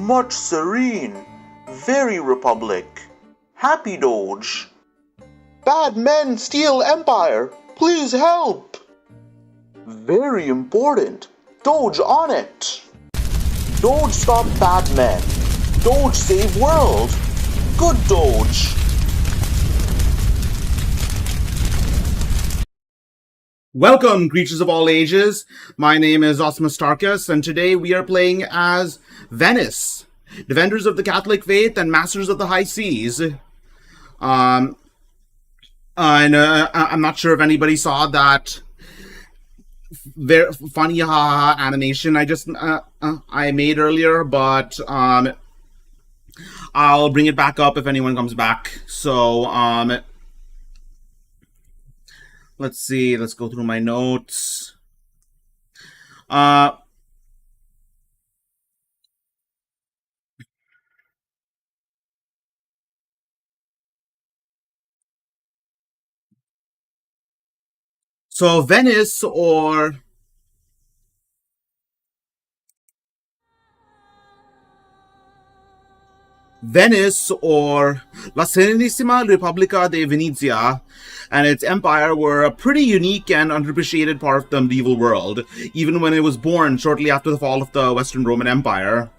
Much serene. Very republic. Happy Doge. Bad men steal empire. Please help. Very important. Doge on it. Doge stop bad men. Doge save world. Good Doge. Welcome, creatures of all ages. My name is Osmus Tarkus, and today we are playing as Venice, defenders of the Catholic faith and masters of the high seas. I'm not sure if anybody saw that very funny animation I made earlier, but I'll bring it back up if anyone comes back. So let's see. Let's go through my notes. So Venice, or La Serenissima Repubblica de Venezia and its empire were a pretty unique and underappreciated part of the medieval world, even when it was born shortly after the fall of the Western Roman Empire.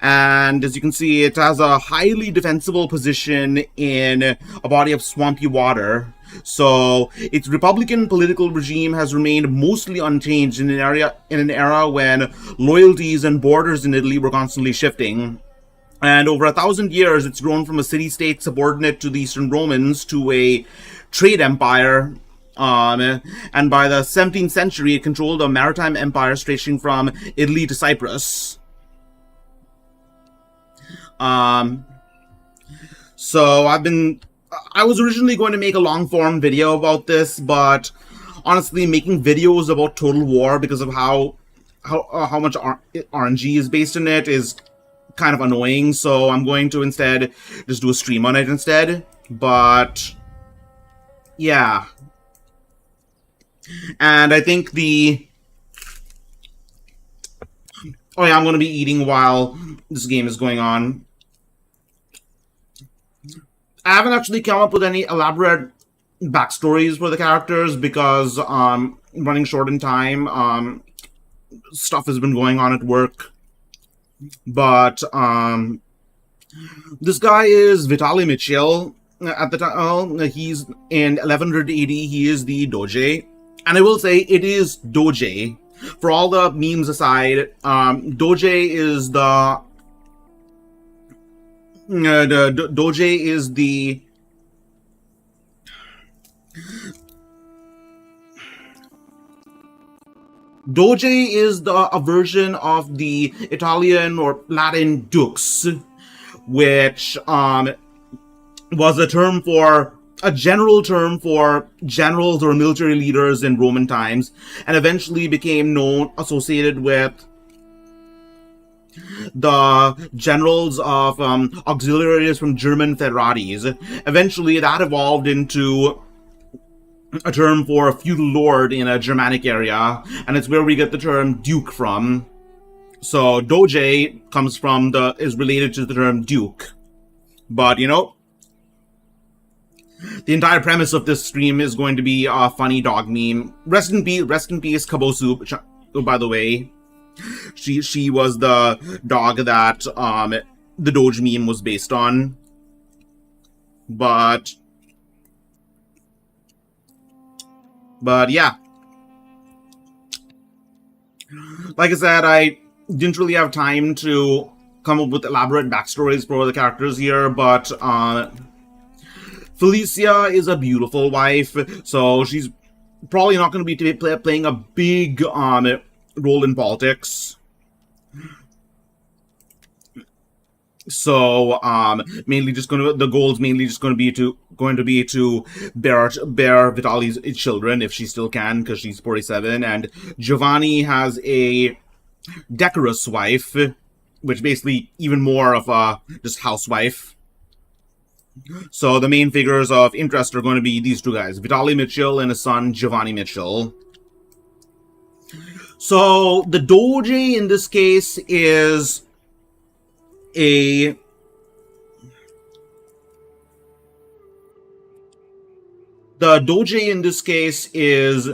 And as you can see, it has a highly defensible position in a body of swampy water. So its republican political regime has remained mostly unchanged in an era when loyalties and borders in Italy were constantly shifting. And over 1,000 years, it's grown from a city-state subordinate to the Eastern Romans to a trade empire. And by the 17th century, it controlled a maritime empire stretching from Italy to Cyprus. So I was originally going to make a long-form video about this, but honestly, making videos about Total War because of how much RNG is based in it is kind of annoying, so I'm going to instead just do a stream on it instead. But yeah, and I think I'm going to be eating while this game is going on. I haven't actually come up with any elaborate backstories for the characters because running short in time. Stuff has been going on at work. But this guy is Vitaly Mitchell. At the time, he's in 1100 AD. He is the Doge, and I will say it is Doge. For all the memes aside, Doge is the Doge is the Doge is a version of the Italian or Latin dux, which was a general term for generals or military leaders in Roman times, and eventually became associated with the generals of auxiliaries from German federales. Eventually, that evolved into a term for a feudal lord in a Germanic area, and it's where we get the term duke from. So Doge is related to the term duke. But, the entire premise of this stream is going to be a funny dog meme. Rest in peace, Kabosu, by the way. She was the dog that the Doge meme was based on. But yeah. Like I said, I didn't really have time to come up with elaborate backstories for the characters here, but Felicia is a beautiful wife, so she's probably not going to be playing a big role in politics. So the goal is mainly just going to be to bear Vitali's children if she still can, because she's 47, and Giovanni has a decorous wife, which basically even more of a just housewife. So the main figures of interest are going to be these two guys, Vitaly Mitchell and his son Giovanni Mitchell. So the Doge in this case is a the Doge in this case is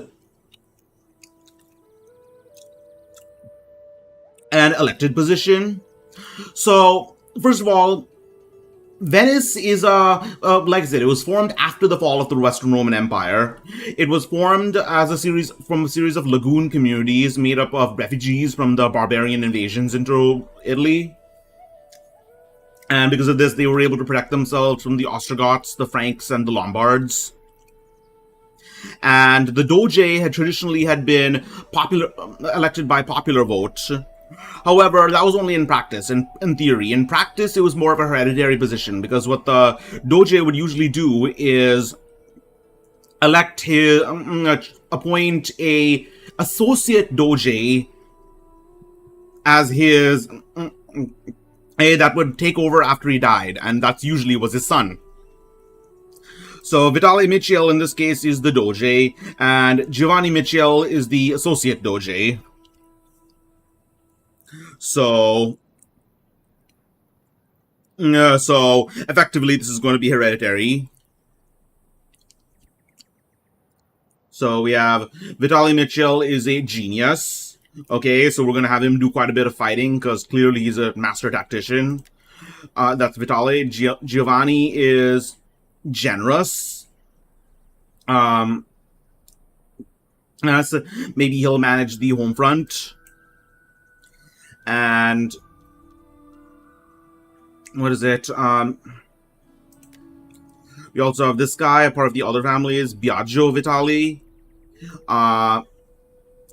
an elected position. So, first of all, Venice is like I said, it was formed after the fall of the Western Roman Empire. It was formed as a series of lagoon communities made up of refugees from the barbarian invasions into Italy. And because of this, they were able to protect themselves from the Ostrogoths, the Franks, and the Lombards. And the Doge had traditionally been elected by popular vote. However, that was only in practice, in theory. In practice, it was more of a hereditary position, because what the Doge would usually do is appoint a associate Doge as his that would take over after he died, and that usually was his son. So Vitale Michiel in this case is the Doge, and Giovanni Michiel is the associate Doge. So effectively, this is going to be hereditary. So we have Vitali Michiel is a genius. Okay, so we're going to have him do quite a bit of fighting, because clearly he's a master tactician. That's Vitali. Giovanni is generous. Maybe he'll manage the home front. And what is it? We also have this guy, a part of the other family is Biagio Vitali.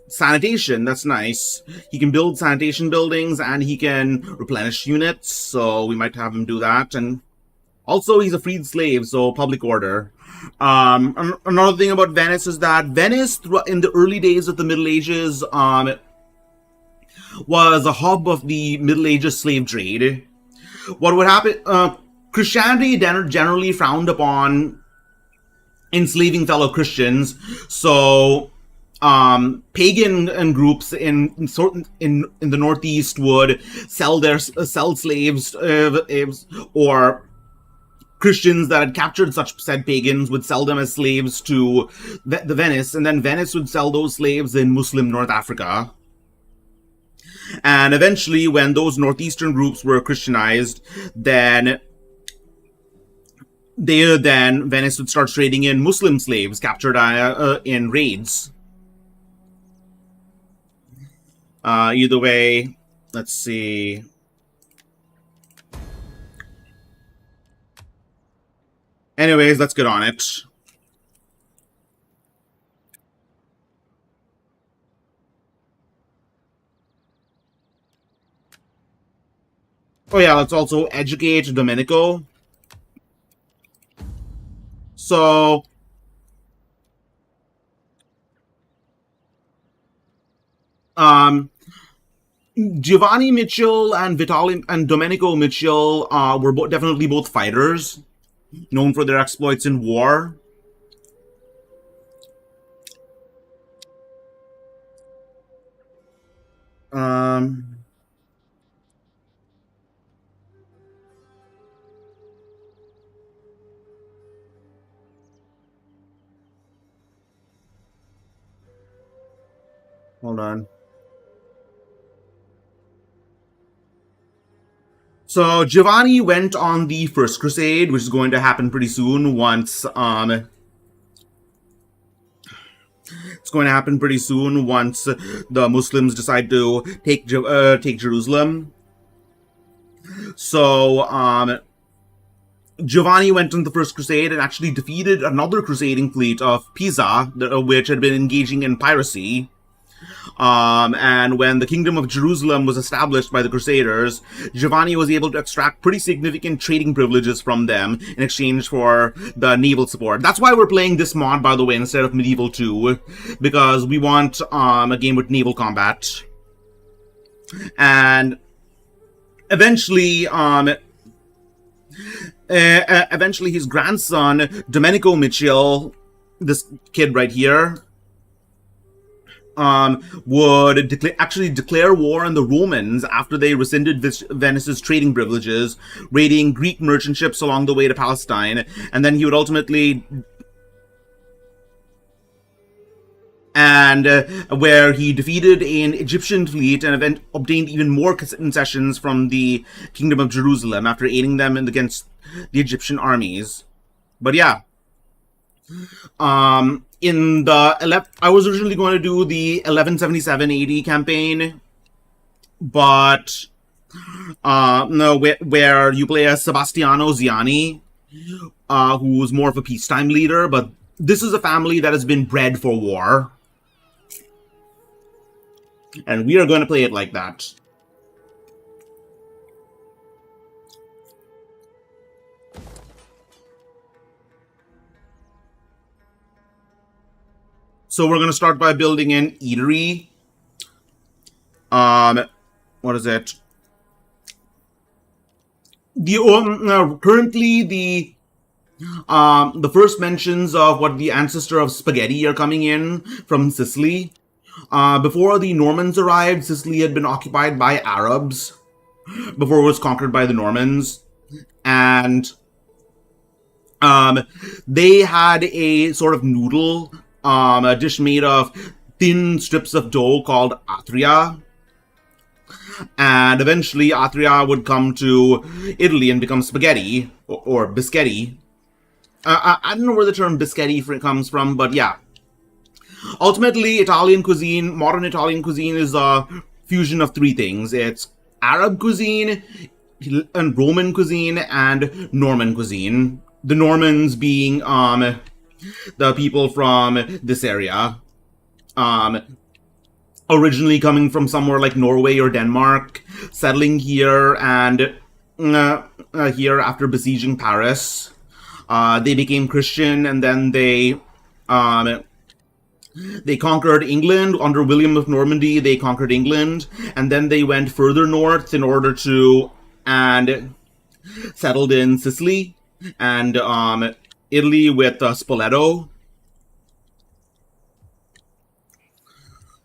Sanitation, that's nice. He can build sanitation buildings and he can replenish units, so we might have him do that. And also, he's a freed slave, so public order. Another thing about Venice is that Venice, in the early days of the Middle Ages, was a hub of the Middle Ages slave trade. What would happen? Christianity generally frowned upon enslaving fellow Christians, so pagan groups in the Northeast would sell slaves, or Christians that had captured such said pagans would sell them as slaves to the Venice, and then Venice would sell those slaves in Muslim North Africa. And eventually, when those northeastern groups were Christianized, then Venice would start trading in Muslim slaves captured in raids. Either way, let's see. Anyways, let's get on it. Oh yeah, let's also educate Domenico. So Giovanni Michiel and Vitali and Domenico Michiel were definitely both fighters, known for their exploits in war. Hold on. So Giovanni went on the First Crusade, which is going to happen pretty soon once the Muslims decide to take Jerusalem. So Giovanni went on the First Crusade and actually defeated another crusading fleet of Pisa, which had been engaging in piracy. And when the Kingdom of Jerusalem was established by the Crusaders, Giovanni was able to extract pretty significant trading privileges from them in exchange for the naval support. That's why we're playing this mod, by the way, instead of Medieval 2, because we want a game with naval combat. And eventually his grandson, Domenico Michiel, this kid right here, would actually declare war on the Romans after they rescinded Venice's trading privileges, raiding Greek merchant ships along the way to Palestine, and then he would ultimately where he defeated an Egyptian fleet and obtained even more concessions from the Kingdom of Jerusalem after aiding them against the Egyptian armies. But yeah, I was originally going to do the 1177 AD campaign, but no, where you play as Sebastiano Ziani, who's more of a peacetime leader, but this is a family that has been bred for war. And we are going to play it like that. So we're going to start by building an eatery. What is it? Currently, the first mentions of what the ancestor of spaghetti are coming in from Sicily. Before the Normans arrived, Sicily had been occupied by Arabs before it was conquered by the Normans. And they had a sort of noodle, a dish made of thin strips of dough called atria. And eventually atria would come to Italy and become spaghetti, or bischetti. I don't know where the term bischetti comes from, but yeah. Ultimately, modern Italian cuisine is a fusion of three things. It's Arab cuisine, and Roman cuisine, and Norman cuisine. The Normans being the people from this area. Originally coming from somewhere like Norway or Denmark, settling here and here after besieging Paris. They became Christian, and then they conquered England. Under William of Normandy, they conquered England, and then they went further north in order to and settled in Sicily and Italy with Spoleto.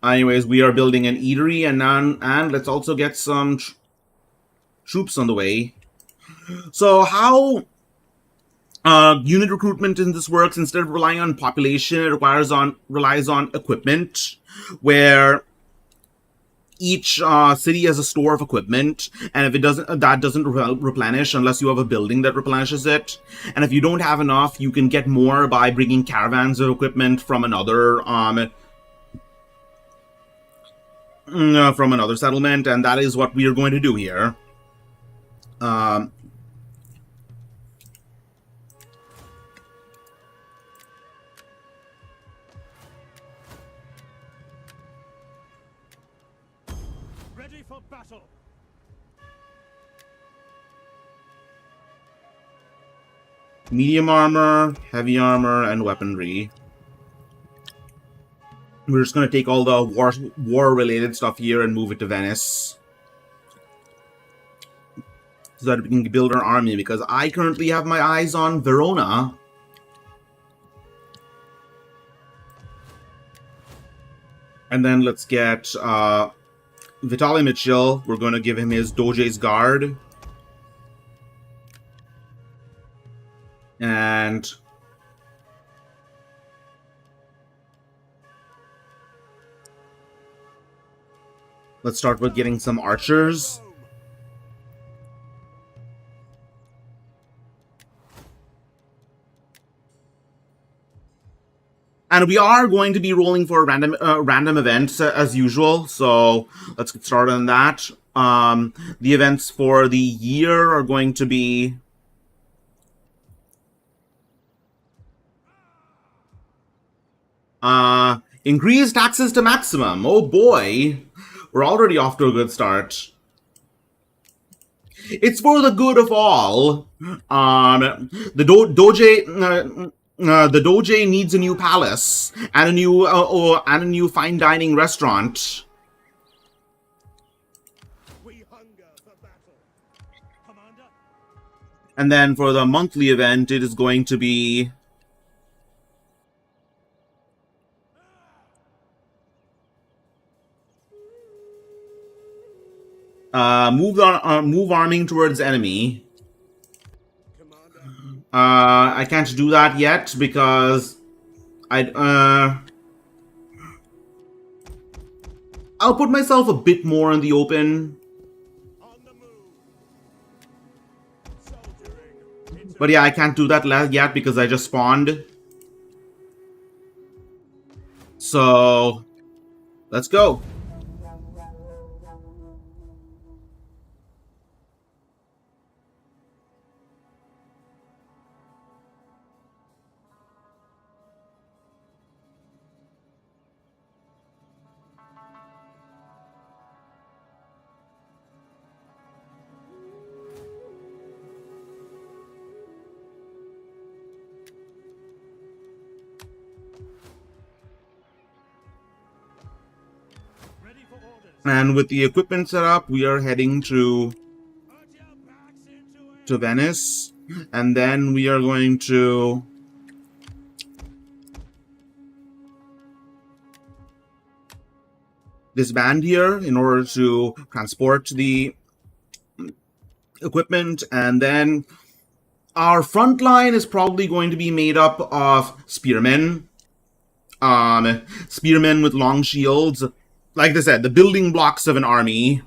Anyways, we are building an eatery, and let's also get some troops on the way. So how unit recruitment in this works, instead of relying on population, it relies on equipment, where each city has a store of equipment, and if that doesn't replenish unless you have a building that replenishes it. And if you don't have enough, you can get more by bringing caravans of equipment from another settlement, and that is what we are going to do here. Ready for battle. Medium armor, heavy armor, and weaponry. We're just going to take all the war-related stuff here and move it to Venice, so that we can build our army, because I currently have my eyes on Verona. And then let's get Vitali Mitchell. We're going to give him his Doge's Guard. And let's start with getting some archers. And we are going to be rolling for random events as usual, so let's get started on that. The events for the year are going to be increase taxes to maximum. Oh boy, we're already off to a good start. It's for the good of all. The Doge needs a new palace and a new fine dining restaurant. We hunger for battle. Commander? And then for the monthly event, it is going to be Move arming towards enemy. Commander, I can't do that yet because I'll put myself a bit more in the open. on the move. Soldiering. Into But yeah, I can't do that yet because I just spawned. So, let's go. ready for orders. And with the equipment set up, we are heading to Put your backs into it. Venice. And then we are going to disband here in order to transport the equipment. And then our front line is probably going to be made up of spearmen. Spearmen with long shields. Like I said, the building blocks of an army.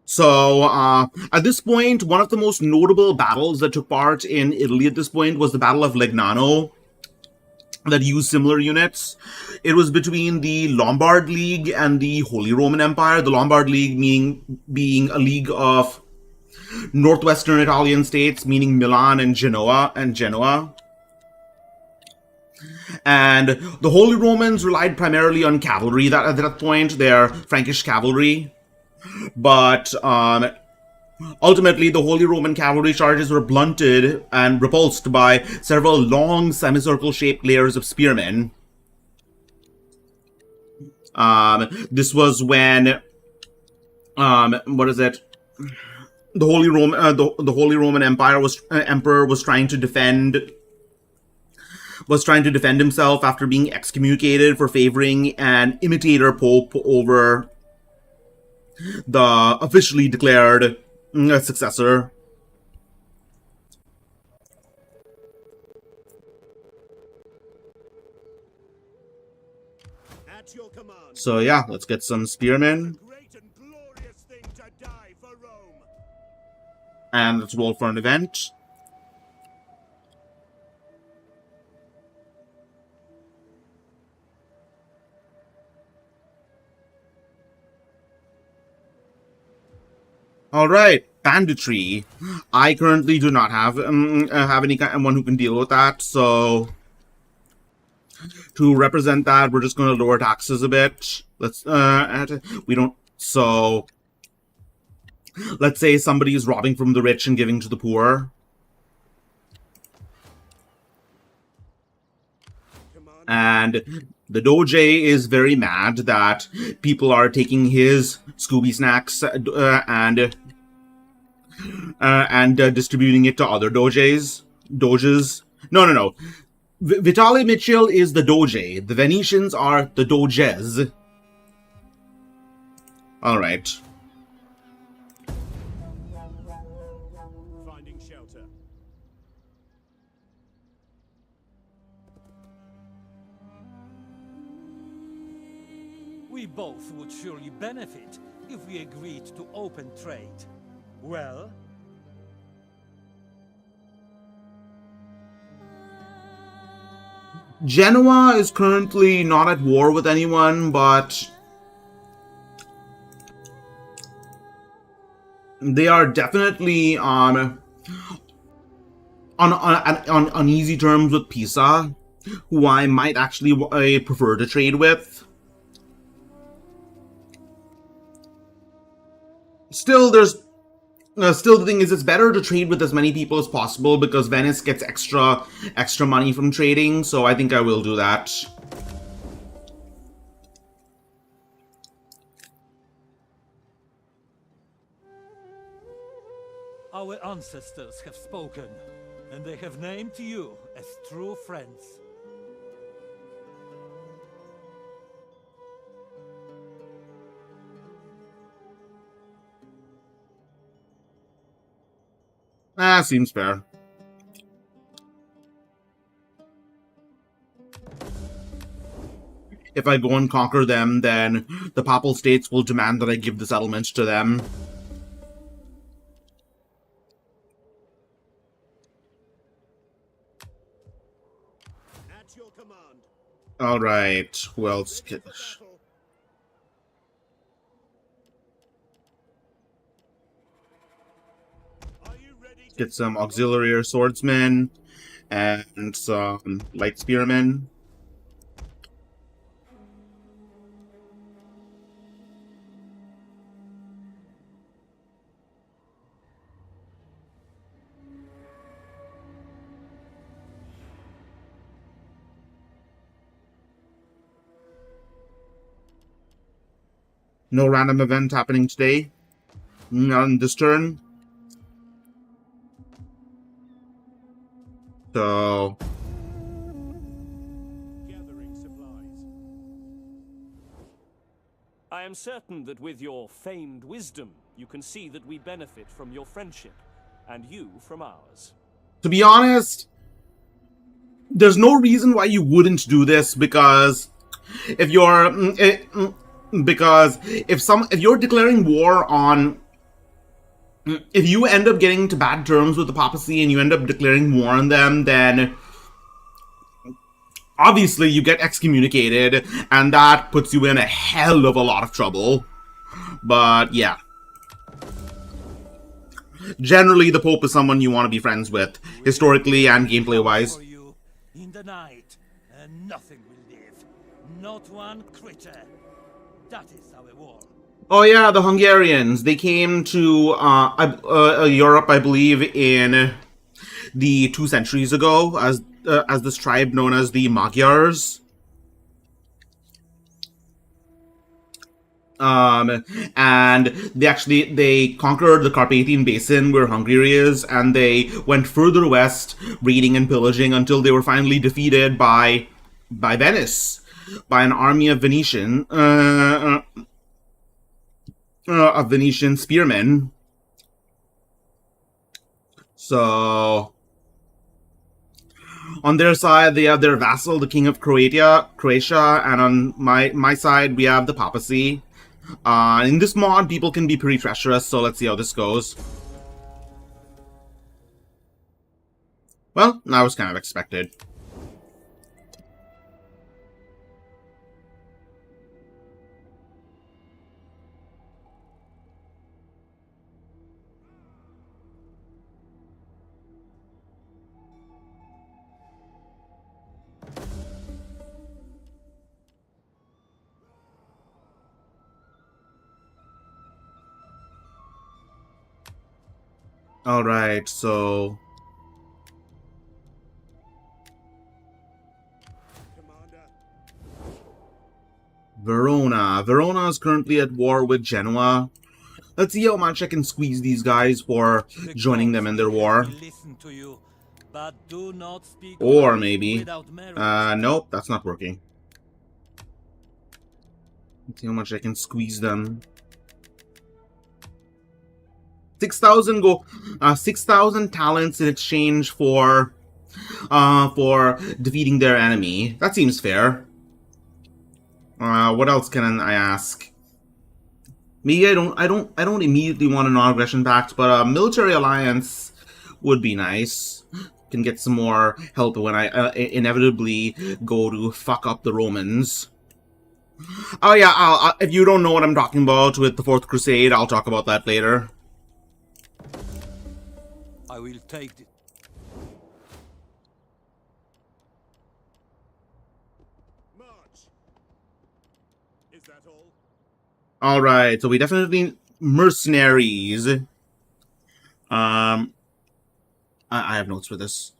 So, at this point, one of the most notable battles that took part in Italy at this point was the Battle of Legnano, that used similar units. It was between the Lombard League and the Holy Roman Empire. The Lombard League being a league of northwestern Italian states, meaning Milan and Genoa. And the Holy Romans relied primarily on cavalry at that point, their Frankish cavalry. But ultimately, the Holy Roman cavalry charges were blunted and repulsed by several long semicircle-shaped layers of spearmen. This was when, what is it? The Holy Roman, the Holy Roman Empire emperor was trying to defend himself after being excommunicated for favoring an imitator pope over the officially declared successor. At your command. So yeah, let's get some spearmen Great and glorious thing to die for Rome. and let's roll for an event. All right, banditry. I currently do not have anyone who can deal with that, so to represent that, we're just going to lower taxes a bit. Let's so let's say somebody is robbing from the rich and giving to the poor, Commander, and the Doge is very mad that people are taking his Scooby snacks and distributing it to other doges. No. Vitale Mitchell is the Doge. The Venetians are the Doges. All right. finding shelter. We both would surely benefit if we agreed to open trade. Well? Genoa is currently not at war with anyone, but they are definitely on easy terms with Pisa, who I might actually prefer to trade with. Still, the thing is, it's better to trade with as many people as possible because Venice gets extra money from trading, so I think I will do that. Our ancestors have spoken. and they have named you as true friends. Ah, seems fair. If I go and conquer them, then the Papal States will demand that I give the settlement to them. At your command. Alright, who else? Ready for battle. Are you ready to Get some auxiliary swordsmen and some light spearmen. No random event happening today. Not on this turn. So, gathering supplies? I am certain that with your famed wisdom, you can see that we benefit from your friendship, and you from ours. to be honest, there's no reason why you wouldn't do this, because if you're if you're declaring war on, if you end up getting to bad terms with the papacy and you end up declaring war on them, then obviously you get excommunicated, and that puts you in a hell of a lot of trouble. But yeah, generally the Pope is someone you want to be friends with, historically and gameplay wise. For you in the night, and nothing will live. Not one critter. That is our war. Oh yeah, the Hungarians. They came to Europe, I believe, in the 2 centuries ago as this tribe known as the Magyars. And they conquered the Carpathian Basin where Hungary is, and they went further west, raiding and pillaging until they were finally defeated by Venice, by an army of Venetian spearmen. So on their side, they have their vassal, the King of Croatia, and on my side, we have the papacy. In this mod, people can be pretty treacherous, so let's see how this goes. Well, that was kind of expected. Alright, so Commander. Verona. Verona is currently at war with Genoa. Let's see how much I can squeeze these guys for joining them in their war. Listen to you, but do not speak Or words maybe. without merit. Nope, that's not working. Let's see how much I can squeeze them. 6,000 talents in exchange for defeating their enemy. That seems fair. What else can I ask? Maybe I don't immediately want a non-aggression pact, but a military alliance would be nice. Can get some more help when I inevitably go to fuck up the Romans. Oh yeah, if you don't know what I'm talking about with the Fourth Crusade, I'll talk about that later. I will take it. March. Is that all? Alright, so we definitely need mercenaries. I have notes for this.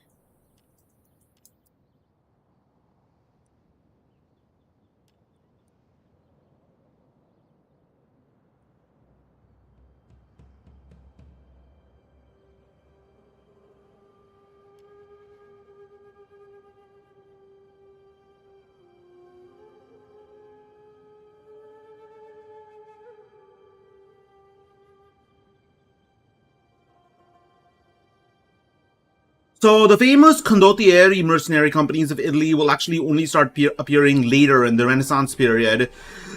So the famous condottieri mercenary companies of Italy will actually only start appearing later in the Renaissance period.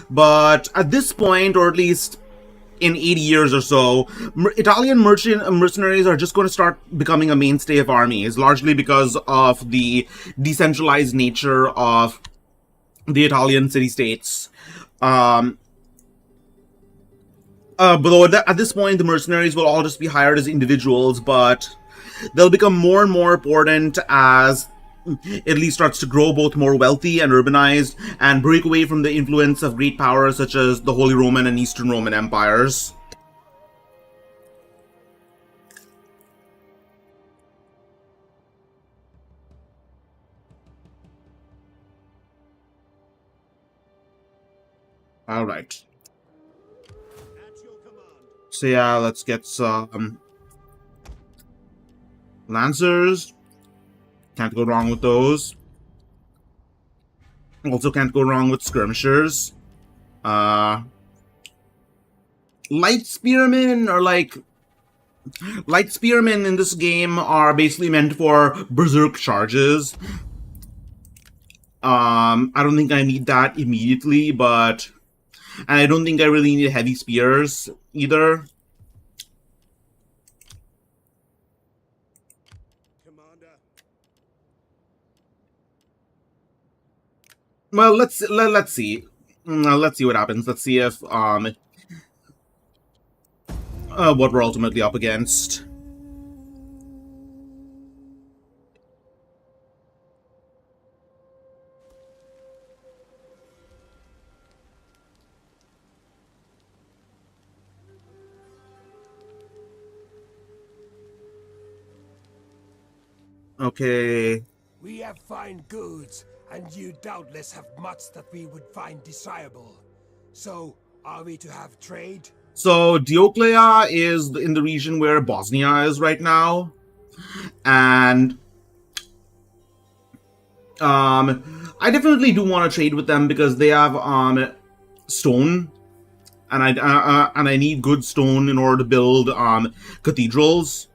But at this point, or at least in 80 years or so, Italian mercenaries are just going to start becoming a mainstay of armies, largely because of the decentralized nature of the Italian city-states. But at this point, the mercenaries will all just be hired as individuals, but they'll become more and more important as Italy starts to grow both more wealthy and urbanized, and break away from the influence of great powers such as the Holy Roman and Eastern Roman empires. Alright. So yeah, let's get some Lancers. Can't go wrong with those. Also can't go wrong with skirmishers. Light spearmen are like... Light spearmen in this game are basically meant for berserk charges. I don't think I need that immediately, but... And I don't think I really need heavy spears either. Well, let's see. Let's see what happens. Let's see if what we're ultimately up against. Okay. We have fine goods, and you doubtless have much that we would find desirable. So, are we to have trade? So, Dioclea is in the region where Bosnia is right now. And I definitely do want to trade with them because they have stone. And I need good stone in order to build cathedrals,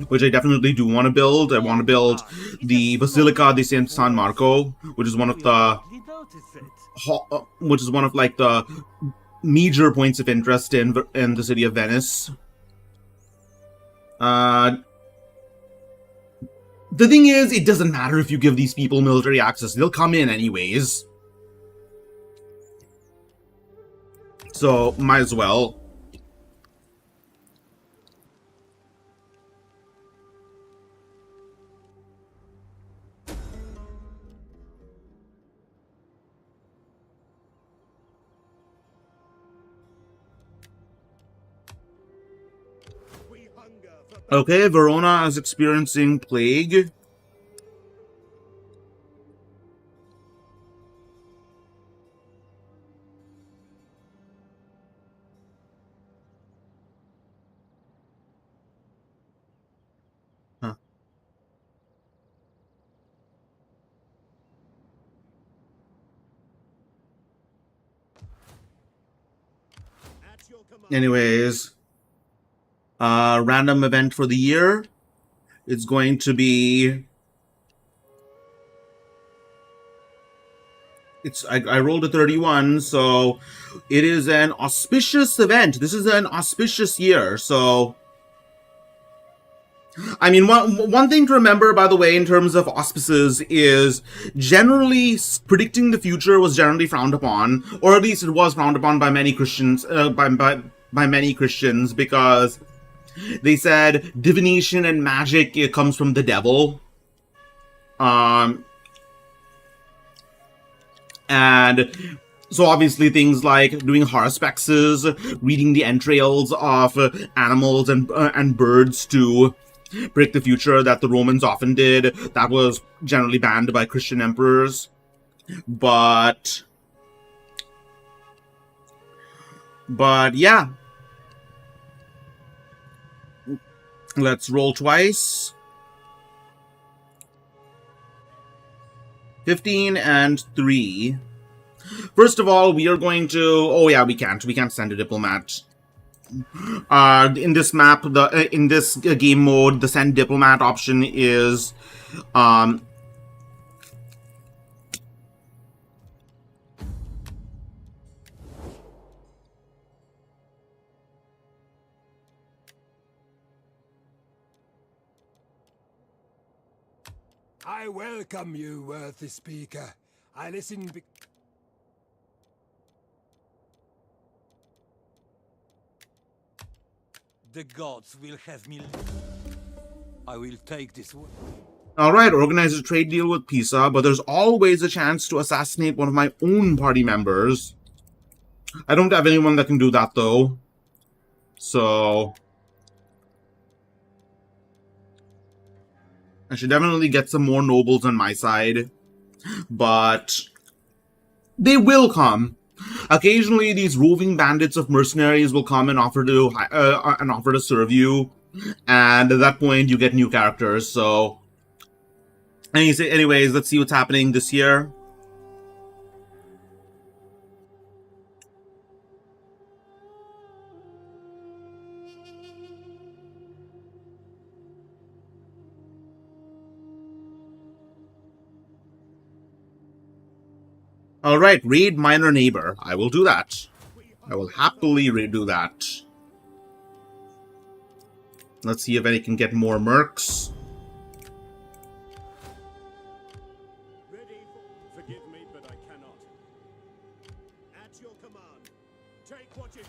which I definitely do want to build. I want to build the Basilica di San Marco, which is one of the like the major points of interest in the city of Venice. The thing is, it doesn't matter if you give these people military access; they'll come in anyways. So might as well. Okay, Verona is experiencing plague. Huh. Anyways. Random event for the year. It's going to be... I rolled a 31, so it is an auspicious event. This is an auspicious year, so... I mean, one thing to remember, by the way, in terms of auspices is generally predicting the future was generally frowned upon, or at least it was frowned upon by many Christians, by many Christians, because they said divination and magic, it comes from the devil. And so obviously things like doing haruspexes, reading the entrails of animals and birds to predict the future that the Romans often did, that was generally banned by Christian emperors. But yeah. Let's roll twice. 15 and 3. First of all, we are going to... Oh yeah, we can't. We can't send a diplomat. In this map, in this game mode, the send diplomat option is I welcome you, worthy speaker. I listen The gods will have me. I will take this one. Alright, organize a trade deal with Pisa, but there's always a chance to assassinate one of my own party members. I don't have anyone that can do that, though. So I should definitely get some more nobles on my side. But they will come. Occasionally, these roving bandits of mercenaries will come and offer to serve you. And at that point, you get new characters, so... Anyways, let's see what's happening this year. Alright, raid minor neighbor. I will do that. I will happily do that. Let's see if I can get more mercs. Forgive me, but I cannot. At your command. Take what you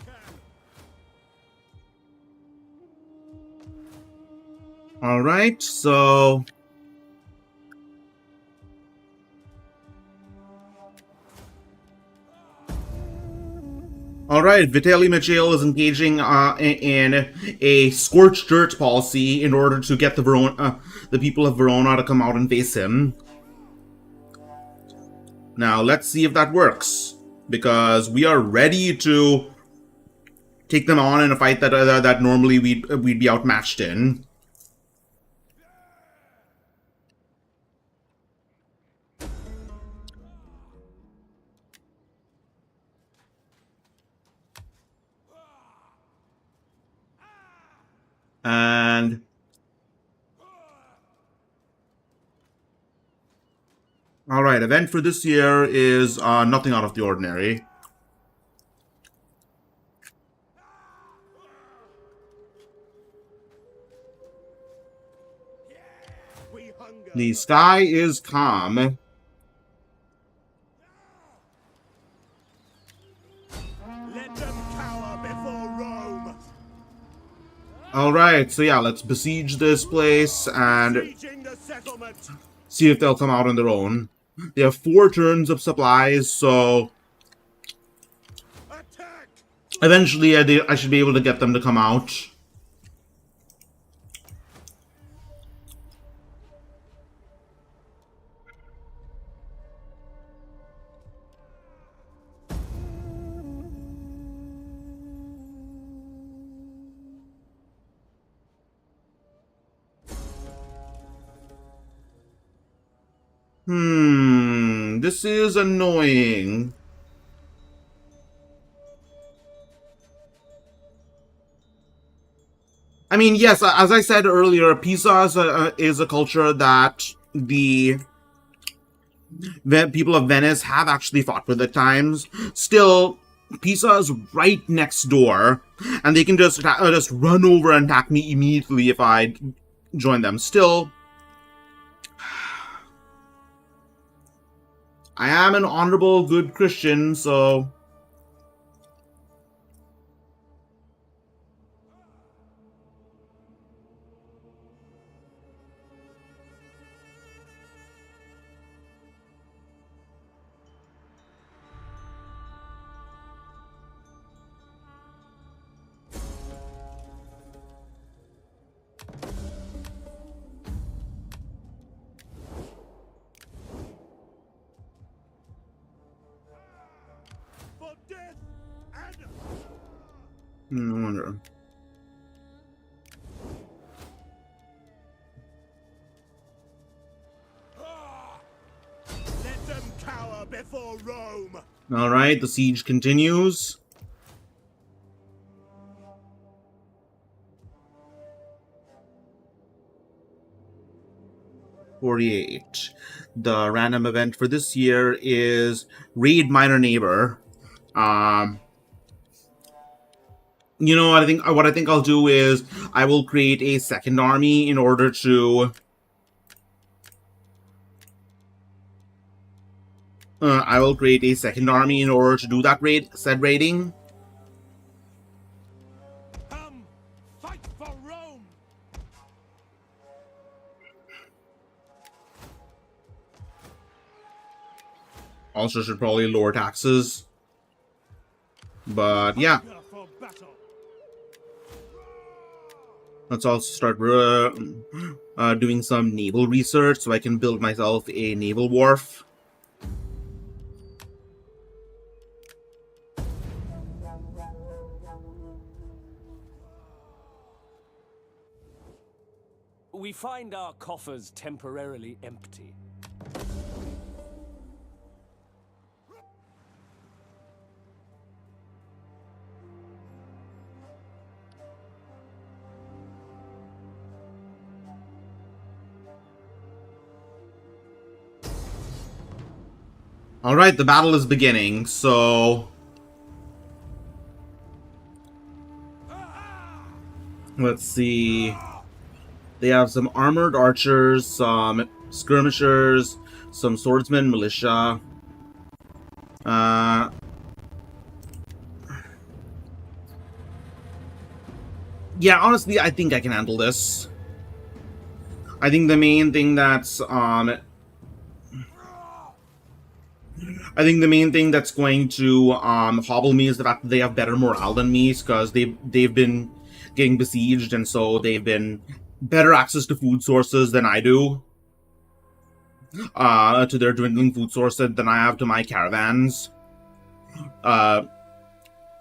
can. Alright, so... Alright, Vitaly Michael is engaging in a scorched dirt policy in order to get the people of Verona to come out and face him. Now, let's see if that works, because we are ready to take them on in a fight that normally we'd be outmatched in. And alright, event for this year is nothing out of the ordinary. We hunger. The sky is calm. Let them cower before Rome. Alright, so yeah, let's besiege this place and Sieging the settlement. see if they'll come out on their own. They have 4 turns of supplies, so Attack. eventually I should be able to get them to come out. This is annoying. I mean, yes, as I said earlier, Pisa is a culture that the people of Venice have actually fought with at times. Still, Pisa is right next door, and they can just run over and attack me immediately if I join them. Still, I am an honorable, good Christian, so... For death and No wonder. let them cower before Rome. Alright, the siege continues. 48. The random event for this year is Raid Minor Neighbor. You know, what I think I'll do is I will create a second army in order to do that said raiding. Come, fight for Rome! Also should probably lower taxes. But yeah. Hunger for battle. Let's also start doing some naval research so I can build myself a naval wharf. We find our coffers temporarily empty. Alright, the battle is beginning, so let's see. They have some armored archers, some skirmishers, some swordsmen, militia. Yeah, honestly, I think I can handle this. I think the main thing that's going to hobble me is the fact that they have better morale than me, because they've been getting besieged, and so they've been better access to food sources than I do. To their dwindling food sources than I have to my caravans.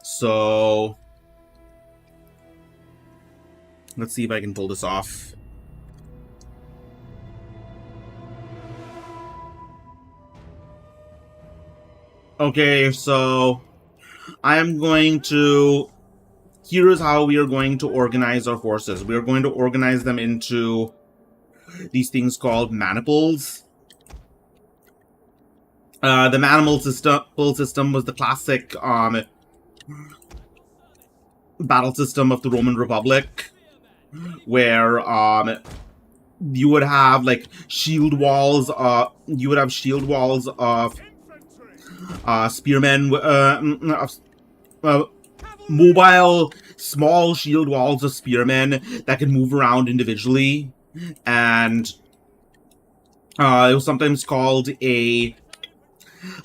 So let's see if I can pull this off. Okay, so I am going to... Here's how we are going to organize our forces. We are going to organize them into these things called maniples. The maniple system was the classic battle system of the Roman Republic, where you would have like shield walls. You would have shield walls of spearmen, mobile small shield walls of spearmen that can move around individually, and it was sometimes called a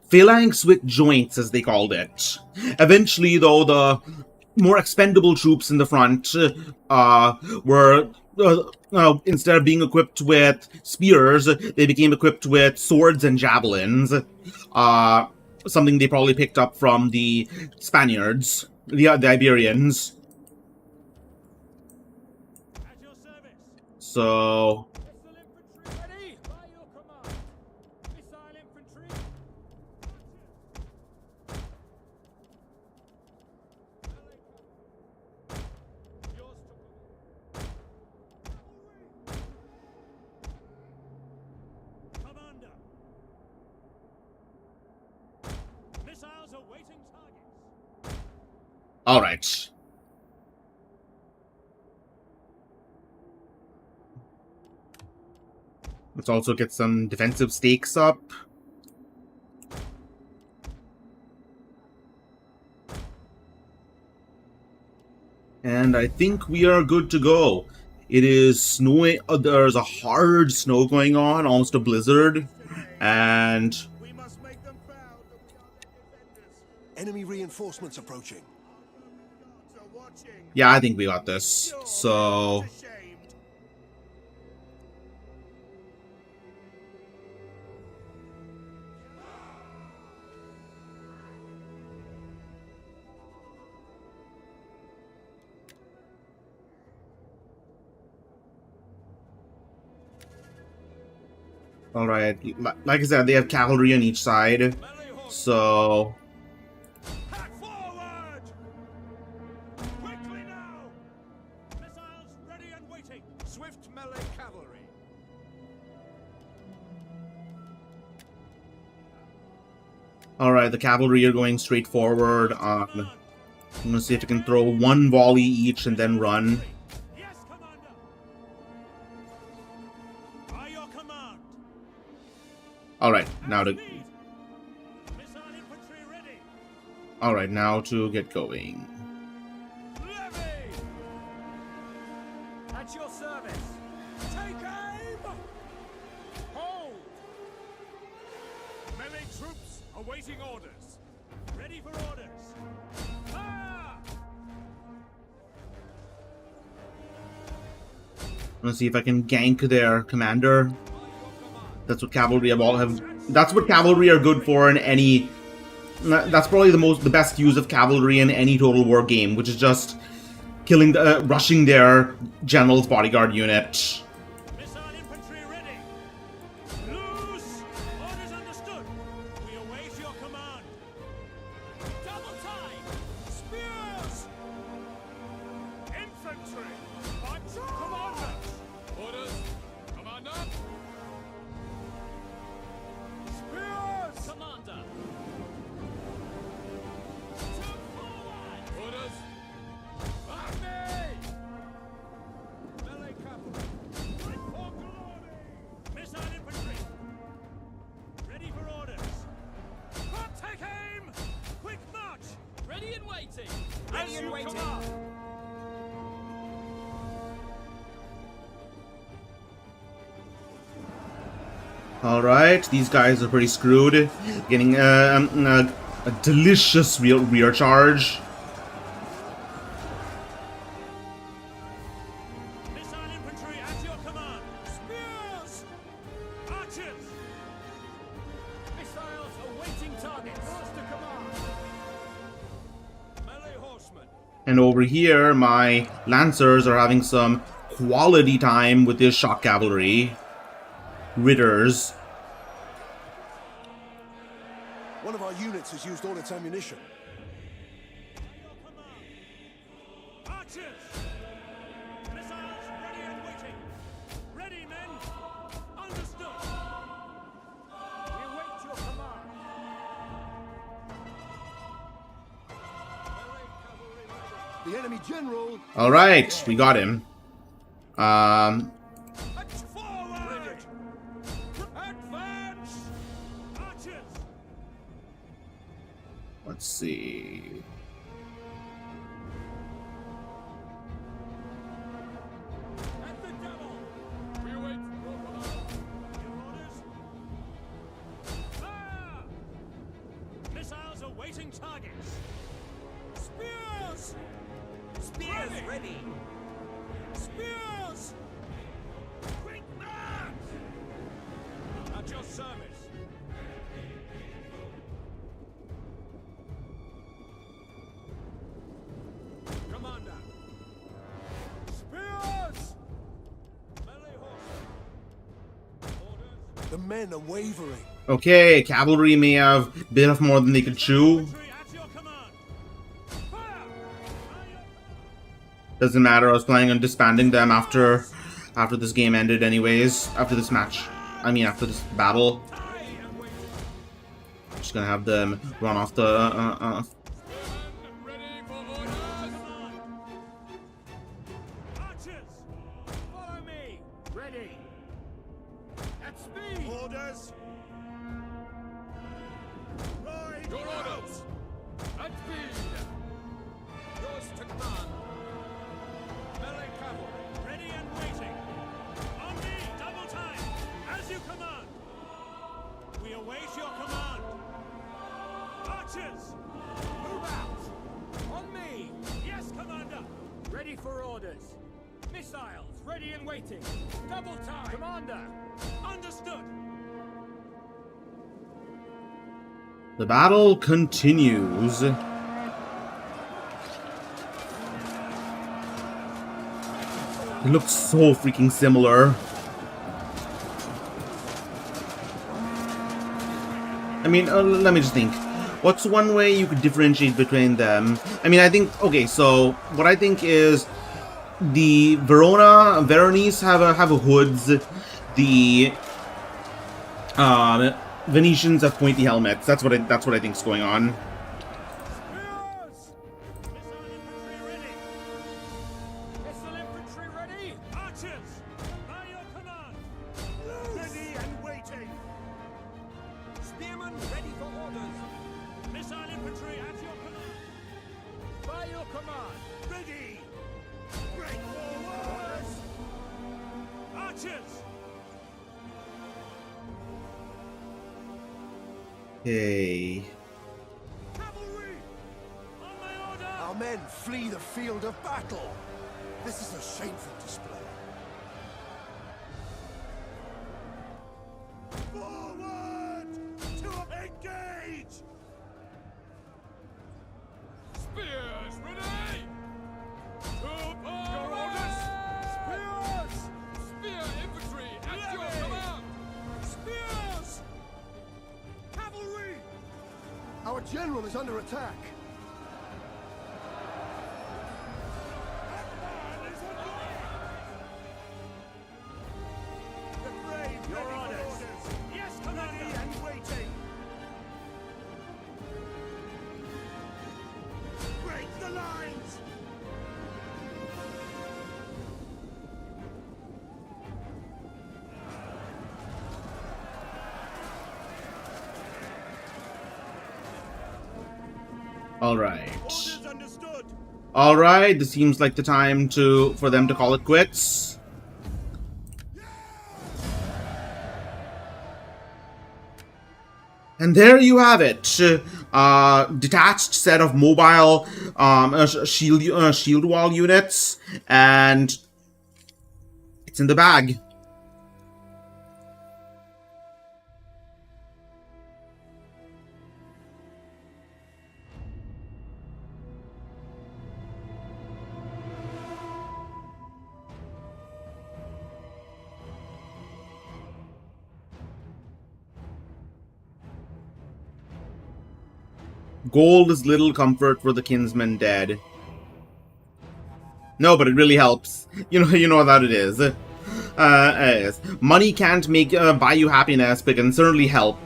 phalanx with joints, as they called it. Eventually, though, the more expendable troops in the front were, instead of being equipped with spears, they became equipped with swords and javelins. Something they probably picked up from the Spaniards, the Iberians. At your service. So... Ready? By your command. Missile infantry. Yours to Commander. Missiles awaiting targets. all right. Let's also get some defensive stakes up. And I think we are good to go. It is snowing. There's a hard snow going on, almost a blizzard. And We must make them proud that we are their defenders. Enemy reinforcements approaching. So watching. yeah, I think we got this. So... Ashamed. Alright, like I said, they have cavalry on each side. So... Hack forward! Quickly now! Missiles ready and waiting. Swift melee cavalry. Alright, the cavalry are going straight forward. I'm gonna see if I can throw one volley each and then run. Yes, Commander. By your command. Alright, now to... Speed. Missile infantry ready. Alright, now to get going. Levy. At your service. Take aim. Hold. Melee troops awaiting orders. Ready for orders. Fire. I'm gonna see if I can gank their commander. That's what cavalry That's what cavalry are good for in any... That's probably the best use of cavalry in any Total War game, which is just killing rushing their general's bodyguard unit. Missile infantry ready. Loose. Orders understood. We await your command. Double time. Spears. Infantry. Commander. Orders. Commander. Spears. Commander. Orders. Army. Melee cavalry. Report glory. Missile infantry. Ready for orders. Take aim. Quick march. Ready and waiting. Ready and waiting. Alright, these guys are pretty screwed. Getting a delicious rear charge. Missile infantry at your command. Spears. Archers. Missiles awaiting targets. First to command. Melee horsemen. And over here, my lancers are having some quality time with this shock cavalry. Ritters. One of our units has used all its ammunition. Archers. Missiles ready and waiting. Ready, men. Understood. We await your command. Melee cavalry ready. The enemy general. Alright, we got him. Forward. Advance. Archers. Let's see. At the double. We await your command. Your orders. Fire. Missiles awaiting targets. Spears. Spears ready. Spears. Quick march. At your service. Commander. Spears. Melee horsemen. Orders. The men are wavering. Okay, cavalry may have bit off more than they could chew. Infantry at your command. Fire. Doesn't matter, I was planning on disbanding them after this game ended anyways. After this match. I mean, after this battle. Just gonna have them run off the... Ready for orders. Archers, follow me. Ready. At speed. Orders. Right. Your orders. At speed. Yours to command. Melee cavalry, ready and waiting. On me, double time. As you command. We await your command. Archers, move out. On me. Yes, Commander. Ready for orders. Missiles, ready and waiting. Double time. Commander. Understood. The battle continues. It looks so freaking similar. I mean, let me just think. What's one way you could differentiate between them? I mean, I think, okay, so what I think is the Veronese have a hoods. The Venetians have pointy helmets. That's what I think is going on. Spears! Missile infantry ready! Archers! By your command! Ready and waiting! Spearmen ready for orders! Missile infantry at your command! By your command! Ready! Break forward! Archers! Okay. Cavalry! On my order! Our men flee the field of battle. This is a shameful display. Forward! To engage! Spears ready! To your orders! Spears! Spear infantry at your command! Spears! Cavalry! Our general is under attack. The brave your orders! Yes, Commander! Ready and waiting! Break the lines! Alright. Orders understood! Alright, this seems like the time for them to call it quits. And there you have it. Detached set of mobile shield wall units, and it's in the bag. Gold is little comfort for the kinsman dead. No, but it really helps. You know that it is. Yes. Money can't make buy you happiness, but can certainly help,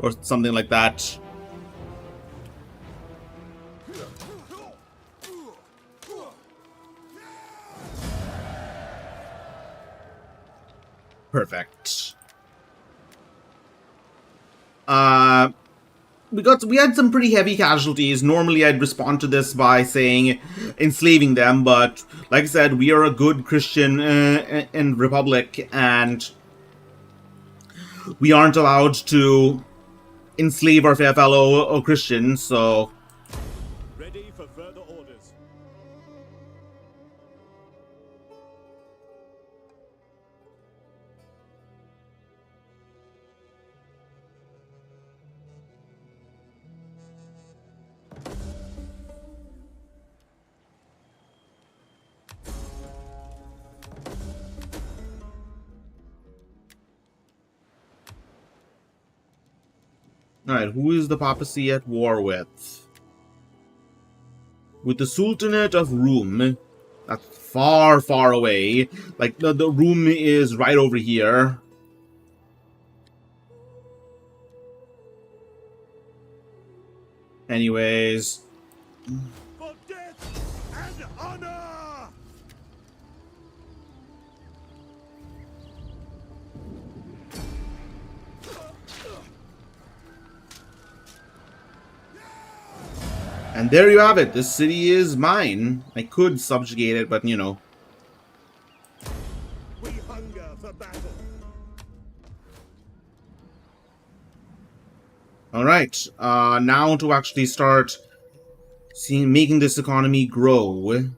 or something like that. Perfect. We had some pretty heavy casualties. Normally I'd respond to this by saying enslaving them, but like I said, we are a good Christian in Republic, and we aren't allowed to enslave our fellow Christians, so... Ready for further orders. Alright, who is the papacy at war with? With the Sultanate of Rum. That's far, far away. Like, the Rum is right over here. Anyways. For death and honor! And there you have it. This city is mine. I could subjugate it, but you know. We hunger for battle. Alright. Now to actually start making this economy grow.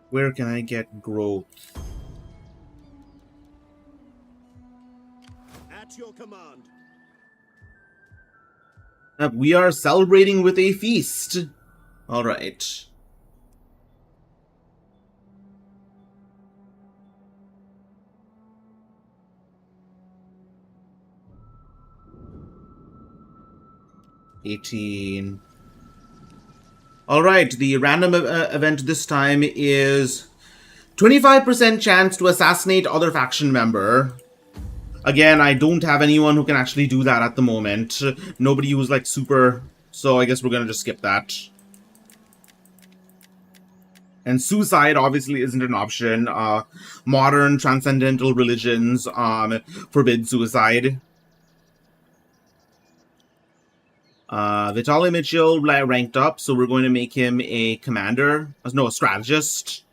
Where can I get growth? At your command. We are celebrating with a feast. Alright. $18. Alright, the random event this time is 25% chance to assassinate other faction member. Again, I don't have anyone who can actually do that at the moment. Nobody who's like super, so I guess we're gonna just skip that. And suicide obviously isn't an option. Modern transcendental religions forbid suicide. Vitaly Mitchell ranked up, so we're going to make him a commander. No, a strategist.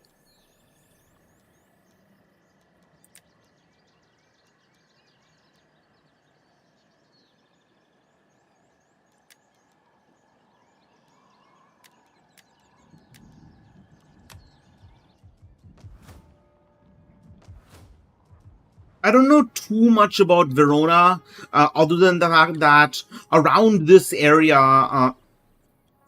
I don't know too much about Verona, other than the fact that around this area,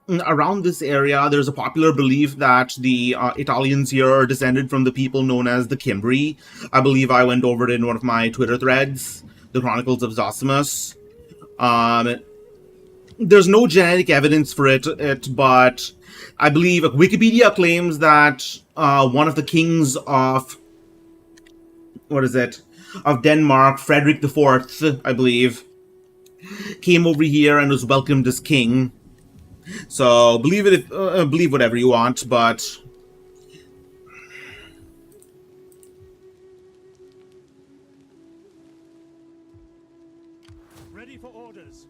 there's a popular belief that the Italians here are descended from the people known as the Cimbri. I believe I went over it in one of my Twitter threads, the Chronicles of Zosimus. There's no genetic evidence for it, but I believe Wikipedia claims that one of the kings of of Denmark, Frederick IV, I believe, came over here and was welcomed as king. So believe it, believe whatever you want, but Ready for orders.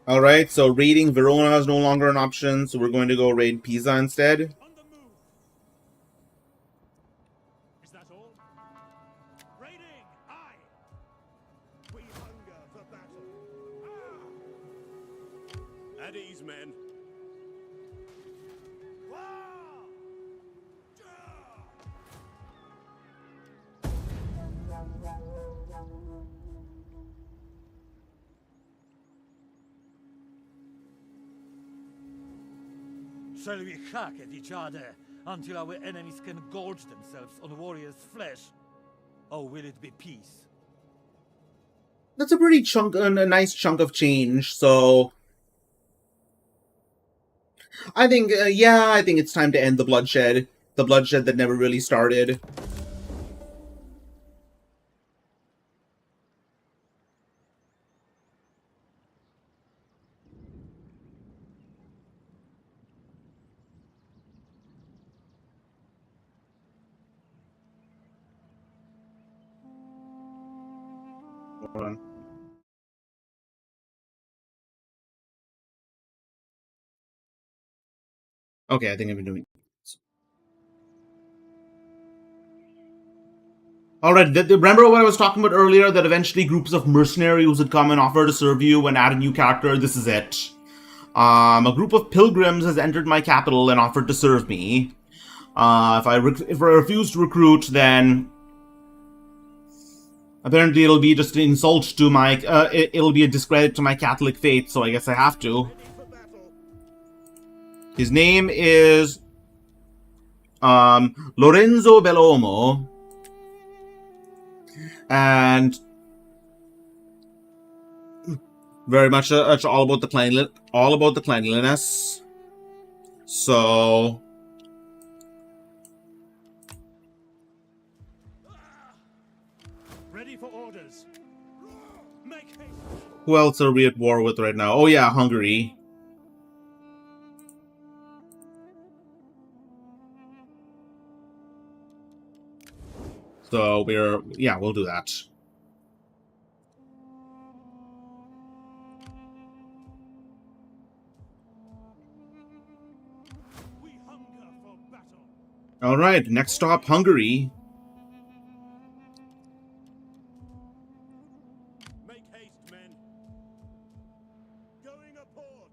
all right. So raiding Verona is no longer an option, so we're going to go raid Pisa instead. On the move. Is that all? Raiding! Aye! We hunger for battle. Ah! At ease, men. Wah! Shall we hack at each other until our enemies can gorge themselves on warriors' flesh? Or will it be peace? That's a pretty nice chunk of change. So I think, I think it's time to end the bloodshed that never really started. Hold on. Okay, I think I've been doing. Alright, remember what I was talking about earlier, that eventually groups of mercenaries would come and offer to serve you and add a new character? This is it. A group of pilgrims has entered my capital and offered to serve me. If I refuse to recruit, then apparently it'll be just an insult to my, it'll be a discredit to my Catholic faith, so I guess I have to. His name is Lorenzo Bellomo, and very much all about the cleanliness. So Ready for orders. Make haste. who else are we at war with right now? Oh yeah, Hungary. So we'll do that. We hunger for battle. All right, next stop, Hungary. Make haste, men. Going a port.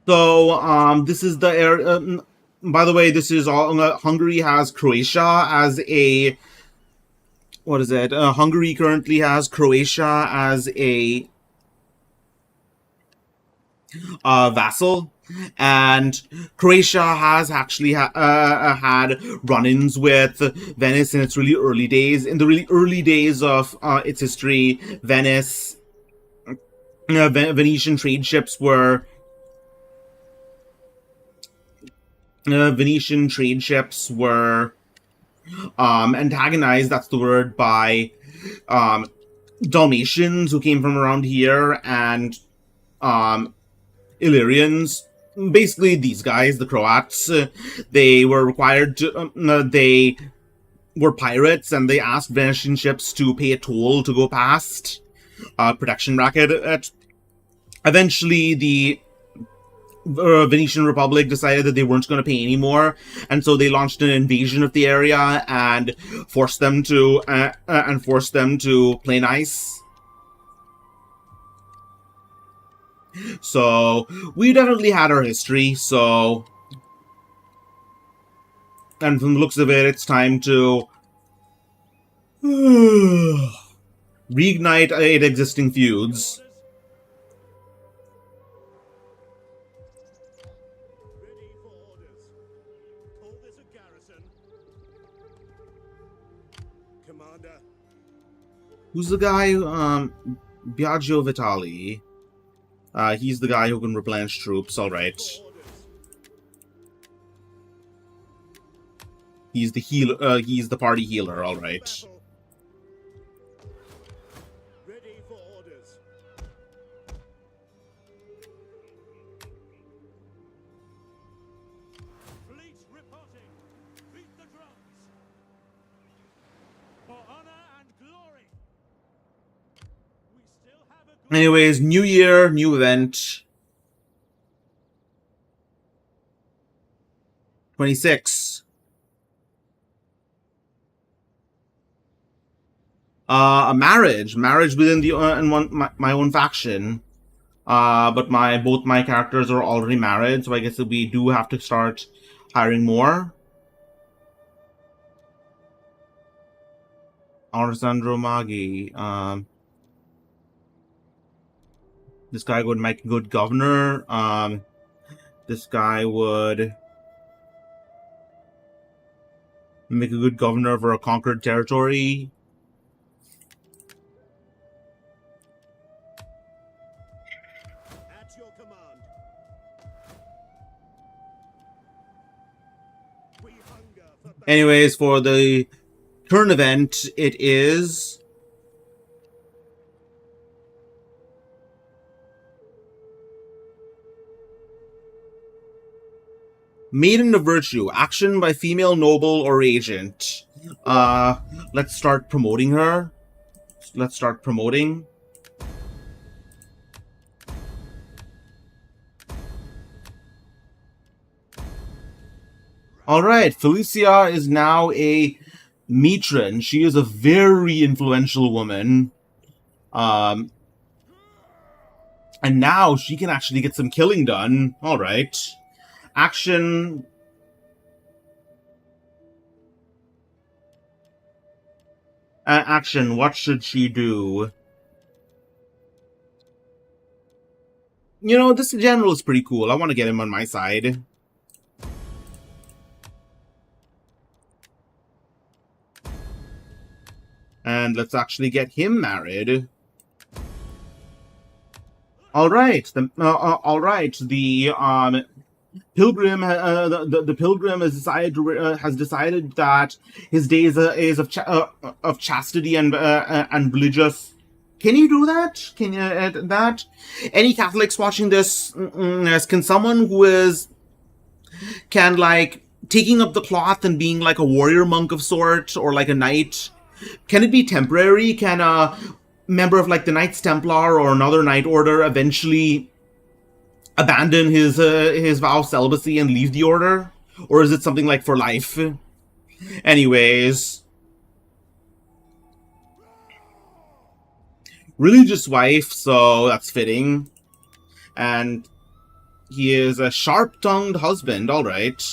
So this is the area. By the way, this is all. Hungary has Croatia as a. What is it? Hungary currently has Croatia as a vassal, and Croatia has actually had run-ins with Venice in its really early days. In the really early days of its history, Venetian trade ships were antagonized. That's the word, by Dalmatians who came from around here, and Illyrians. Basically, these guys, the Croats, they were required to. They were pirates, and they asked Venetian ships to pay a toll to go past. Protection racket. Eventually, the Venetian Republic decided that they weren't going to pay anymore, and so they launched an invasion of the area and forced them to play nice. So we definitely had our history. So, and from the looks of it, it's time to reignite 8 existing feuds. Ready for orders. Call this a garrison. Commander. Who's the guy? Biagio Vitali. He's the guy who can replenish troops. All right. He's the healer. He's the party healer. All right. Ready for orders. Fleet reporting. Beat the drums. For honor and glory. We still have a good Anyways, new year, new event. 26. A marriage within the my own faction. But both my characters are already married, so I guess that we do have to start hiring more. Alessandro Maggi. This guy would make a good governor. This guy would make a good governor for a conquered territory. at your command. We hunger for battle. Anyways, for the turn event, it is Maiden of Virtue. Action by female noble or agent. Let's start promoting her. Let's start promoting. Alright, Felicia is now a matron. She is a very influential woman. And now she can actually get some killing done. Alright. Action. Action, what should she do? You know, this general is pretty cool. I want to get him on my side. And let's actually get him married. All right. All right. The pilgrim. The pilgrim has decided that his days of chastity and religious. Can you do that? Can you that? Any Catholics watching this? Can someone who is like taking up the cloth and being like a warrior monk of sort, or like a knight? Can it be temporary? Can a member of like the Knights Templar or another knight order eventually abandon his vow of celibacy and leave the order? Or is it something like for life? Anyways. Religious wife, so that's fitting. And he is a sharp-tongued husband, alright.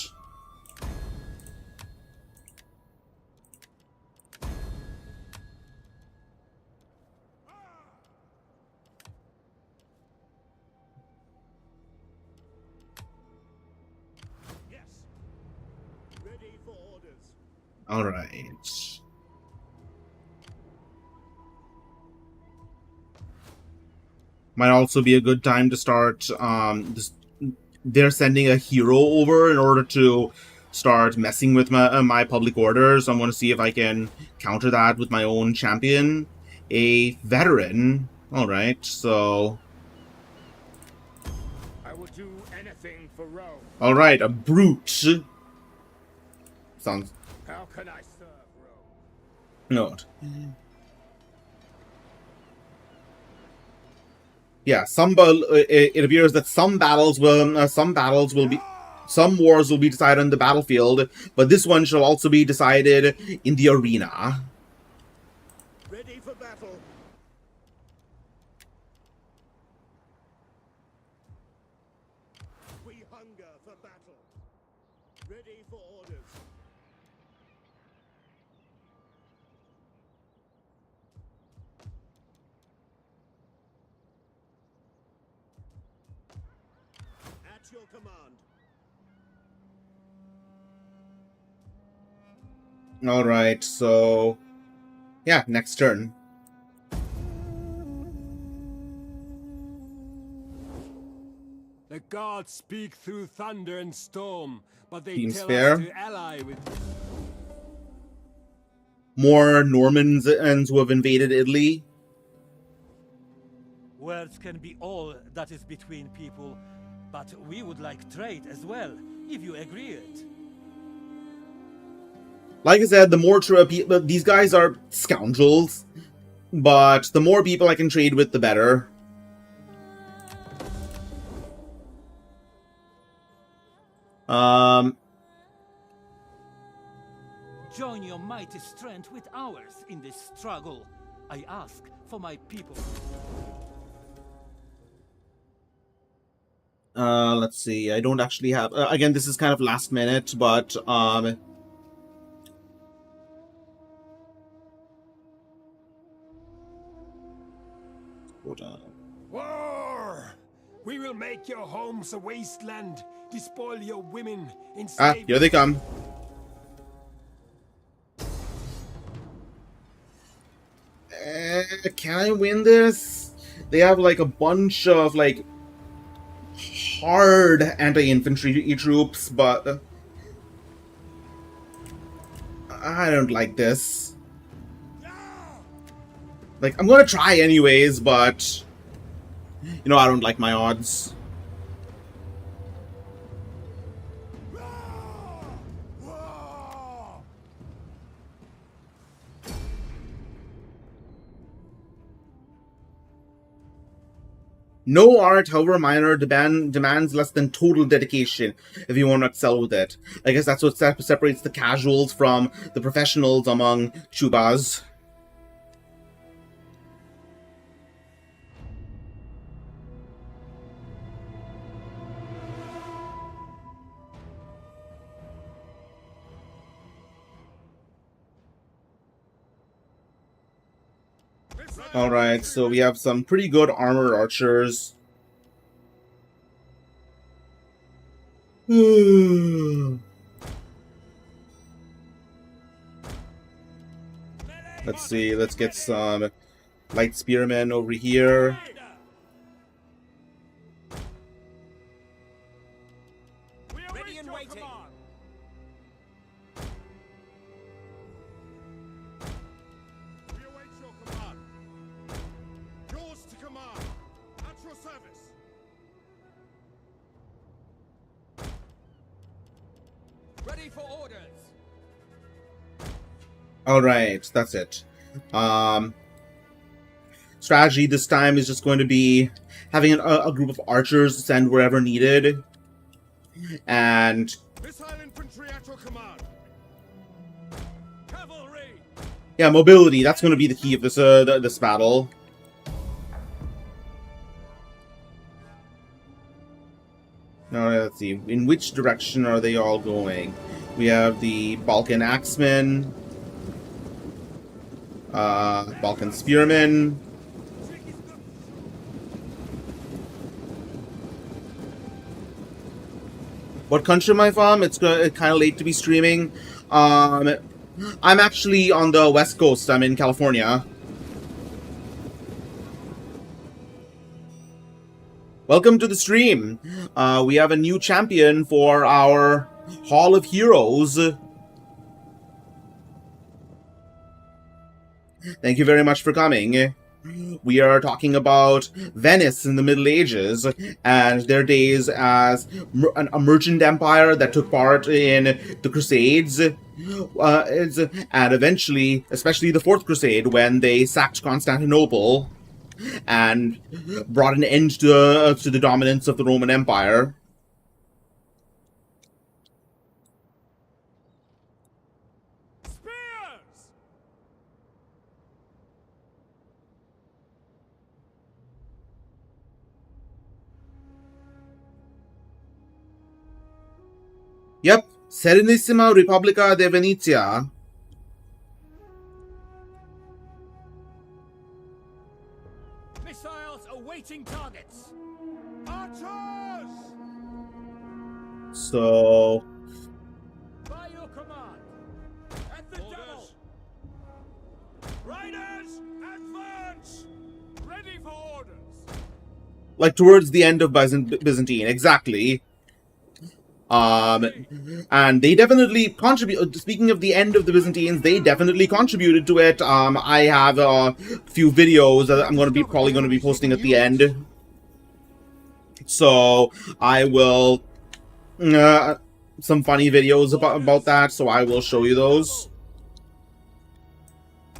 All right. Might also be a good time to start. They're sending a hero over in order to start messing with my public order. So I'm going to see if I can counter that with my own champion, a veteran. All right, so. I will do anything for Rome. All right, a brute. Sounds. How can I serve Rome? No. Yeah, it appears that some wars will be decided on the battlefield, but this one shall also be decided in the arena. Ready for battle. We hunger for battle. Ready for orders. At your command. All right, so yeah, next turn. The gods speak through thunder and storm, but they Seems tell fair. us to ally with... More Normans who have invaded Italy. Words can be all that is between people, but we would like trade as well, if you agree it. Like I said, the more people, these guys are scoundrels, but the more people I can trade with, the better. Join your mighty strength with ours in this struggle. I ask for my people. Let's see. I don't actually have. Again, this is kind of last minute, but hold on. War! We will make your homes a wasteland, despoil your women, Ah, enslave... here they come. Can I win this? They have like a bunch of like hard anti-infantry troops, but I don't like this. Like, I'm gonna try anyways, but you know, I don't like my odds. No art, however minor, demands less than total dedication if you want to excel with it. I guess that's what separates the casuals from the professionals among chubas. Alright, so we have some pretty good armored archers. Let's see, let's get some light spearmen over here. Ready and waiting. We await your command. Yours to command. At your service. Ready for orders. Alright, that's it. Strategy this time is just going to be having a group of archers send wherever needed. And Missile infantry at your command. Cavalry. yeah, mobility, that's going to be the key of this this battle. Alright, let's see. In which direction are they all going? We have the Balkan Axemen, Balkan Spearmen, What country am I from? It's kind of late to be streaming. I'm actually on the West Coast. I'm in California. Welcome to the stream. We have a new champion for our Hall of Heroes. Thank you very much for coming. We are talking about Venice in the Middle Ages and their days as a merchant empire that took part in the Crusades, and eventually, especially the Fourth Crusade, when they sacked Constantinople and brought an end to the dominance of the Roman Empire. Yep, Serenissima Repubblica de Venezia. Missiles awaiting targets. Archers! So, By your command. At the double! Riders, advance! Ready for orders! like towards the end of Byzantine, exactly. And they definitely contribute. Speaking of the end of the Byzantines, they definitely contributed to it. I have a few videos that I'm probably going to be posting at the end. So I will some funny videos about that. So I will show you those.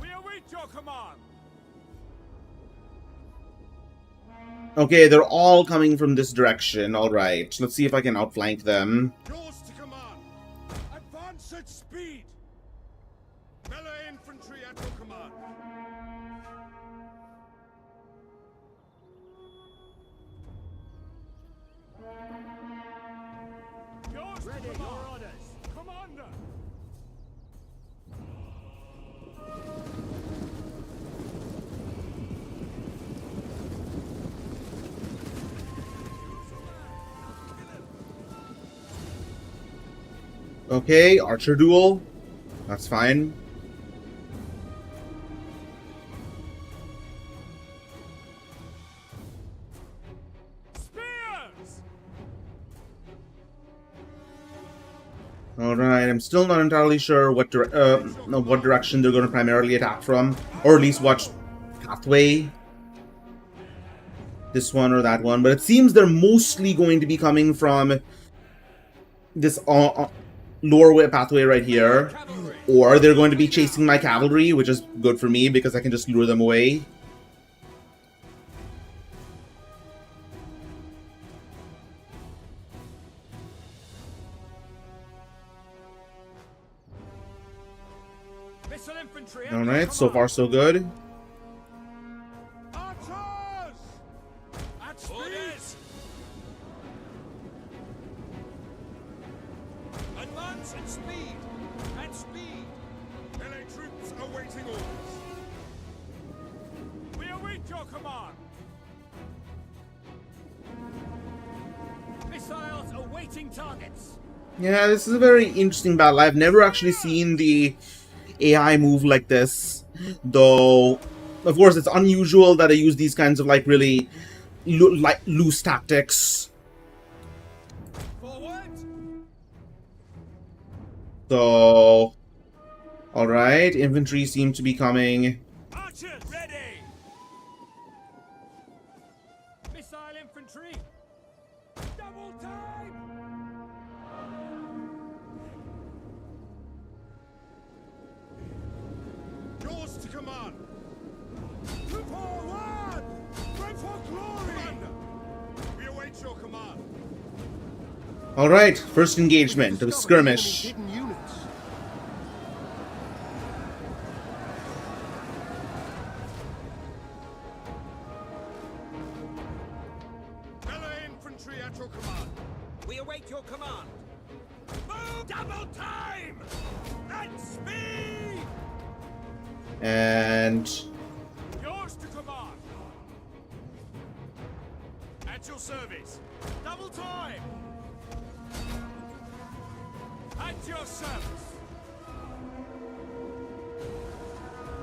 We await your command! Okay, they're all coming from this direction. All right, let's see if I can outflank them. Yours to command! Advance at speed! Melee infantry at your command! Yours to Ready, command! your orders. Commander! Okay, archer duel. That's fine. Spears! Alright, I'm still not entirely sure what direction they're going to primarily attack from, or at least what pathway. This one or that one, but it seems they're mostly going to be coming from this lower pathway right here, or they're going to be chasing my cavalry, which is good for me because I can just lure them away. Missile infantry! Alright, so far so good. Archers! At speed! Orders! Advance at speed! At speed! Melee troops awaiting orders! We await your command! Missiles awaiting targets. Yeah, this is a very interesting battle. I've never actually seen the AI move like this, though of course it's unusual that I use these kinds of like really loose tactics. Forward! So, alright, infantry seem to be coming. Archers ready! Missile infantry. Double time! Yours to command! Forward! Fight for glory! Commander, we await your command! Alright, first engagement, a skirmish. Melee infantry at your command! We await your command. Move! Double time! At speed! And Yours to command! At your service! Double time! At your service.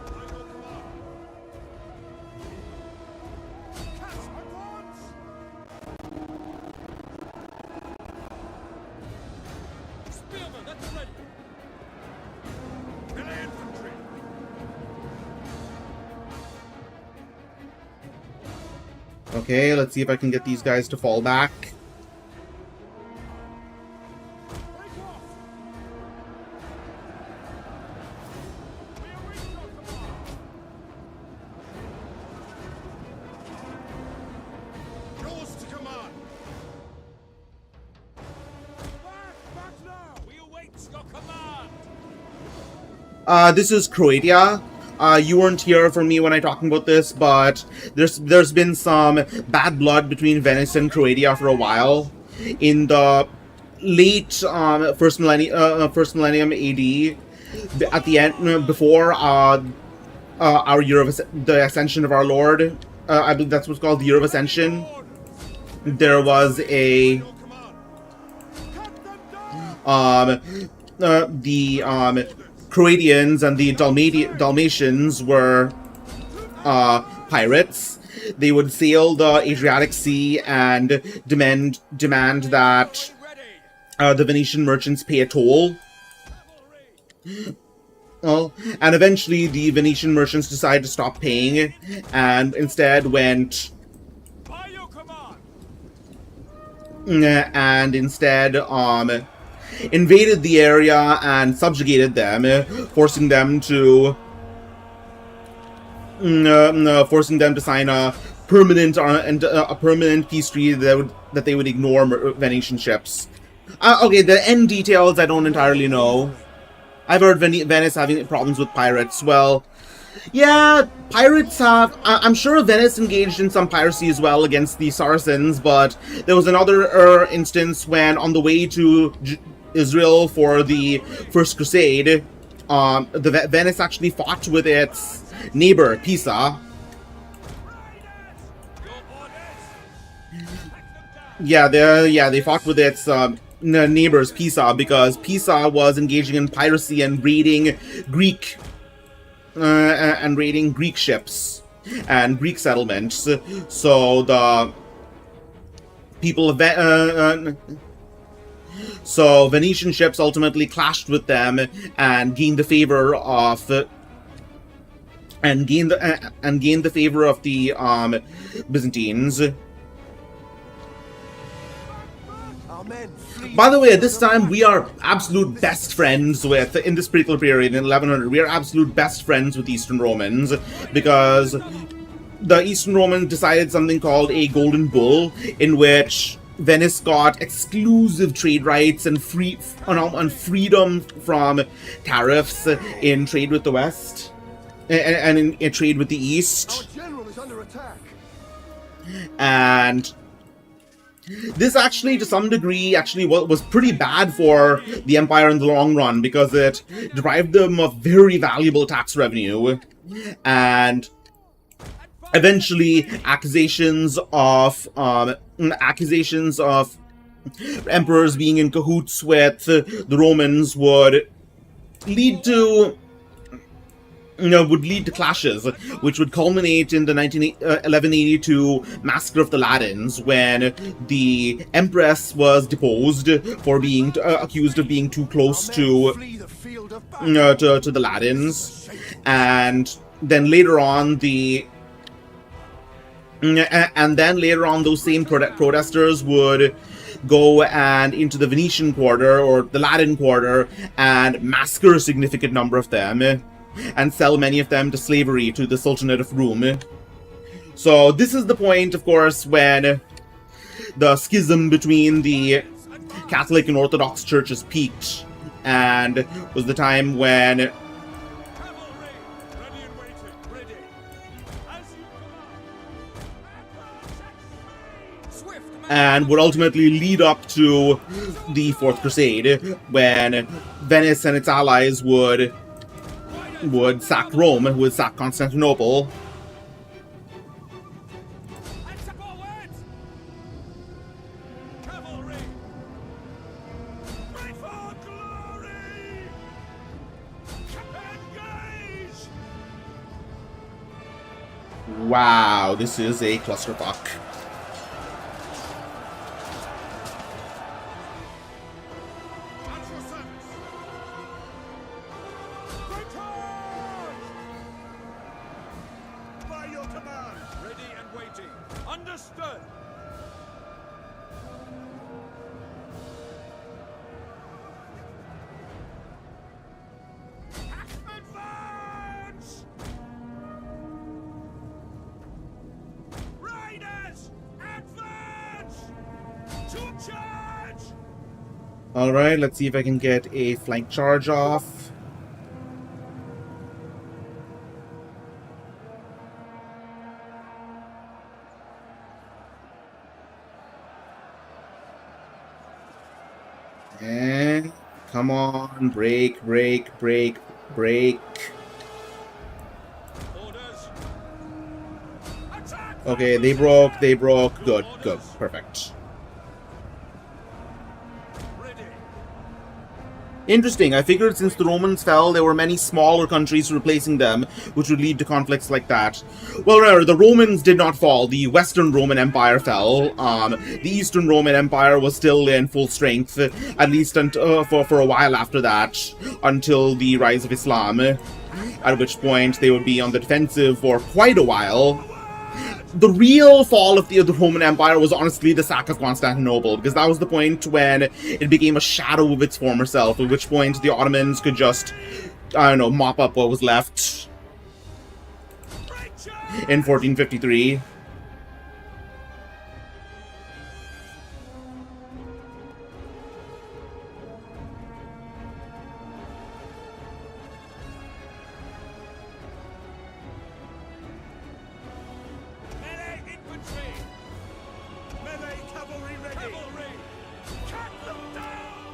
By your command. Cast at once. Spearmen at the ready. Melee infantry. Okay, let's see if I can get these guys to fall back. Break off. We await your command. Yours to command. Back now. We await your command. This is Croatia. You weren't here for me when I talking about this, but there's been some bad blood between Venice and Croatia for a while. In the late first millennium AD, at the end before our year of the Ascension of our Lord, I believe that's what's called the Year of Ascension. There was a the Croatians and the Dalmatians were pirates. They would sail the Adriatic Sea and demand that the Venetian merchants pay a toll. Well, and eventually the Venetian merchants decided to stop paying and instead went By your command. Invaded the area and subjugated them, forcing them to sign a permanent peace treaty that they would ignore Venetian ships. Okay, the end details I don't entirely know. I've heard Venice having problems with pirates. Well, yeah, pirates have... I'm sure Venice engaged in some piracy as well against the Saracens, but there was another instance when on the way to Israel for the First Crusade, Venice actually fought with its neighbor, Pisa. Yeah, they fought with its neighbors, Pisa, because Pisa was engaging in piracy and raiding Greek ships and Greek settlements. So the people of So Venetian ships ultimately clashed with them and gained the favor of the Byzantines. By the way, at this time we are absolute best friends with, in this particular period in 1100, we are absolute best friends with Eastern Romans, because the Eastern Romans decided something called a Golden Bull, in which Venice got exclusive trade rights and freedom from tariffs in trade with the West and in trade with the East. Our general is under attack. And this actually, to some degree, actually was pretty bad for the Empire in the long run, because it deprived them of very valuable tax revenue. And eventually, accusations of emperors being in cahoots with the Romans would lead to clashes, which would culminate in the 1182 Massacre of the Ladins, when the Empress was deposed for being accused of being too close to the Ladins, and then later on those same protesters would go and into the Venetian quarter or the Latin quarter and massacre a significant number of them and sell many of them to slavery to the Sultanate of Rome. So this is the point, of course, when the schism between the Catholic and Orthodox churches peaked, and was the time when and would ultimately lead up to the Fourth Crusade, when Venice and its allies would sack Rome, would sack Constantinople. Wow, this is a clusterfuck. At your service. Take charge! By your command. Ready and waiting. Understood. Advance! Riders, advance! To charge! Alright, let's see if I can get a flank charge off. And come on, break. Orders. Attack! Okay, they broke. Good, perfect. Ready. Interesting. I figured since the Romans fell, there were many smaller countries replacing them, which would lead to conflicts like that. Well, rather, the Romans did not fall. The Western Roman Empire fell. The Eastern Roman Empire was still in full strength, at least for a while after that, until the rise of Islam, at which point they would be on the defensive for quite a while. The real fall of the Roman Empire was honestly the sack of Constantinople, because that was the point when it became a shadow of its former self, at which point the Ottomans could just, I don't know, mop up what was left in 1453. Melee infantry! Melee cavalry ready! Cavalry! Cut them down!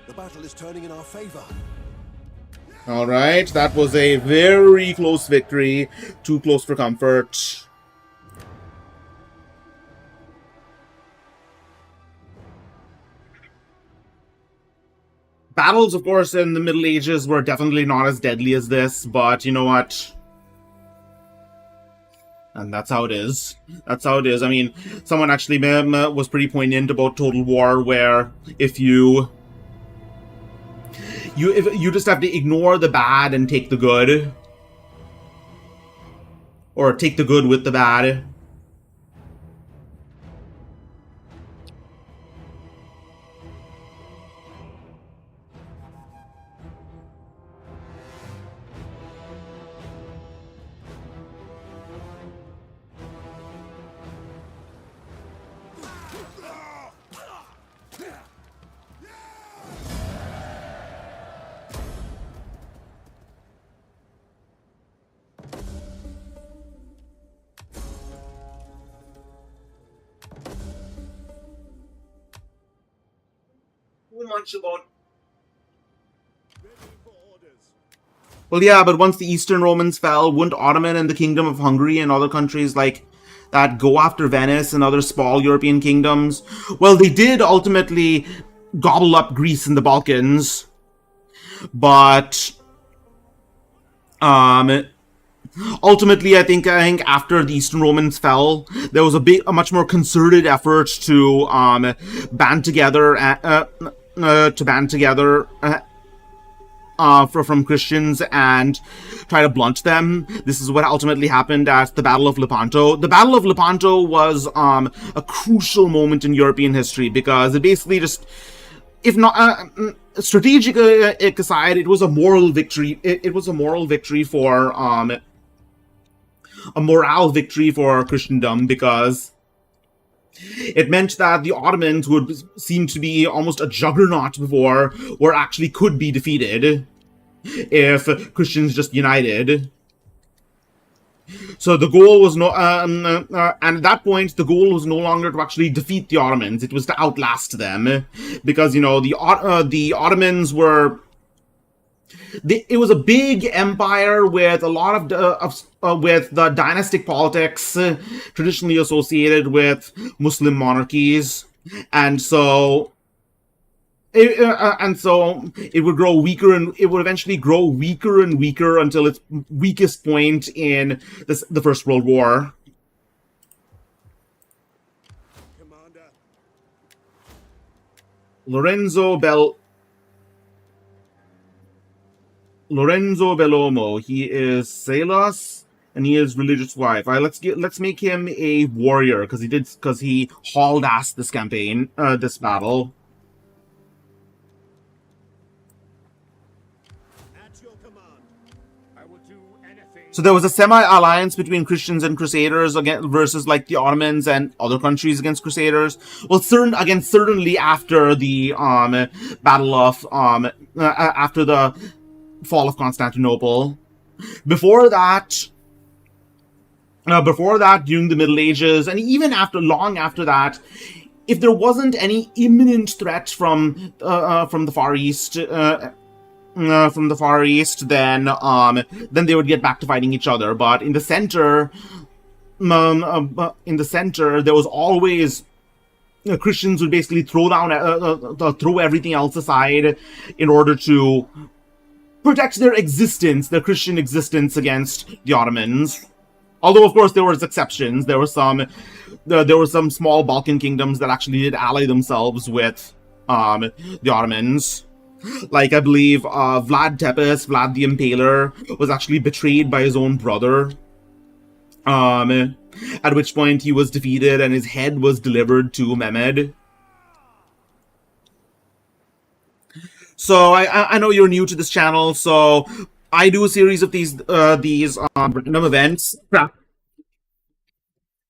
The battle is turning in our favor. Alright, that was a very close victory. Too close for comfort. Battles, of course, in the Middle Ages were definitely not as deadly as this, but you know what? And that's how it is. That's how it is. I mean, someone actually was pretty poignant about Total War, where if you just have to ignore the bad and take the good. Or take the good with the bad. Too much about. Well, yeah, but once the Eastern Romans fell, wouldn't Ottoman and the Kingdom of Hungary and other countries like that go after Venice and other small European kingdoms? Well, they did ultimately gobble up Greece and the Balkans, but ultimately, I think after the Eastern Romans fell, there was a much more concerted effort to band together from Christians and try to blunt them. This is what ultimately happened at the Battle of Lepanto. The Battle of Lepanto was a crucial moment in European history because it basically just, if not strategic aside, it was a moral victory. It was a moral victory for a morale victory for Christendom, because it meant that the Ottomans, who would seem to be almost a juggernaut before, were actually could be defeated if Christians just united. So the goal was and at that point, the goal was no longer to actually defeat the Ottomans; it was to outlast them, because the Ottomans were. It was a big empire with a lot with the dynastic politics traditionally associated with Muslim monarchies, and so And so it would grow weaker, and it would eventually grow weaker and weaker until its weakest point in the First World War. Commander. Lorenzo Bellomo. He is Salas, and he is religious wife. All right, let's make him a warrior because he hauled ass this campaign, this battle. At your command. I will do anything. So there was a semi-alliance between Christians and Crusaders versus like the Ottomans and other countries against Crusaders. Well, certainly after the battle of after the fall of Constantinople. Before that, during the Middle Ages, and even long after that, if there wasn't any imminent threat from the Far East. Then they would get back to fighting each other. But in the center, there was always Christians would basically throw everything else aside in order to protect their Christian existence against the Ottomans. Although, of course, there was exceptions. There were some small Balkan kingdoms that actually did ally themselves with the Ottomans. Like, I believe Vlad Tepes, Vlad the Impaler, was actually betrayed by his own brother. At which point he was defeated and his head was delivered to Mehmed. So I know you're new to this channel, so I do a series of these random events.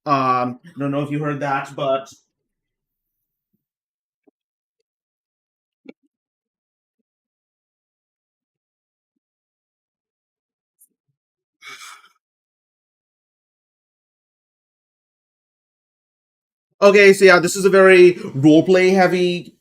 I don't know if you heard that, but okay, so yeah, this is a very roleplay heavy.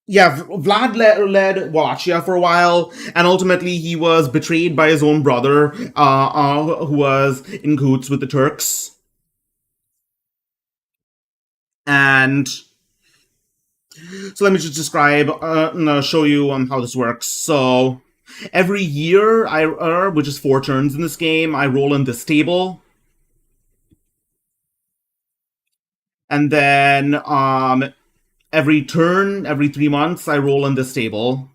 Yeah, Vlad led Wallachia for a while, and ultimately he was betrayed by his own brother, who was in cahoots with the Turks. And so let me just show you how this works. So every year, which is 4 turns in this game, I roll in this table. And then every 3 months, I roll in this table.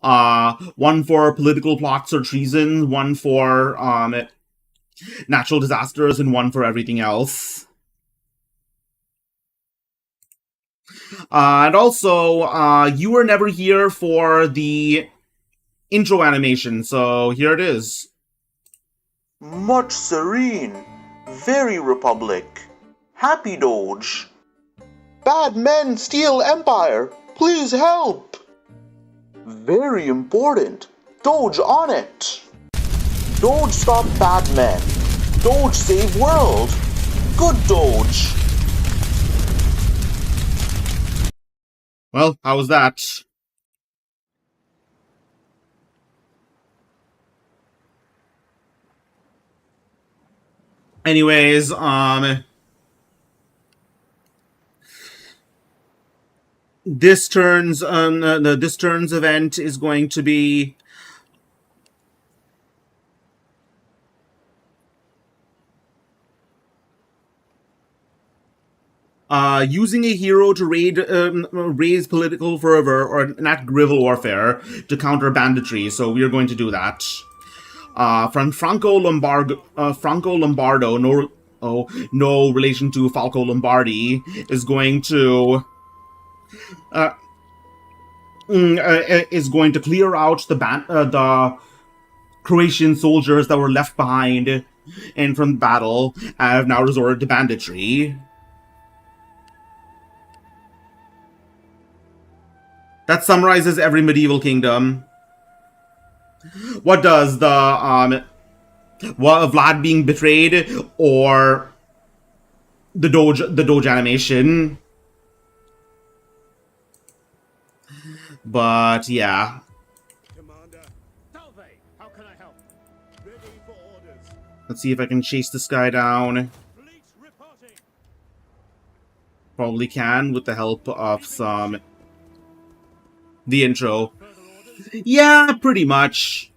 One for political plots or treason, one for natural disasters, and one for everything else. And also, you were never here for the intro animation, so here it is. Much serene, very republic. Happy Doge. Bad men steal empire. Please help. Very important. Doge on it. Doge stop bad men. Doge save world. Good Doge. Well, how was that? Anyways, this turn's event is going to be using a hero to raise political fervor or enact guerrilla warfare to counter banditry. So we are going to do that. From Franco Lombardo, no relation to Falco Lombardi, is going to clear out the Croatian soldiers that were left behind and from battle have now resorted to banditry. That summarizes every medieval kingdom. What does the Vlad being betrayed or the Doge animation? But yeah. Commander. Salve! How can I help? Ready for orders. Let's see if I can chase this guy down. Fleet reporting. Probably can with the help of the intro. Yeah, pretty much.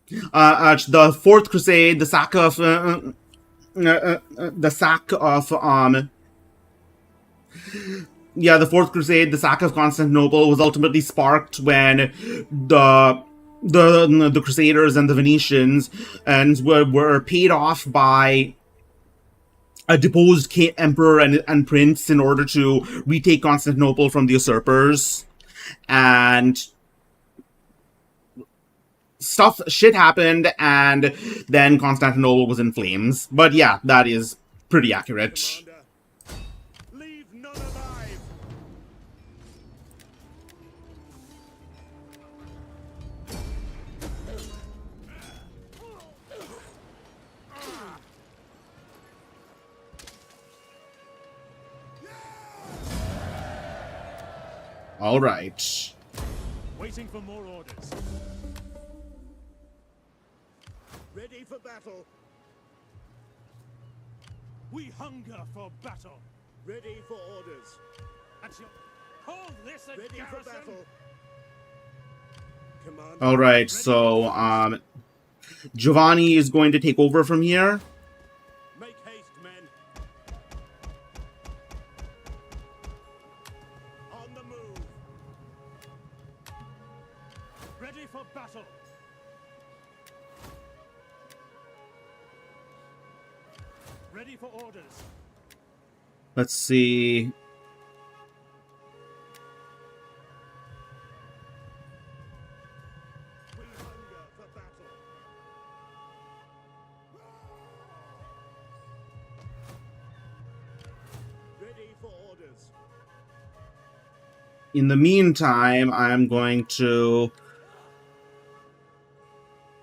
The Fourth Crusade, the sack of the Fourth Crusade, the sack of Constantinople was ultimately sparked when the Crusaders and the Venetians were paid off by a deposed emperor and prince in order to retake Constantinople from the usurpers, and shit happened, and then Constantinople was in flames. But yeah, that is pretty accurate. Commander, leave none alive. All right. Waiting for more orders. Ready for battle. We hunger for battle. Ready for orders. At your... Hold this at Ready garrison. for battle. Commander. All right. So Giovanni is going to take over from here. Make haste, men. On the move. Ready for battle. Ready for orders. Let's see. We hunger for battle. Ready for orders. In the meantime, I'm going to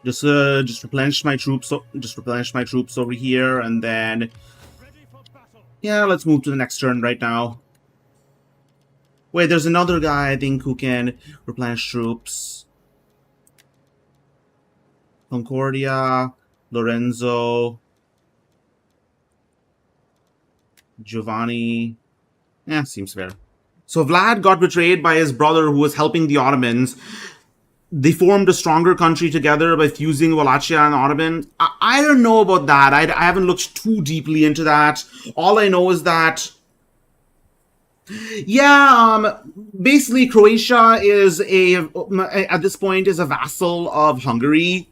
just replenish my troops. Just replenish my troops over here, and then Ready for battle. yeah, let's move to the next turn right now. Wait, there's another guy I think who can replenish troops. Concordia, Lorenzo, Giovanni. Yeah, seems fair. So Vlad got betrayed by his brother who was helping the Ottomans. They formed a stronger country together by fusing Wallachia and Ottoman. I don't know about that. I haven't looked too deeply into that. All I know is that, yeah, basically Croatia is at this point is a vassal of Hungary.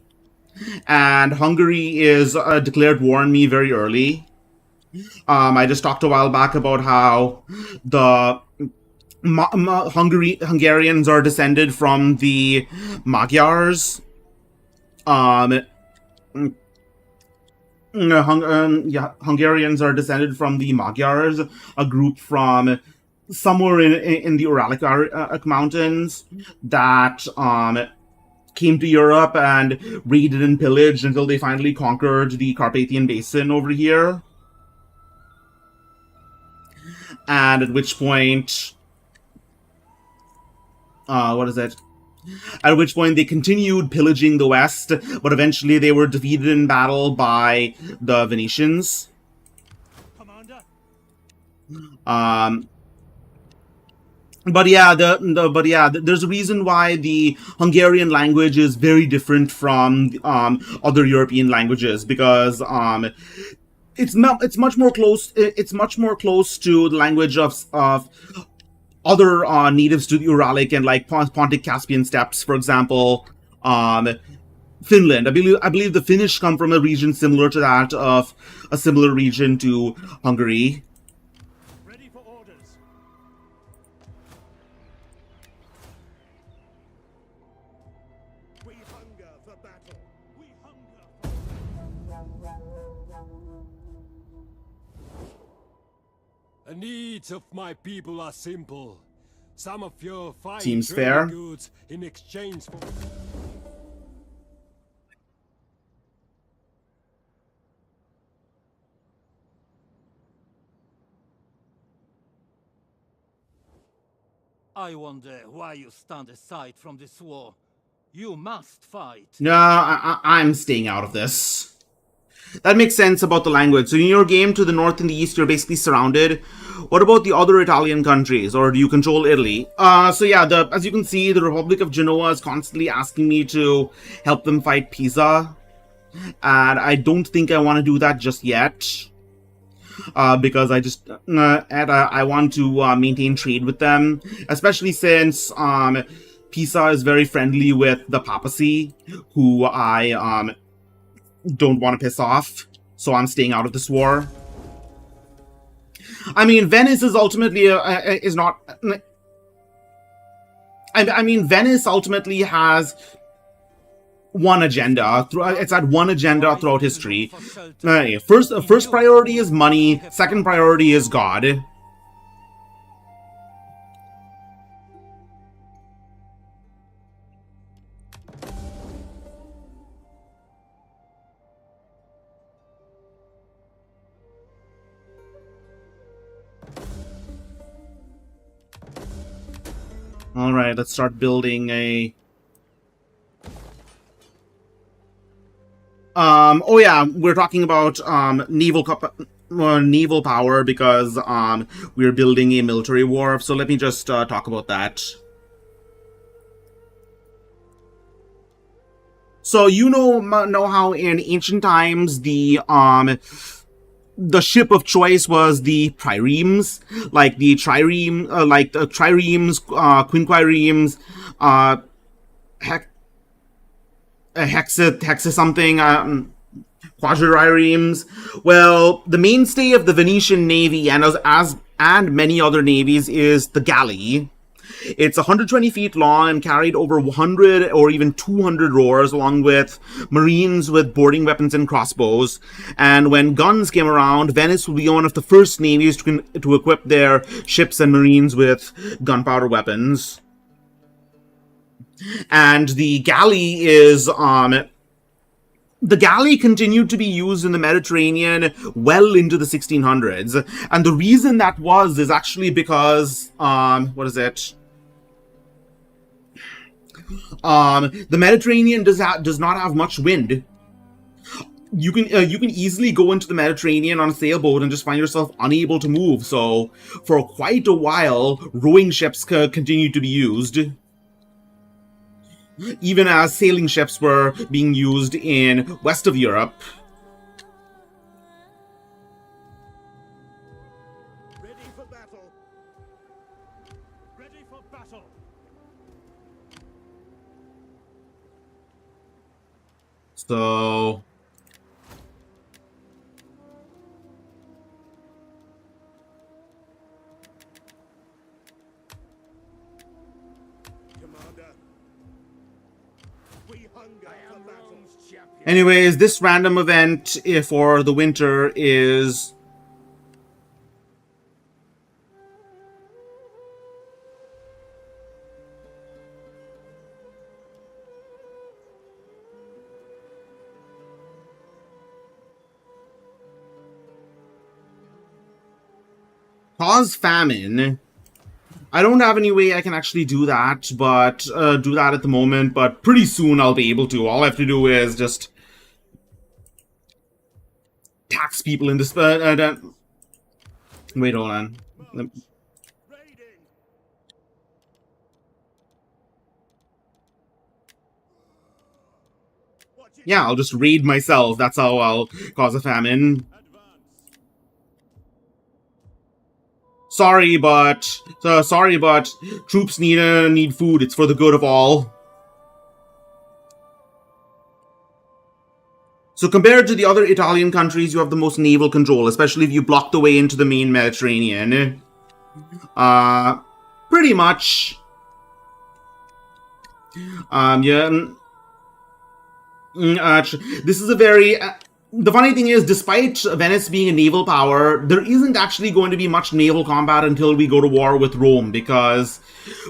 And Hungary is declared war on me very early. I just talked a while back about how the Hungarians are descended from the Magyars. Hungarians are descended from the Magyars, a group from somewhere in the Uralic mountains that came to Europe and raided and pillaged until they finally conquered the Carpathian Basin over here. And at which point, At which point they continued pillaging the West, but eventually they were defeated in battle by the Venetians. Commander. But yeah, there's a reason why the Hungarian language is very different from other European languages, because it's much more close to the language of other natives to the Uralic and like Pontic Caspian steppes, for example. Finland. I believe the Finnish come from a region similar to that of a similar region to Hungary. Ready for orders. We hunger for battle. We hunger for... The needs of my people are simple. Some of your fine Seems trading fair. goods in exchange for... I wonder why you stand aside from this war. You must fight. No, I'm staying out of this. That makes sense about the language. So in your game, to the north and the east, you're basically surrounded. What about the other Italian countries, or do you control Italy? So yeah, as you can see, the Republic of Genoa is constantly asking me to help them fight Pisa, and I don't think I want to do that just yet. Because I want to maintain trade with them, especially since Pisa is very friendly with the papacy, who I don't want to piss off. So I'm staying out of this war. I mean, Venice is ultimately is not. I mean, Venice ultimately has one agenda. It's had one agenda throughout history. First priority is money. Second priority is God. All right, let's start building a. Oh yeah, we're talking about naval power because we're building a military wharf. So let me just talk about that. So you know how in ancient times the ship of choice was the triremes, like the triremes, quinquiremes, hexa something, quadriremes. Well, the mainstay of the Venetian navy and many other navies is the galley. It's 120 feet long and carried over 100 or even 200 rowers, along with marines with boarding weapons and crossbows. And when guns came around, Venice will be one of the first navies to equip their ships and marines with gunpowder weapons. And the galley continued to be used in the Mediterranean well into the 1600s. And the reason that is actually because, the Mediterranean does not have much wind. You can easily go into the Mediterranean on a sailboat and just find yourself unable to move. So for quite a while, rowing ships continued to be used, even as sailing ships were being used in west of Europe. Ready for battle. Ready for battle. So Commander. We hunger for battle. anyways, this random event for the winter is cause famine. I don't have any way I can actually do that, but do that at the moment, but pretty soon I'll be able to. All I have to do is just tax people in this. Wait, hold on. Yeah, I'll just raid myself. That's how I'll cause a famine. Sorry, but troops need food. It's for the good of all. So compared to the other Italian countries, you have the most naval control, especially if you block the way into the main Mediterranean. Pretty much. Yeah. This is a very. The funny thing is, despite Venice being a naval power, there isn't actually going to be much naval combat until we go to war with Rome, because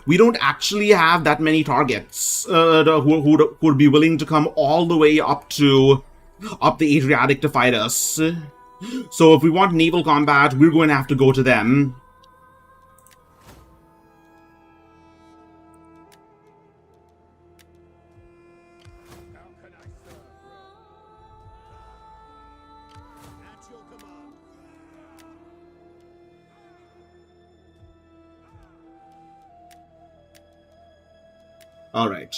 we don't actually have that many targets who would be willing to come all the way up the Adriatic to fight us. So if we want naval combat, we're going to have to go to them. All right.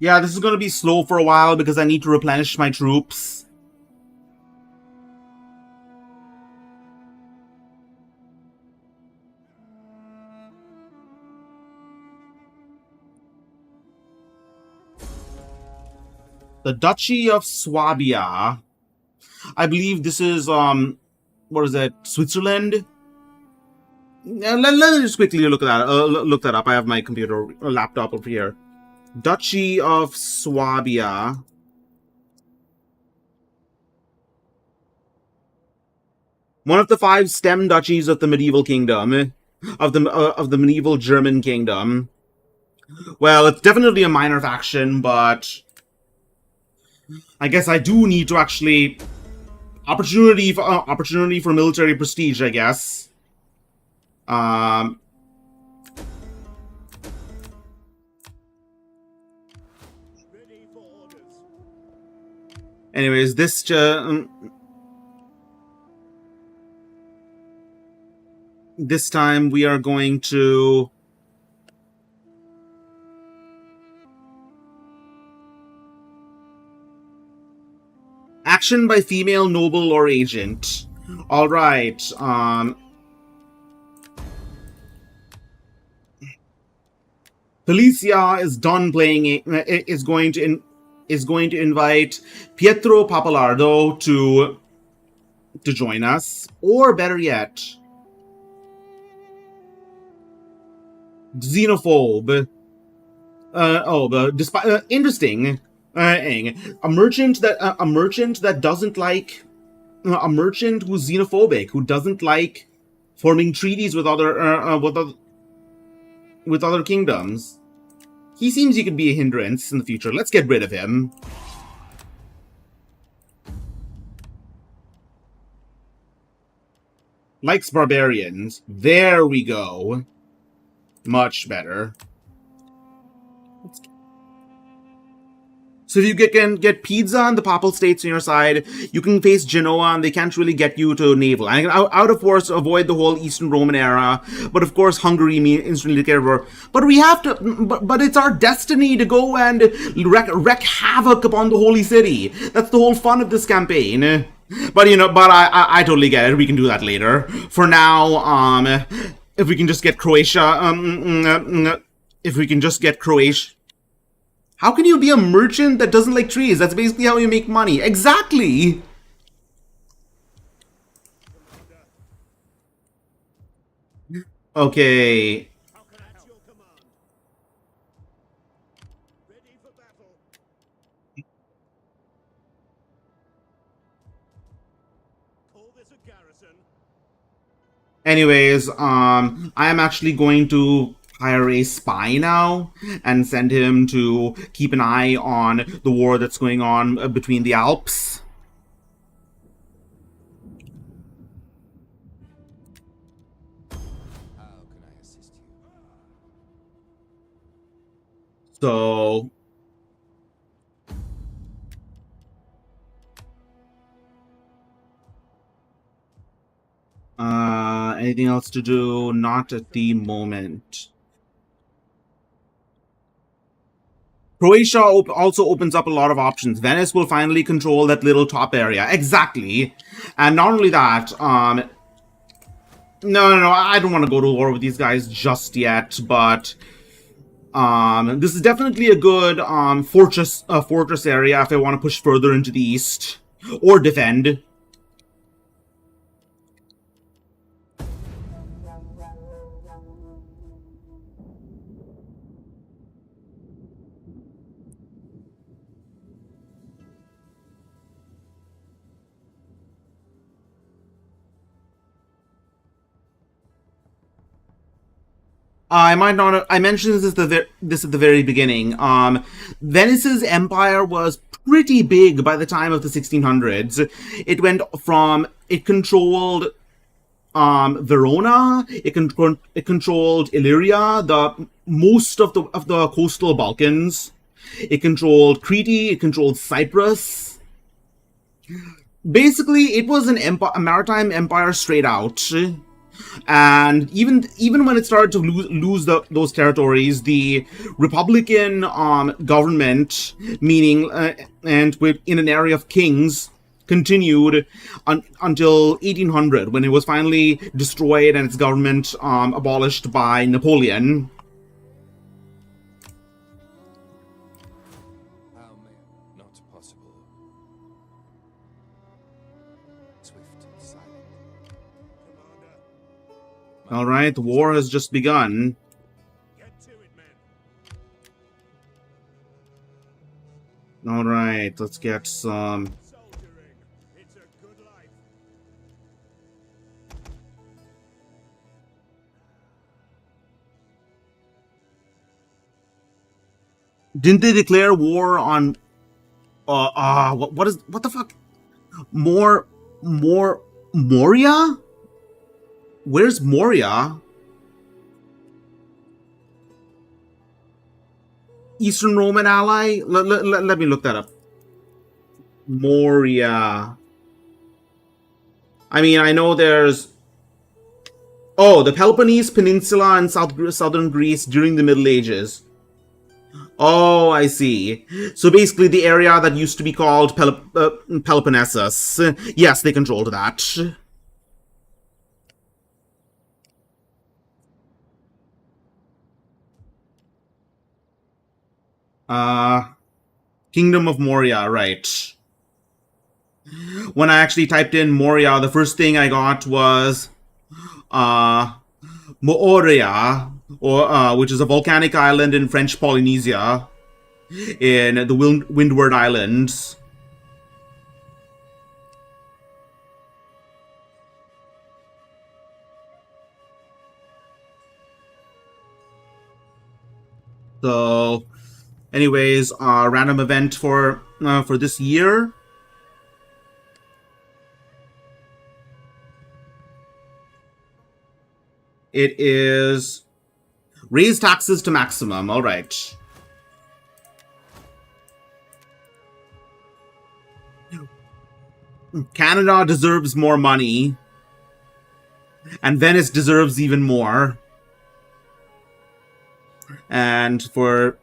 Yeah, this is going to be slow for a while because I need to replenish my troops. The Duchy of Swabia. I believe this is, what is that, Switzerland? Let me just quickly look at that. Look that up. I have my computer, laptop over here. Duchy of Swabia. One of the 5 stem duchies of the medieval kingdom, of the medieval German kingdom. Well, it's definitely a minor faction, but I guess I do need to actually opportunity for military prestige, I guess. Anyways, this time we are going to action by female noble or agent. All right. Felicia is done playing. Is going to invite Pietro Papalardo to join us, or better yet, Xenophobe. Interesting. A merchant that doesn't like a merchant who's xenophobic, who doesn't like forming treaties with other kingdoms. He seems he could be a hindrance in the future. Let's get rid of him. Likes barbarians. There we go. Much better. So if you can get Pisa and the Papal States on your side, you can face Genoa, and they can't really get you to naval. And out of course, avoid the whole Eastern Roman era. But of course, Hungary means instantly declare war. But we have to. But it's our destiny to go and wreak havoc upon the Holy City. That's the whole fun of this campaign. But I totally get it. We can do that later. For now, if we can just get Croatia, How can you be a merchant that doesn't like trees? That's basically how you make money. Exactly! Okay. Anyways, I am actually going to hire a spy now and send him to keep an eye on the war that's going on between the Alps. How can I assist you? So anything else to do? Not at the moment. Croatia also opens up a lot of options. Venice will finally control that little top area. Exactly. And not only that, no, I don't want to go to war with these guys just yet, but this is definitely a good fortress area if I want to push further into the east or defend. I might not have, I mentioned this at the very beginning. Venice's empire was pretty big by the time of the 1600s. It went from, it controlled Verona, it controlled Illyria, the most of the coastal Balkans. It controlled Crete, it controlled Cyprus. Basically, it was a maritime empire straight out. And even when it started to lose those territories, the Republican government, meaning in an area of kings, continued until 1800, when it was finally destroyed and its government abolished by Napoleon. How not possible. Swift and silent. All right, the war has just begun. Get to it, men. All right, let's get some. Soldiering. It's a good life. Didn't they declare war on? What the fuck? Moria? Where's Moria? Eastern Roman ally? Let me look that up. Moria. I mean, I know there's... Oh, the Peloponnese Peninsula and southern Greece during the Middle Ages. Oh, I see. So basically the area that used to be called Peloponnesus. Yes, they controlled that. Kingdom of Moria, right. When I actually typed in Moria, the first thing I got was Moorea, or which is a volcanic island in French Polynesia, in the Windward Islands. So, anyways, random event for this year. It is raise taxes to maximum. All right. Canada deserves more money, and Venice deserves even more. And for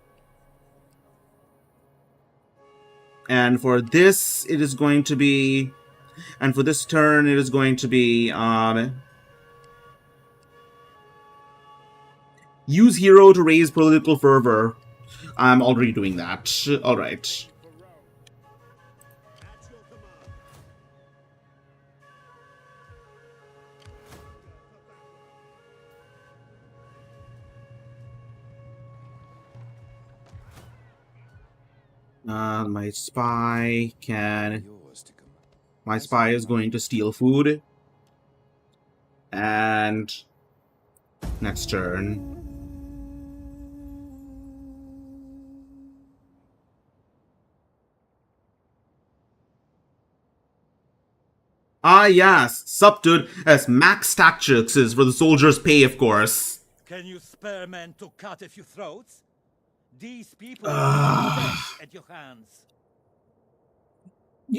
this, it is going to be, and for this turn, it is going to be use hero to raise political fervor. I'm already doing that. All right. At your command. My spy can... Yours to command. My spy is going to steal food. And... next turn. Ah, yes. Sup, dude. As max tactics is for the soldiers' pay, of course. Can you spare men to cut a few throats? These people are dead at your hands.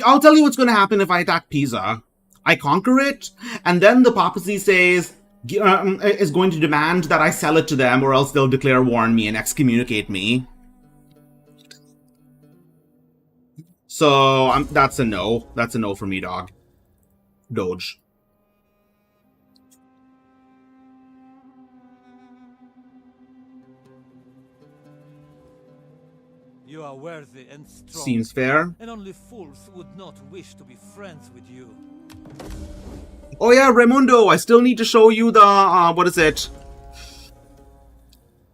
I'll tell you what's going to happen if I attack Pisa. I conquer it, and then the papacy says is going to demand that I sell it to them, or else they'll declare war on me and excommunicate me. So that's a no. That's a no for me, dog. Doge. You are worthy and strong. Seems fair. And only fools would not wish to be friends with you. Oh yeah, Raimundo, I still need to show you the, what is it?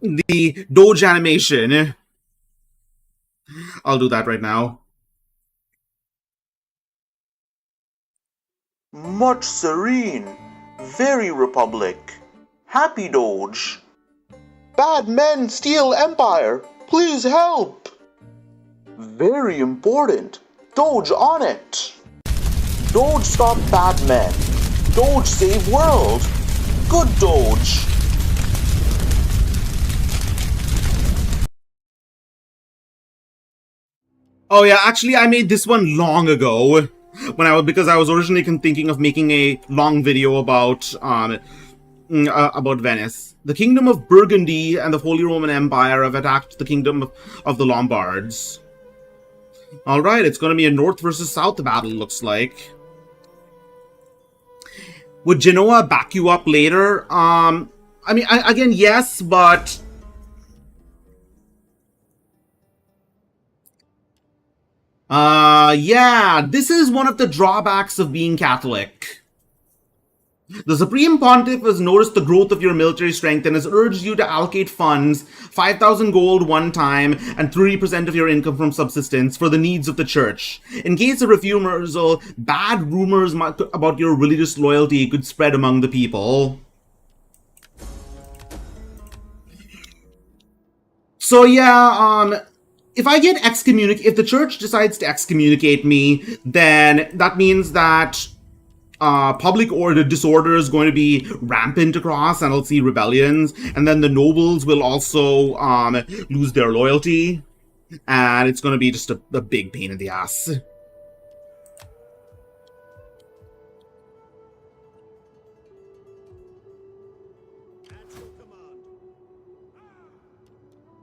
The Doge animation. I'll do that right now. Much serene, very republic. Happy Doge. Bad men steal empire. Please help. Very important. Doge on it. Doge stop bad men. Doge save world. Good Doge. Oh yeah, actually I made this one long ago because I was originally thinking of making a long video about Venice. The Kingdom of Burgundy and the Holy Roman Empire have attacked the Kingdom of the Lombards. Alright, it's going to be a north versus south battle, looks like. Would Genoa back you up later? I mean, again, yes, but... yeah, this is one of the drawbacks of being Catholic. The Supreme Pontiff has noticed the growth of your military strength and has urged you to allocate funds, 5,000 gold one time, and 30% of your income from subsistence for the needs of the church. In case of refusal, bad rumors about your religious loyalty could spread among the people. So yeah, if I get if the church decides to excommunicate me, then that means that public order disorder is going to be rampant across, and I'll see rebellions, and then the nobles will also lose their loyalty, and it's going to be just a big pain in the ass.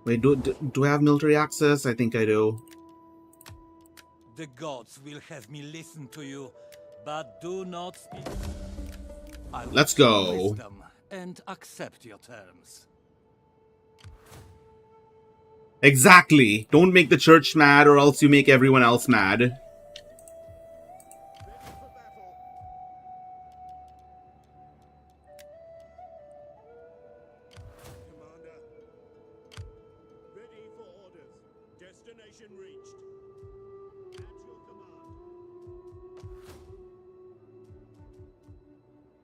Wait, do I have military access? I think I do. The gods will have me listen to you, but do not speak. Let's go. And accept your terms. Exactly. Don't make the church mad, or else you make everyone else mad.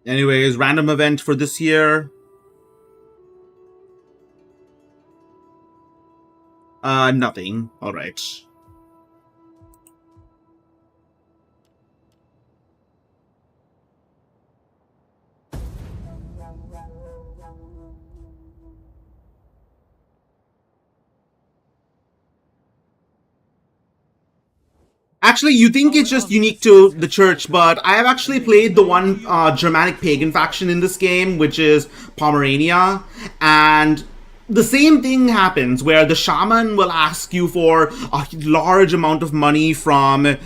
Anyways, random event for this year. Nothing. Alright. Actually, you think it's just unique to the church, but I have actually played the one Germanic pagan faction in this game, which is Pomerania, and the same thing happens where the shaman will ask you for a large amount of money for a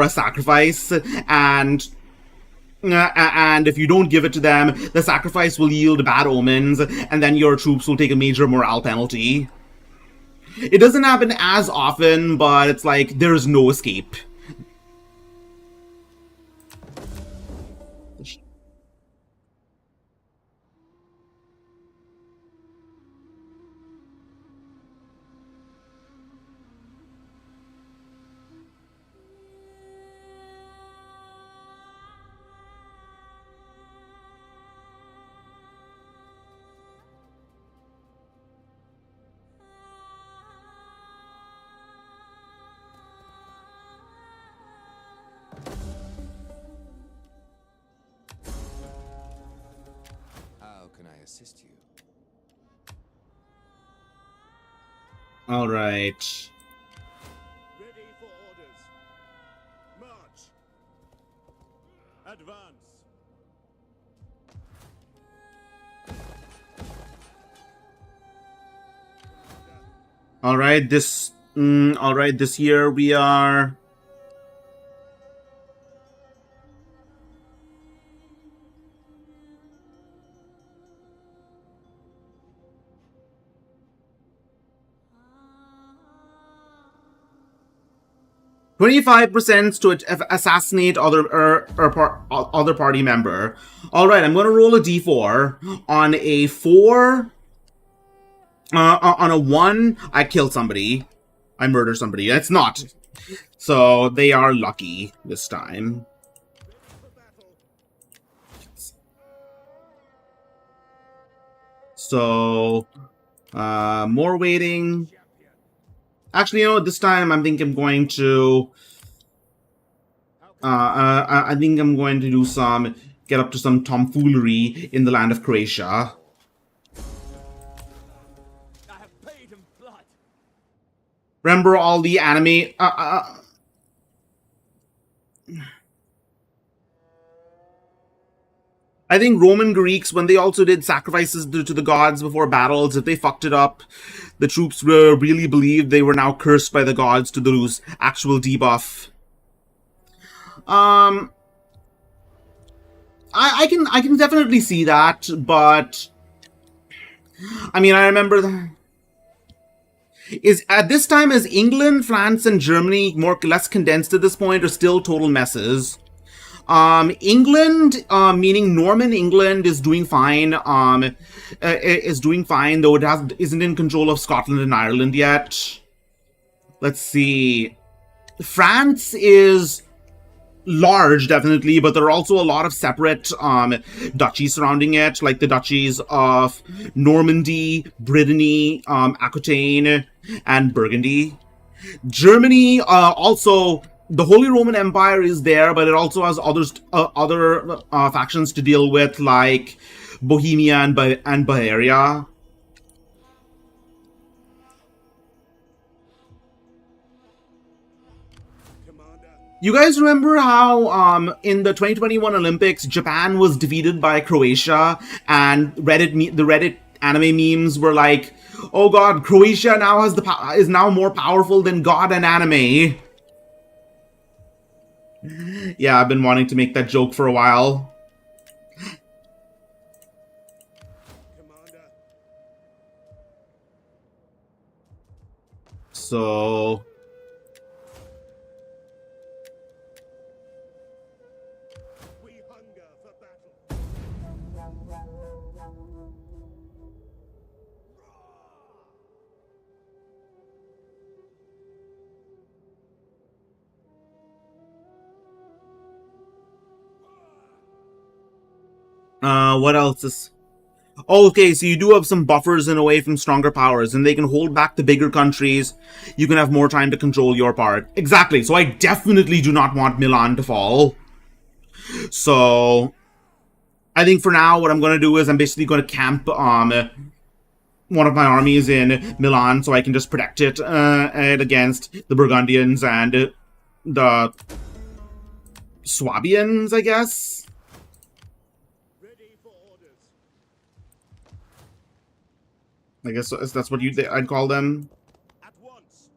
sacrifice, and if you don't give it to them, the sacrifice will yield bad omens, and then your troops will take a major morale penalty. It doesn't happen as often, but it's like there's no escape. Assist you. All right. Ready for orders. March. Advance. All right. This year we are. $25% to assassinate other party member. All right, I'm going to roll a d4. On a 4, on a 1, I kill somebody. I murder somebody. It's not. So they are lucky this time. So, more waiting. Actually, you know what? This time I think I'm going to. I think I'm going to do get up to some tomfoolery in the land of Croatia. I have paid in blood. Remember all the anime? I think Roman Greeks, when they also did sacrifices to the gods before battles, if they fucked it up, the troops really believed they were now cursed by the gods to lose actual debuff. I can definitely see that, but I mean, I remember is at this time, is England, France, and Germany more less condensed at this point, or still total messes? England, meaning Norman England, is doing fine. Is doing fine, though it isn't in control of Scotland and Ireland yet. Let's see. France is large, definitely, but there are also a lot of separate duchies surrounding it, like the duchies of Normandy, Brittany, Aquitaine, and Burgundy. Germany, also, the Holy Roman Empire is there, but it also has other factions to deal with, like Bohemia and Bavaria. You guys remember how in the 2021 Olympics, Japan was defeated by Croatia, and the Reddit anime memes were like, "Oh God, Croatia now is now more powerful than God and anime." Yeah, I've been wanting to make that joke for a while. So what else is... Oh, okay, so you do have some buffers in a way from stronger powers, and they can hold back the bigger countries. You can have more time to control your part. Exactly, so I definitely do not want Milan to fall. So I think for now, what I'm going to do is I'm basically going to camp one of my armies in Milan, so I can just protect it against the Burgundians and the Swabians, I guess. I guess that's what I'd call them. At once.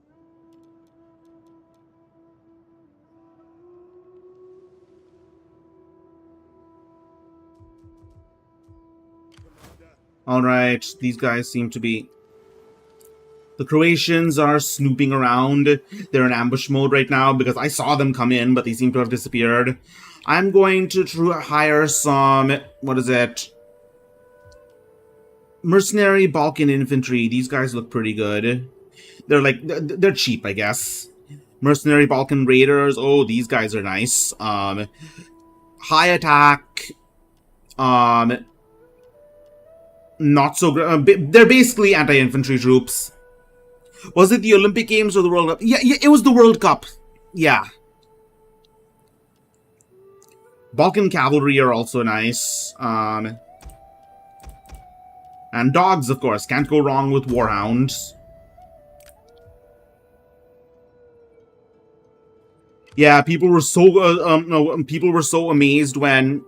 Alright, these guys seem to be... The Croatians are snooping around. They're in ambush mode right now because I saw them come in, but they seem to have disappeared. I'm going to hire some... What is it? Mercenary Balkan infantry. These guys look pretty good. They're cheap, I guess. Mercenary Balkan raiders. Oh, these guys are nice. High attack. Not so great. They're basically anti-infantry troops. Was it the Olympic Games or the World Cup? Yeah, it was the World Cup. Yeah. Balkan cavalry are also nice. And dogs, of course. Can't go wrong with warhounds. Yeah, people were so people were so amazed when...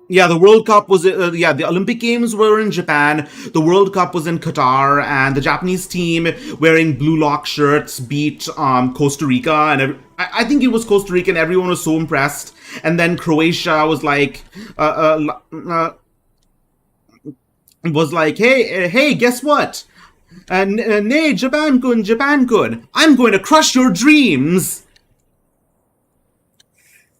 Yeah, the World Cup was... the Olympic Games were in Japan, the World Cup was in Qatar, and the Japanese team wearing blue lock shirts beat Costa Rica, and I think it was Costa Rica, and everyone was so impressed. And then Croatia was like... hey, guess what? Nay, Japan-kun, I'm going to crush your dreams!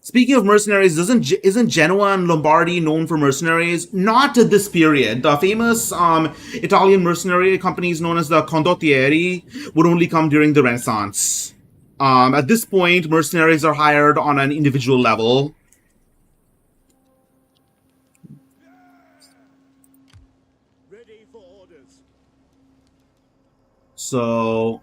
Speaking of mercenaries, isn't Genoa and Lombardy known for mercenaries? Not at this period. The famous Italian mercenary companies known as the condottieri would only come during the Renaissance. At this point, mercenaries are hired on an individual level. Ready for orders. So...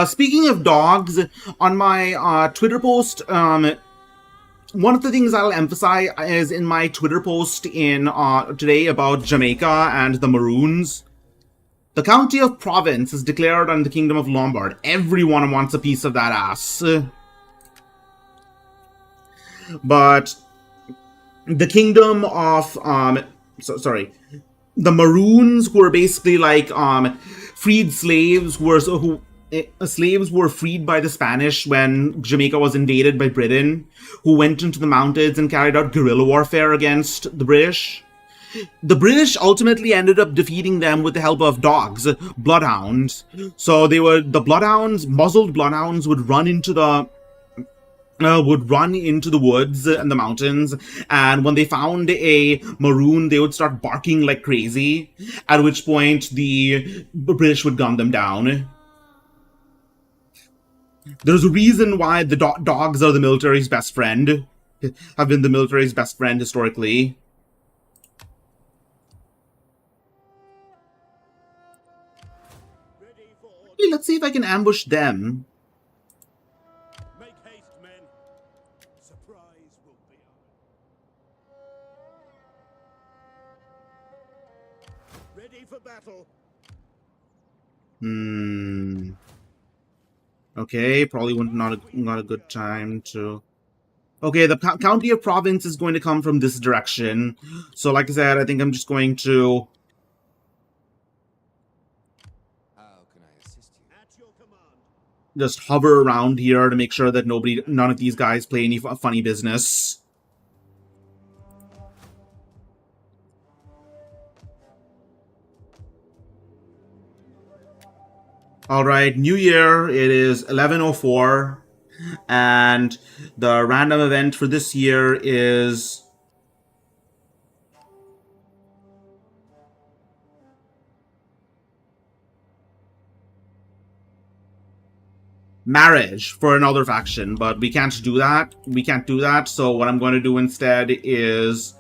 Speaking of dogs, on my Twitter post, one of the things I'll emphasize is in my Twitter post in today about Jamaica and the Maroons. The county of Provence is declared under the Kingdom of Lombard. Everyone wants a piece of that ass. But the Kingdom of the Maroons, who are basically like freed slaves, slaves were freed by the Spanish when Jamaica was invaded by Britain, who went into the mountains and carried out guerrilla warfare against the British. The British ultimately ended up defeating them with the help of dogs, bloodhounds. So muzzled bloodhounds would run into the woods and the mountains, and when they found a maroon, they would start barking like crazy, at which point the British would gun them down. There's a reason why the dogs are the military's best friend, have been the military's best friend historically. Hey, let's see if I can ambush them. Make haste, men. Surprise will be ours. Ready for battle. Okay, probably not a good time to... Okay, the county of Provence is going to come from this direction. So like I said, I think I'm just going to... How can I assist you? At your command. just hover around here to make sure that none of these guys play any funny business. Alright, New Year, it is 11:04, and the random event for this year is... marriage for another faction, but we can't do that. So what I'm going to do instead is...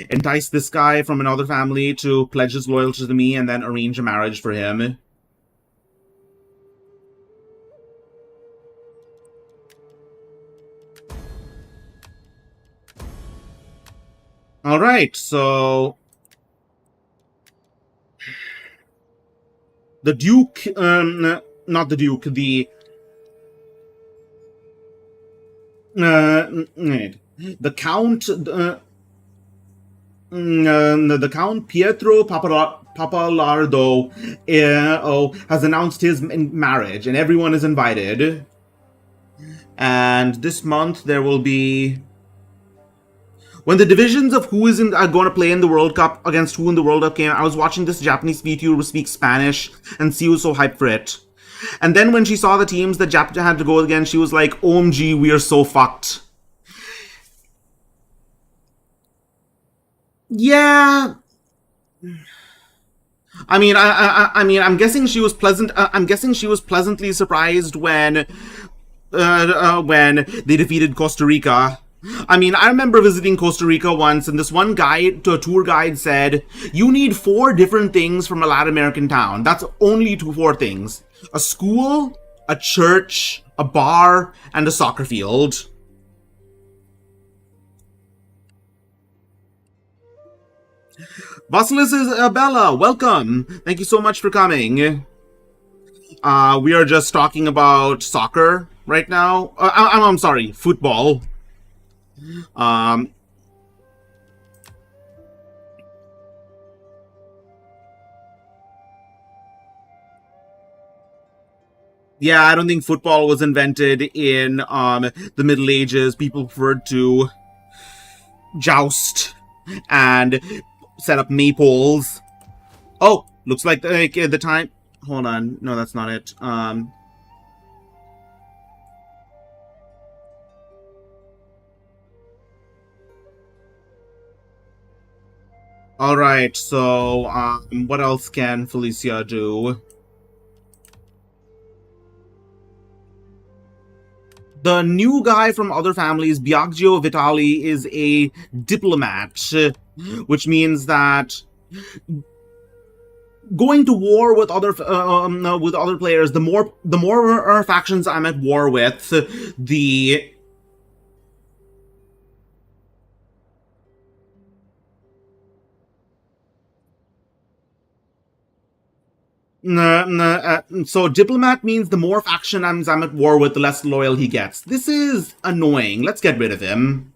entice this guy from another family to pledge his loyalty to me and then arrange a marriage for him. Alright, so... the Duke, not the Duke, the Count, the Count Pietro Papalardo has announced his marriage, and everyone is invited. And this month there will be... when the divisions of who is going to play in the World Cup against who in the World Cup came, I was watching this Japanese VTuber speak Spanish, and she was so hyped for it. And then when she saw the teams that Japan had to go against, she was like, OMG, we are so fucked. Yeah. I mean, I'm guessing she was pleasantly surprised when they defeated Costa Rica. I mean, I remember visiting Costa Rica once, and this one tour guide said, you need 4 different things from a Latin American town. That's only 4 things. A school, a church, a bar, and a soccer field. Basilis Isabella, welcome. Thank you so much for coming. We are just talking about soccer right now. I'm sorry, football. Yeah, I don't think football was invented in the Middle Ages. People preferred to joust and set up maypoles. Oh, looks like the time... hold on. No, that's not it. Alright, so, what else can Felicia do? The new guy from other families, Biagio Vitali, is a diplomat. which means that going to war with other players, the more factions I'm at war with, the so diplomat means the more factions I'm at war with, the less loyal he gets. This is annoying. Let's get rid of him.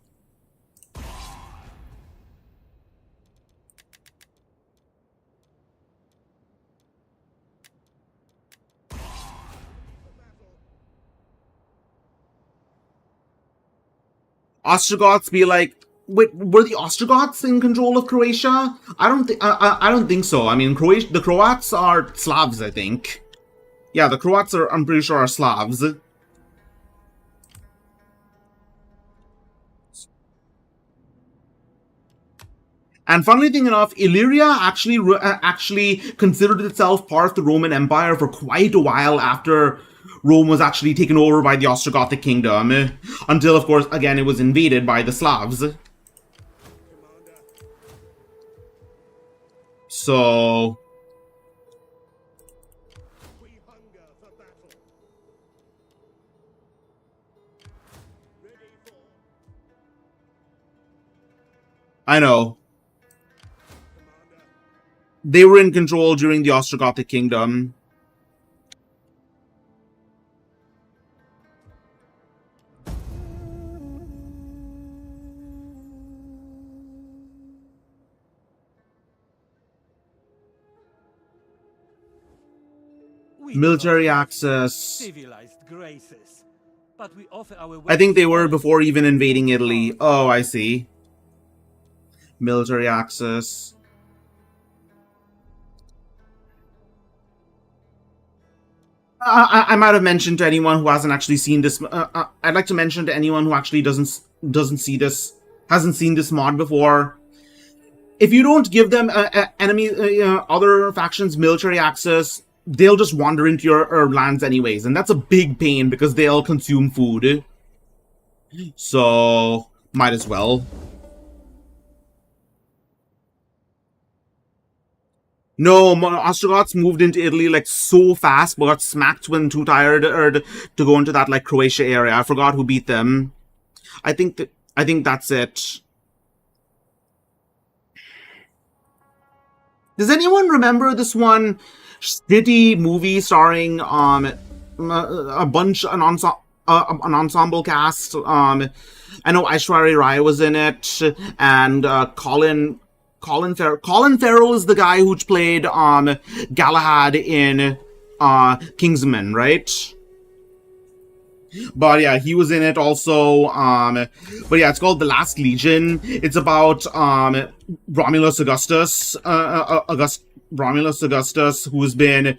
Ostrogoths be like, wait, were the Ostrogoths in control of Croatia? I don't think so. I mean, the Croats are Slavs, I think. Yeah, the Croats are, I'm pretty sure, are Slavs. And funnily thing enough, Illyria actually considered itself part of the Roman Empire for quite a while after Rome was actually taken over by the Ostrogothic kingdom, until, of course, again, it was invaded by the Slavs. So I know. They were in control during the Ostrogothic kingdom. Military access. Civilized graces, but we offer our I think they were before even invading Italy. Oh, I see. Military access. I might have mentioned to anyone who hasn't actually seen this. I'd like to mention to anyone who actually doesn't see this, hasn't seen this mod before. If you don't give them other factions military access, they'll just wander into your lands anyways, and that's a big pain because they'll consume food. So might as well. No, Ostrogoths moved into Italy like so fast, but got smacked when too tired to go into that like Croatia area. I forgot who beat them. I think that's it. Does anyone remember this one shitty movie starring an ensemble cast? I know Aishwarya Rai was in it, and Colin Farrell is the guy who played Galahad in Kingsman, right? But yeah, he was in it also. But yeah, it's called The Last Legion. It's about Romulus Augustus, who's been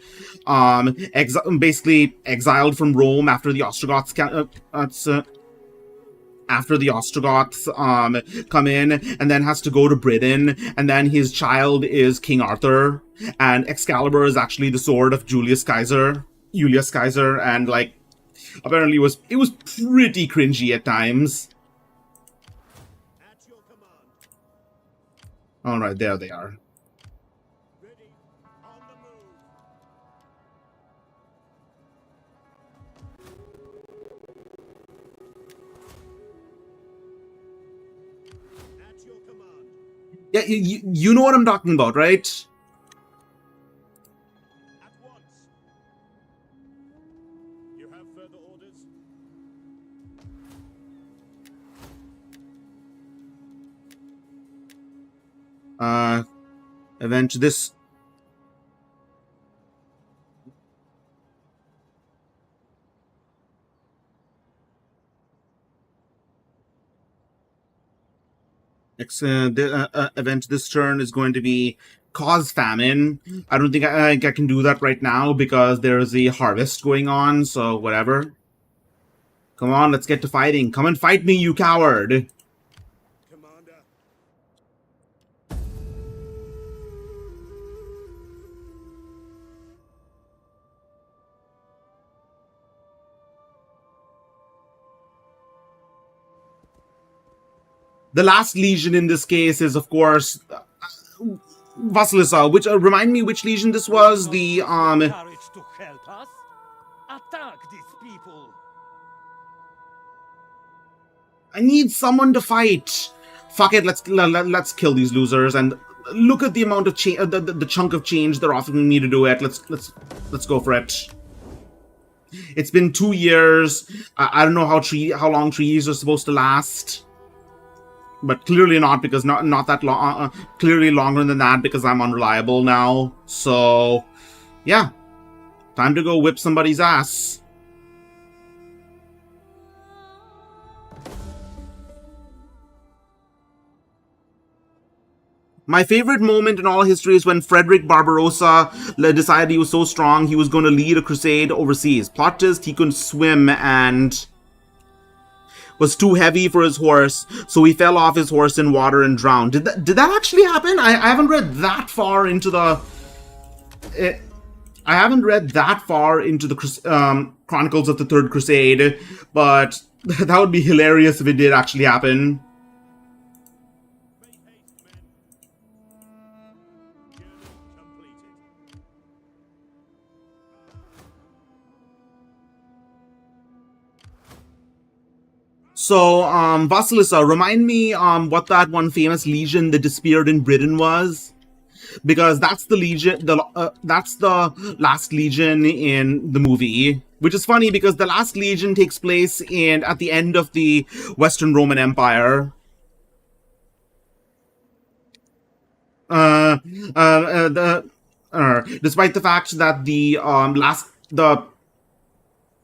basically exiled from Rome after the Ostrogoths come in, and then has to go to Britain, and then his child is King Arthur, and Excalibur is actually the sword of Julius Caesar, and like apparently it was pretty cringy at times. All right, there they are. Yeah, you know what I'm talking about, right? At once. You have further orders? Event this. Event this turn is going to be cause famine. I don't think I can do that right now because there's a harvest going on, so whatever. Come on, let's get to fighting. Come and fight me, you coward! Commander. The last legion in this case is, of course, Vasilisa. Which remind me which legion this was. The Courage to help us? Attack these people. I need someone to fight. Fuck it, let's kill these losers and look at the amount of the chunk of change they're offering me to do it. Let's go for it. It's been 2 years. I don't know how long treaties are supposed to last, but clearly not, because not that long. Clearly longer than that, because I'm unreliable now. So yeah, time to go whip somebody's ass. My favorite moment in all history is when Frederick Barbarossa decided he was so strong he was going to lead a crusade overseas. Plot twist, he couldn't swim and was too heavy for his horse, so he fell off his horse in water and drowned. Did that actually happen? I haven't read that far into the... I haven't read that far into the Chronicles of the Third Crusade, but that would be hilarious if it did actually happen. So, Vasilisa, remind me what that one famous legion that disappeared in Britain was, because that's the legion. That's the last legion in the movie, which is funny because the last legion takes place at the end of the Western Roman Empire. Despite the fact that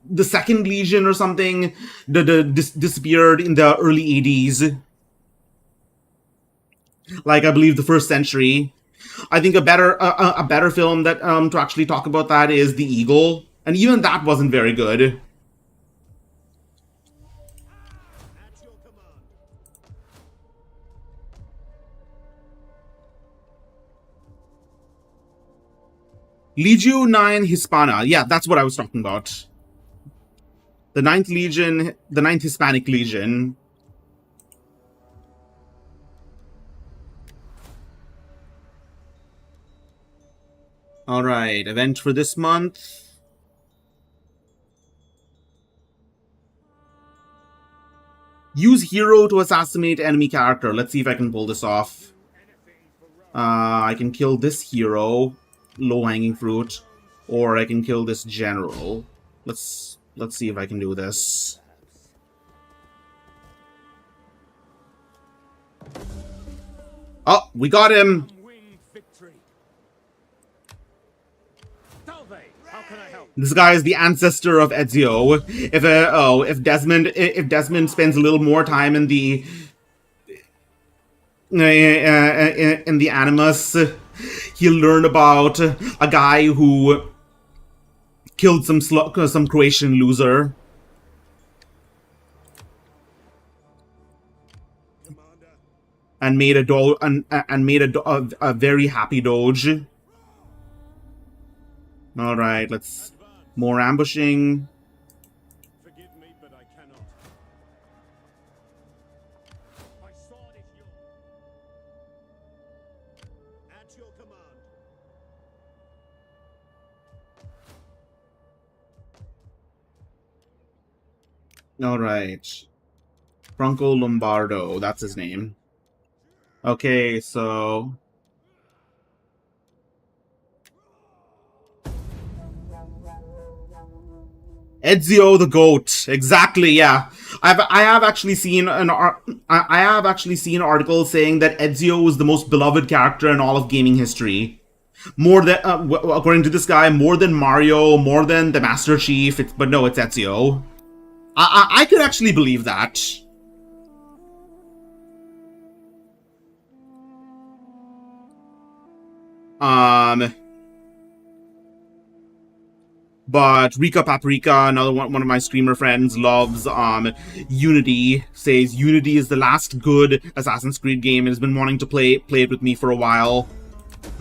the second legion or something disappeared in the early 80s, like I believe the first century. I think a better film that to actually talk about that is The Eagle, and even that wasn't very good. Legio 9 Hispana, yeah, that's what I was talking about. The 9th Legion, the 9th Hispanic Legion. Alright, event for this month. Use hero to assassinate enemy character. Let's see if I can pull this off. I can kill this hero, low-hanging fruit, or I can kill this general. Let's see if I can do this. Oh, we got him! This guy is the ancestor of Ezio. If Desmond spends a little more time in the Animus, he'll learn about a guy who killed some Croatian loser. And made a very happy Doge. All right, let's more ambushing. Forgive me, but I cannot. My sword is yours. At your command. All right, Franco Lombardo, that's his name. Okay, so Ezio the Goat, exactly. Yeah, I have actually seen articles saying that Ezio was the most beloved character in all of gaming history. More than, according to this guy, more than Mario, more than the Master Chief. But no, it's Ezio. I could actually believe that. But Rika Paprika, another one of my streamer friends, loves Unity. Says Unity is the last good Assassin's Creed game and has been wanting to play it with me for a while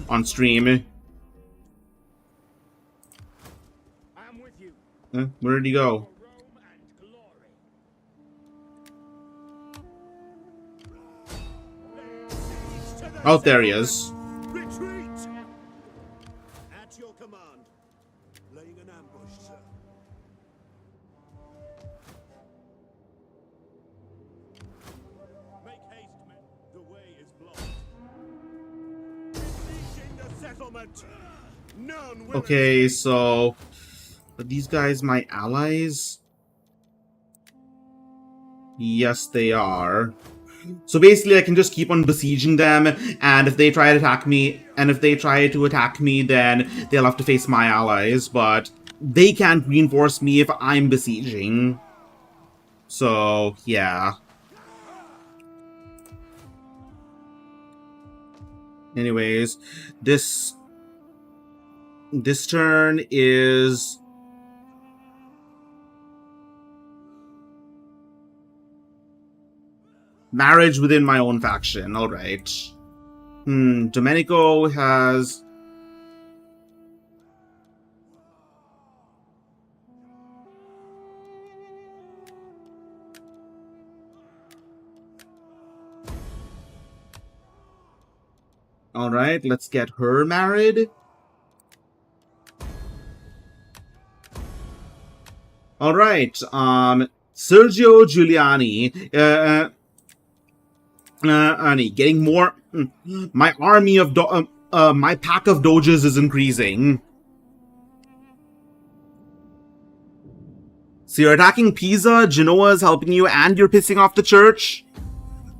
on stream. I'm with you. Where did he go? Rome and glory. Oh, there he is. Retreat! At your command. Laying an ambush, sir. Make haste, men. The way is blocked. Besieging the settlement. None will Okay, escape. so are these guys my allies? Yes, they are. So basically, I can just keep on besieging them, and if they try to attack me, then they'll have to face my allies, but they can't reinforce me if I'm besieging. So, yeah. Anyways, this turn is marriage within my own faction. All right. Domenico has. All right, let's get her married. All right, Sergio Giuliani, getting more. My army of my pack of doges is increasing. So you're attacking Pisa, Genoa is helping you, and you're pissing off the church.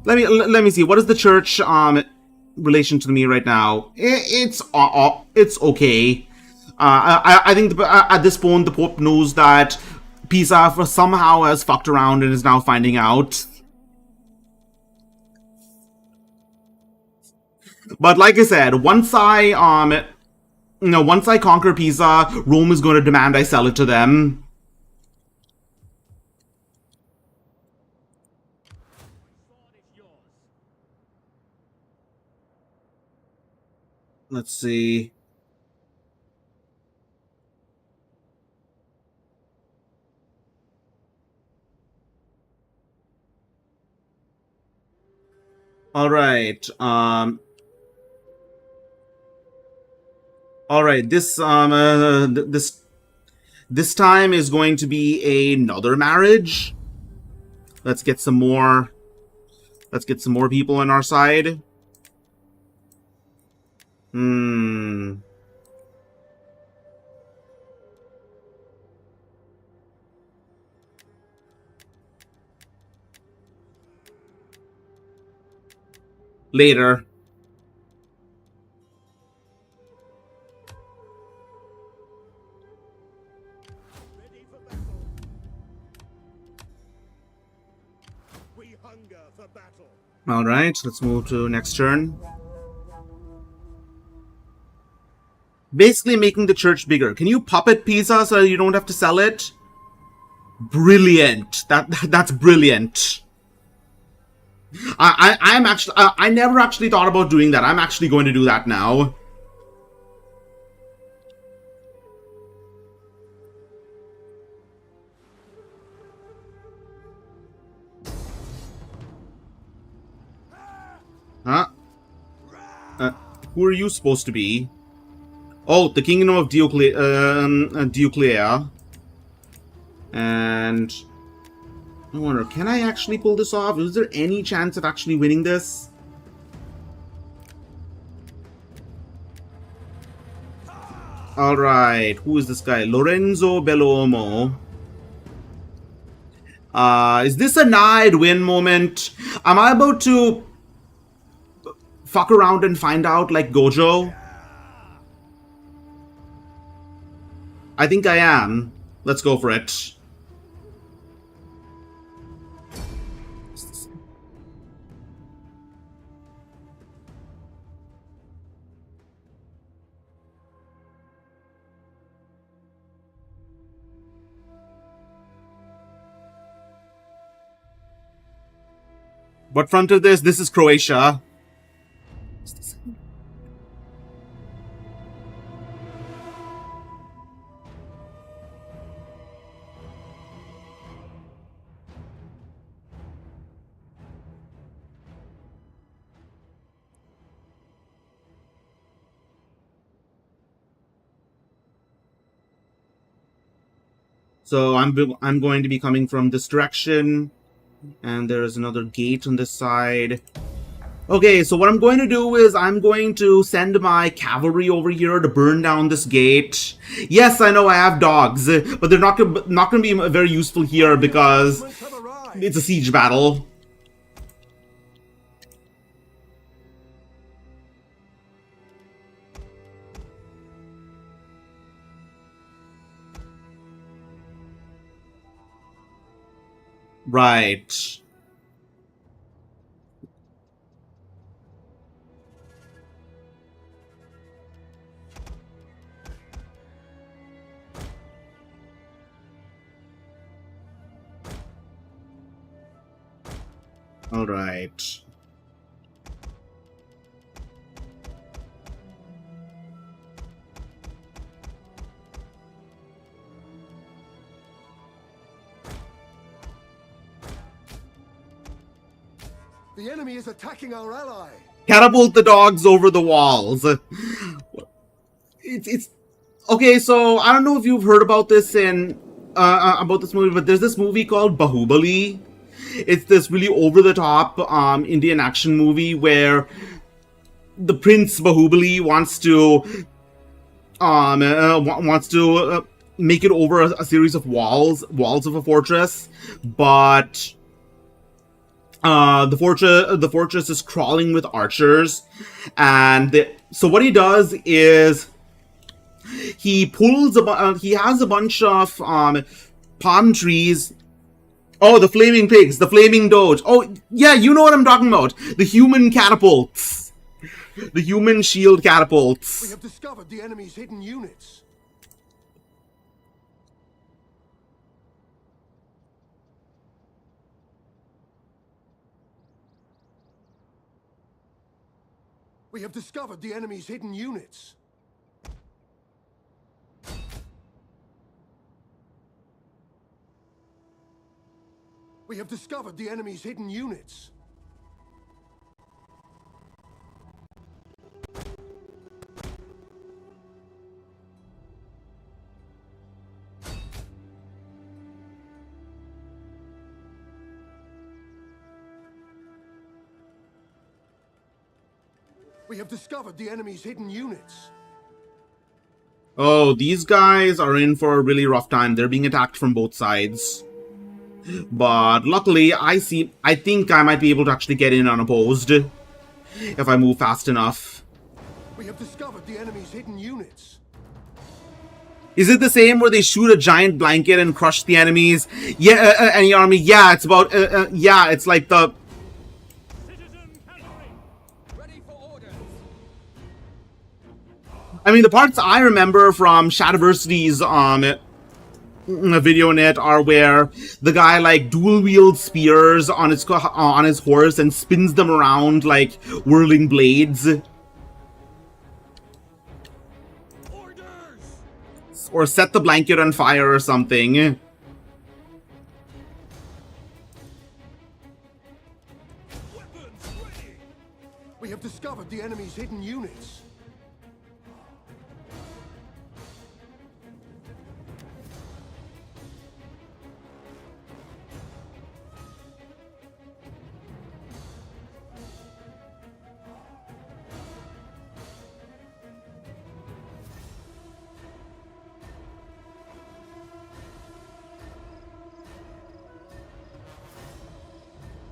Let me see. What is the church relation to me right now? It's okay. I think at this point the Pope knows that Pisa somehow has fucked around and is now finding out. But like I said, once I conquer Pisa, Rome is going to demand I sell it to them. Let's see. All right. All right. This time is going to be another marriage. Let's get some more people on our side. Later. Ready for battle. We hunger for battle. All right, let's move to next turn. Basically making the church bigger. Can you puppet Pisa so you don't have to sell it? Brilliant. That's brilliant. I'm actually I never actually thought about doing that. I'm actually going to do that now. Huh? Who are you supposed to be? Oh, the Kingdom of Dioclea. And I wonder, can I actually pull this off? Is there any chance of actually winning this? Alright, who is this guy? Lorenzo Bellomo. Is this a I'd win moment? Am I about to fuck around and find out like Gojo? I think I am. Let's go for it. What front of this? This is Croatia. So I'm going to be coming from this direction, and there's another gate on this side. Okay, so what I'm going to do is I'm going to send my cavalry over here to burn down this gate. Yes, I know I have dogs, but they're not gonna be very useful here because it's a siege battle. Right. All right. The enemy is attacking our ally. Catapult the dogs over the walls. It's okay. So I don't know if you've heard about this about this movie, but there's this movie called Bahubali. It's this really over-the-top Indian action movie where the Prince Bahubali wants to make it over a series of walls of a fortress, but the fortress is crawling with archers, and so what he does is he he has a bunch of palm trees. Oh, the flaming pigs, the flaming doge. Oh, yeah, you know what I'm talking about. The human catapults. The human shield catapults. We have discovered the enemy's hidden units. We have discovered the enemy's hidden units. We have discovered the enemy's hidden units. We have discovered the enemy's hidden units. Oh, these guys are in for a really rough time. They're being attacked from both sides. But luckily, I think I might be able to actually get in unopposed if I move fast enough. We have discovered the enemy's hidden units. Is it the same where they shoot a giant blanket and crush the enemies? Yeah, any army? Yeah, it's about. Yeah, it's like the. I mean, the parts I remember from Shadiversity's video net are where the guy like dual wields spears on his horse and spins them around like whirling blades. Or set the blanket on fire or something. We have discovered the enemy's hidden units.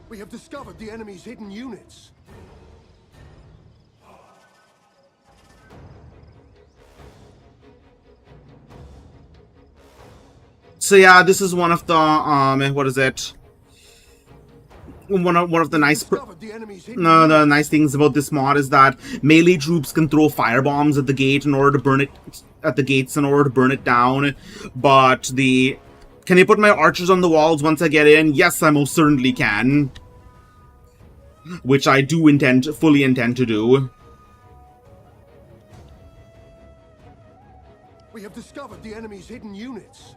We have discovered the enemy's hidden units. So yeah, this is one of the what is it? One of the nice the nice things about this mod is that melee troops can throw firebombs at the gate in order to burn it down. But can I put my archers on the walls once I get in? Yes, I most certainly can. Which I do fully intend to do. We have discovered the enemy's hidden units.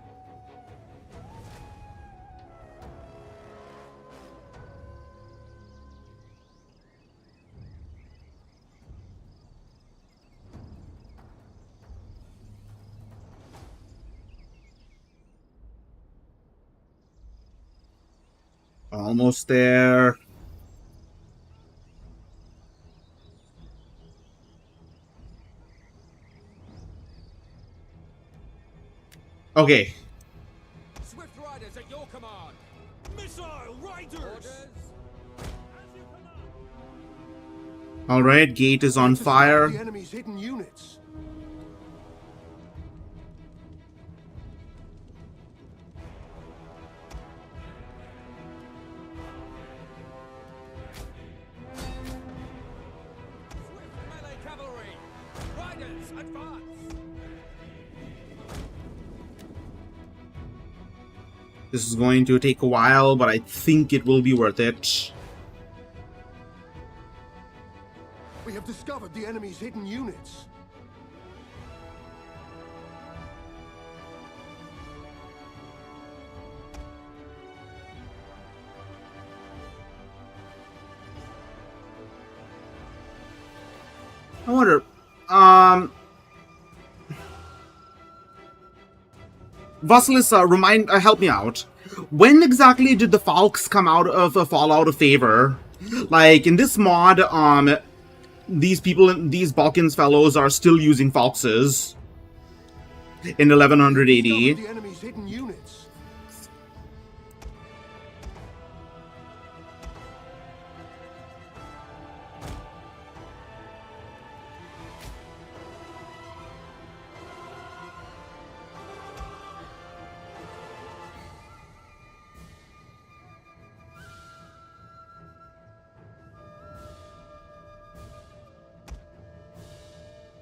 Almost there. Okay. Swift riders at your command. Missile riders! Orders. Alright, gate is on fire. The enemy's hidden units. Swift melee cavalry. Riders, advance. This is going to take a while, but I think it will be worth it. We have discovered the enemy's hidden units. I wonder, Vasilis, help me out. When exactly did the Falks come out of fall out of favor? Like, in this mod, these Balkans fellows are still using Falkses in 1100 AD. The enemy's hidden units.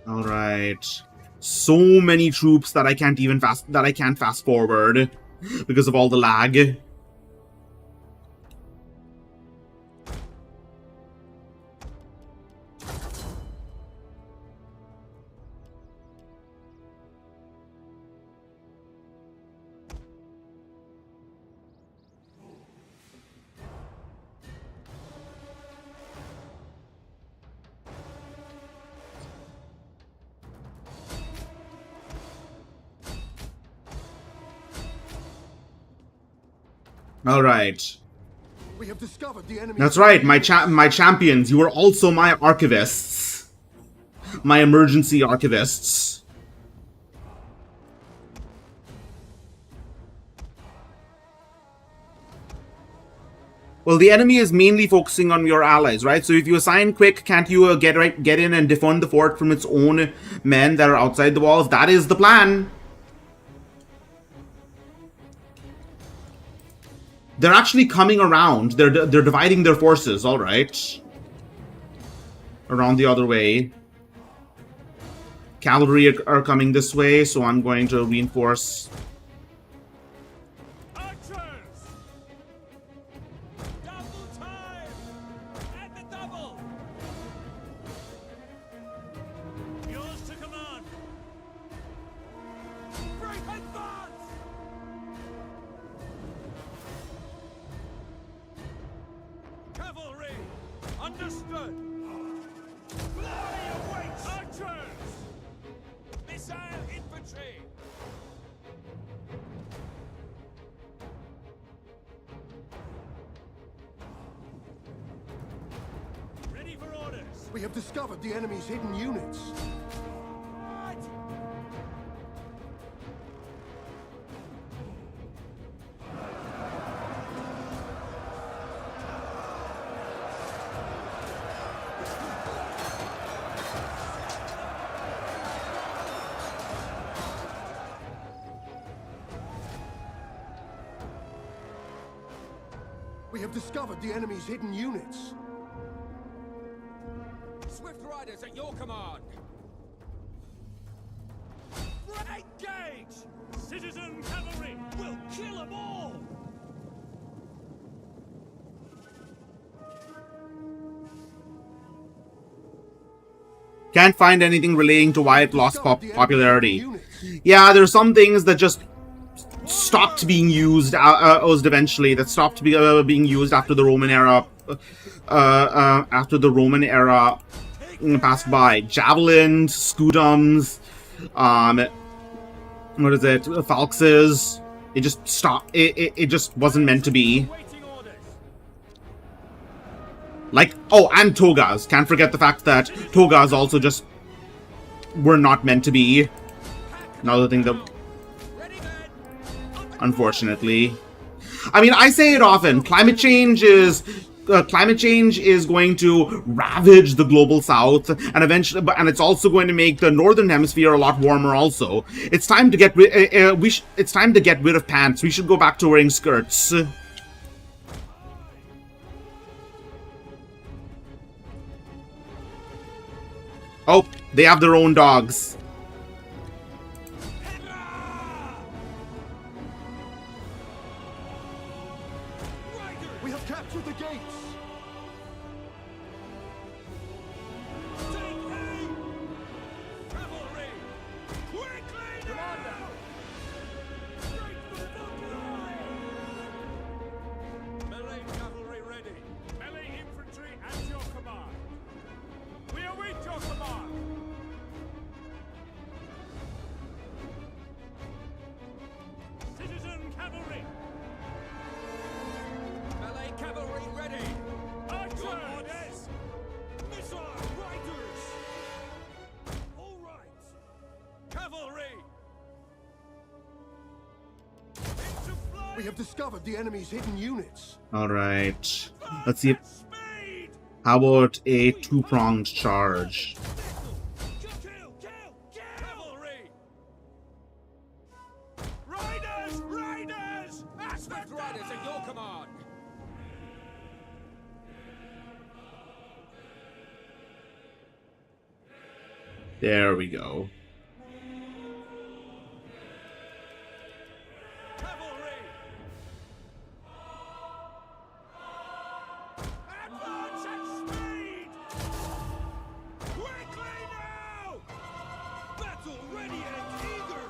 All right, so many troops that I can't fast forward because of all the lag. All right. We have discovered the enemy. That's right, my champions. You were also my archivists, my emergency archivists. Well, the enemy is mainly focusing on your allies, right? So if you assign quick, can't you get in and defend the fort from its own men that are outside the walls? That is the plan. They're actually coming around. They're dividing their forces, all right. Around the other way. Cavalry are coming this way, so I'm going to reinforce. Archers! Double time! And the double! Yours to command! Break advance! Cavalry! Understood! Glory awaits! Archers! Missile infantry! Ready for orders! We have discovered the enemy's hidden units. We have discovered the enemy's hidden units. Swift riders at your command! Engage! Citizen cavalry will kill them all! Can't find anything relating to why it lost popularity. Yeah, there's some things that just stopped being used eventually. That stopped being used after the Roman era. Passed by. Javelins, scudums, what is it? Falxes. It just stopped. It just wasn't meant to be. Waiting orders! Like, oh, and togas. Can't forget the fact that togas also just were not meant to be. Another thing that, unfortunately, I mean, I say it often. Climate change is going to ravage the global south, and eventually, and it's also going to make the northern hemisphere a lot warmer. Also, it's time to get it's time to get rid of pants. We should go back to wearing skirts. Oh, they have their own dogs. We have captured the gates! Cavalry! Quickly now! Straight for the front line! Melee cavalry ready. Melee infantry at your command. We await your command. Citizen cavalry! Melee cavalry ready! Archers! Missile riders! All right! Cavalry! Into flight! We have discovered the enemy's hidden units. All right. Let's see. Speed! How about a two-pronged charge? Kill! Cavalry! Riders! Aspect riders at your command! There we go. Cavalry! Advance at speed! Quickly now! Battle ready and eager!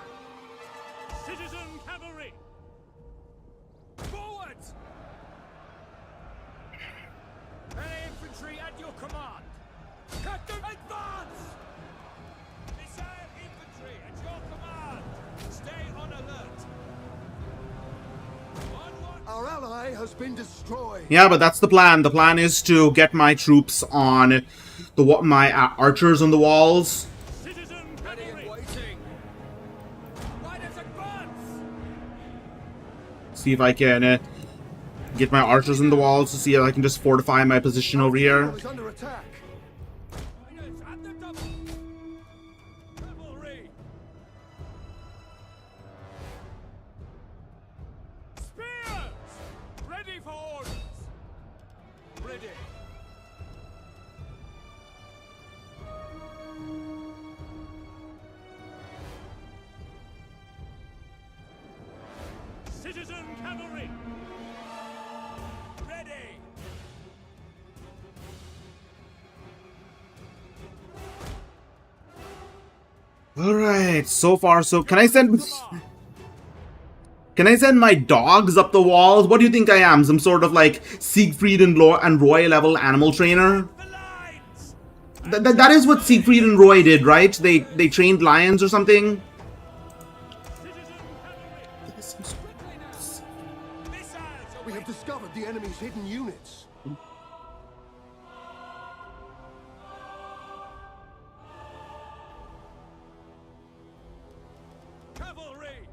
Citizen cavalry! Forward! Melee infantry at your command! Cut them! Advance! Missile infantry at your command! Stay on alert! Onward! Our ally has been destroyed. Yeah, but that's the plan. The plan is to get my troops on my archers on the walls. Citizen cavalry! Waiting! Riders advance! See if I can get my archers on the walls to see if I can just fortify my position over here. Is under attack. Riders at the double! Cavalry! Spears! Ready for orders! Ready! Citizen cavalry! Ready! All right, so far so. Can I send my dogs up the walls? What do you think I am? Some sort of like Siegfried and Roy level animal trainer? The lines! That is what Siegfried and Roy did, right? They trained lions or something. Citizen cavalry! Quickly now! Missiles We have discovered the enemy's hidden units. Cavalry!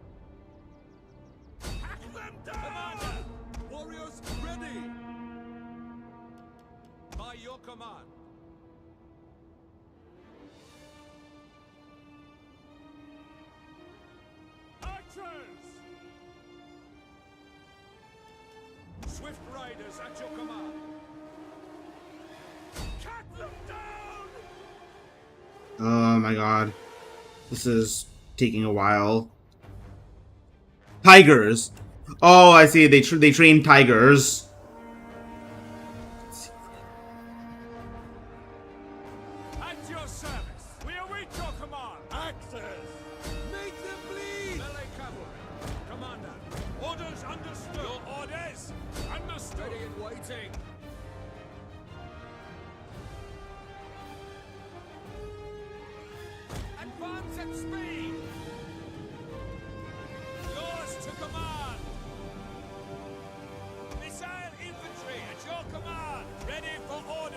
Hack them down! Commander! Warriors ready! By your command! Archers! Swift riders at your command! Cut them down! Oh my god. This is taking a while. Tigers. Oh, I see. They train tigers. At your service! We await your command! Axes! Make them bleed! Melee cavalry! Commander! Orders understood! Your orders! Understood! Ready and waiting! Advance at speed! Yours to command! Missile infantry at your command! Ready for order!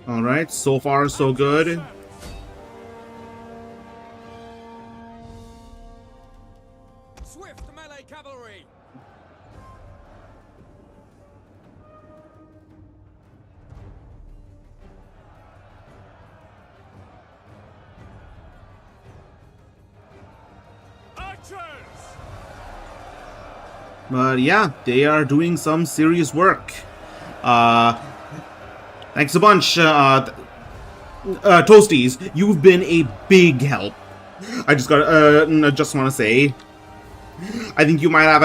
Alright, so far so good. Swift melee cavalry. Archers. But yeah, they are doing some serious work. Thanks a bunch, Toasties. You've been a big help. I just want to say, I think you might have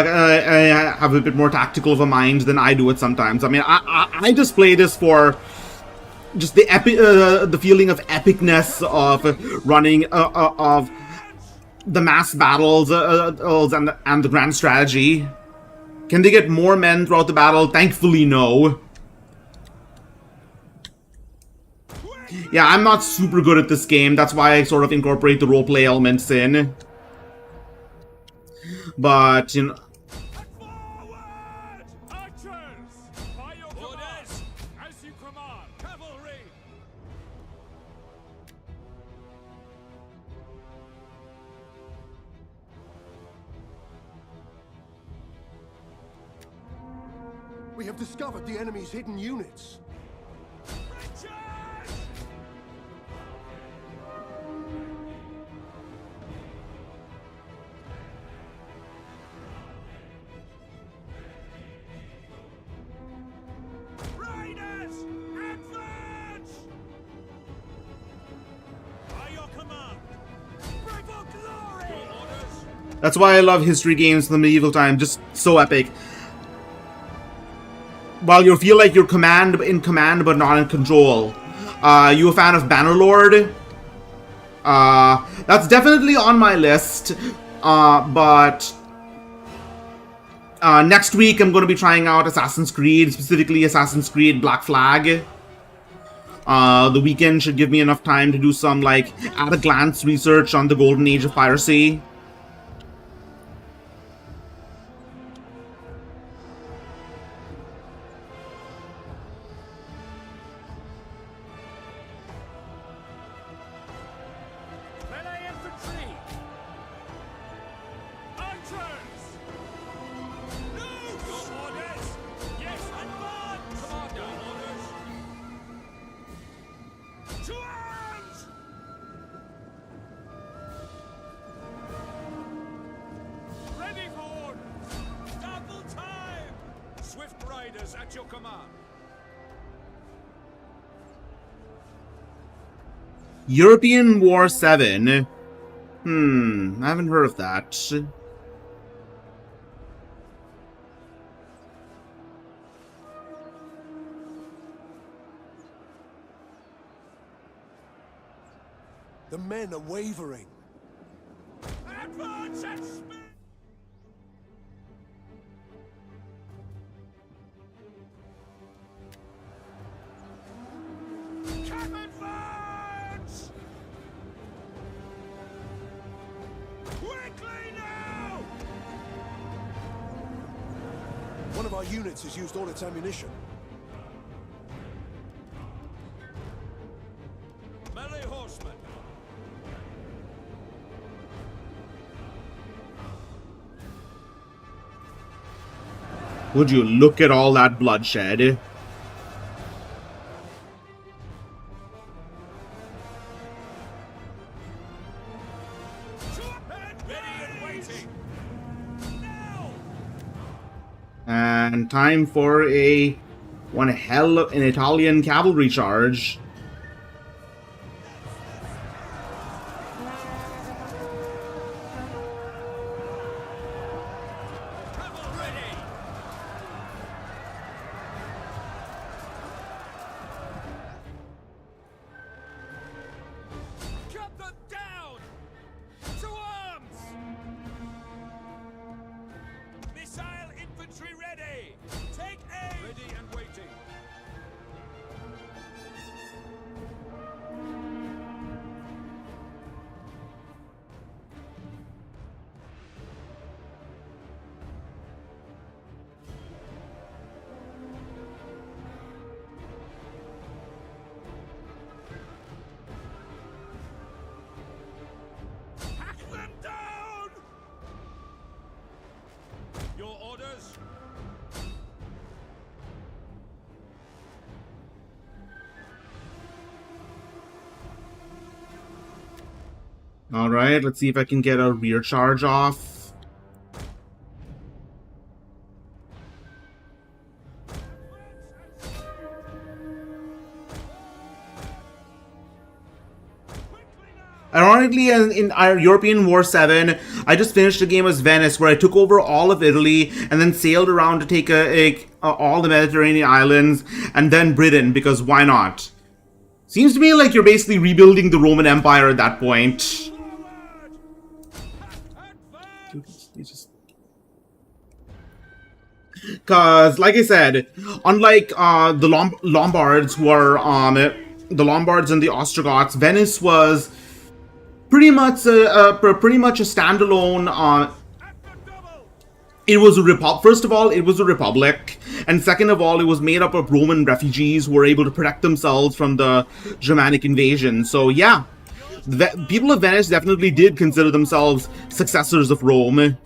a bit more tactical of a mind than I do at sometimes. I mean, I just play this for just the the feeling of epicness of running of the mass battles and the grand strategy. Can they get more men throughout the battle? Thankfully, no. Yeah, I'm not super good at this game. That's why I sort of incorporate the roleplay elements in. But, you know... Forward! Archers! By your orders! As you command! Cavalry! We have discovered the enemy's hidden units. Richard! Riders! Advance! By your command! Pray for glory! Your orders! That's why I love history games from the medieval time. Just so epic. While you feel like you're in command but not in control. You a fan of Bannerlord? That's definitely on my list. But next week I'm going to be trying out Assassin's Creed, specifically Assassin's Creed Black Flag. The weekend should give me enough time to do some, like, at-a-glance research on the golden age of piracy. Melee infantry! Archers! No! Your orders! Yes, advance! Commander orders! To arms! Ready for orders! Double time! Swift riders at your command! European War 7. I haven't heard of that. The men are wavering. Advance at speed! Cap advance! Quickly now! One of our units has used all its ammunition. Melee horsemen! Would you look at all that bloodshed? Ready and waiting! Now! And time for one hell of an Italian cavalry charge. Cavalry ready! Cut them down! To arms! Missile infantry ready! Take aim! Ready and waiting. orders. Alright, let's see if I can get a rear charge off. Ironically, in our European War 7, I just finished a game as Venice where I took over all of Italy and then sailed around to take all the Mediterranean islands and then Britain, because why not? Seems to me like you're basically rebuilding the Roman Empire at that point. Because, like I said, unlike the Lombards, who are the Lombards and the Ostrogoths, Venice was pretty much a standalone. It was a First of all, it was a republic, and second of all, it was made up of Roman refugees who were able to protect themselves from the Germanic invasion. So yeah, the people of Venice definitely did consider themselves successors of Rome,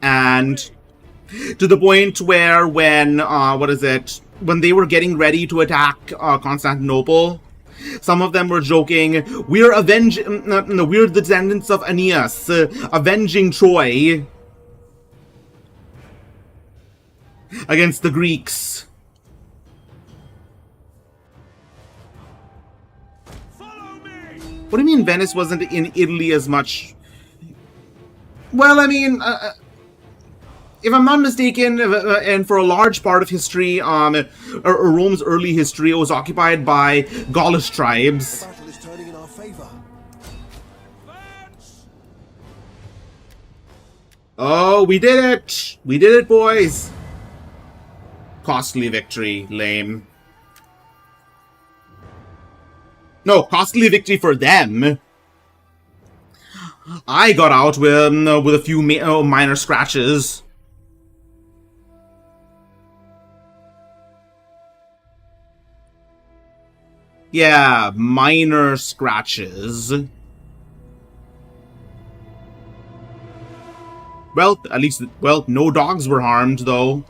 and to the point where when when they were getting ready to attack Constantinople, some of them were joking, we're the descendants of Aeneas, avenging Troy against the Greeks. Follow me. What do you mean Venice wasn't in Italy as much? Well, I mean, if I'm not mistaken, and for a large part of history, Rome's early history, it was occupied by Gaulish tribes. The battle is turning in our favor. Oh, we did it! We did it, boys! Costly victory. Lame. No, costly victory for them. I got out with a few minor scratches. Yeah, minor scratches. Well, at least, well, no dogs were harmed, though.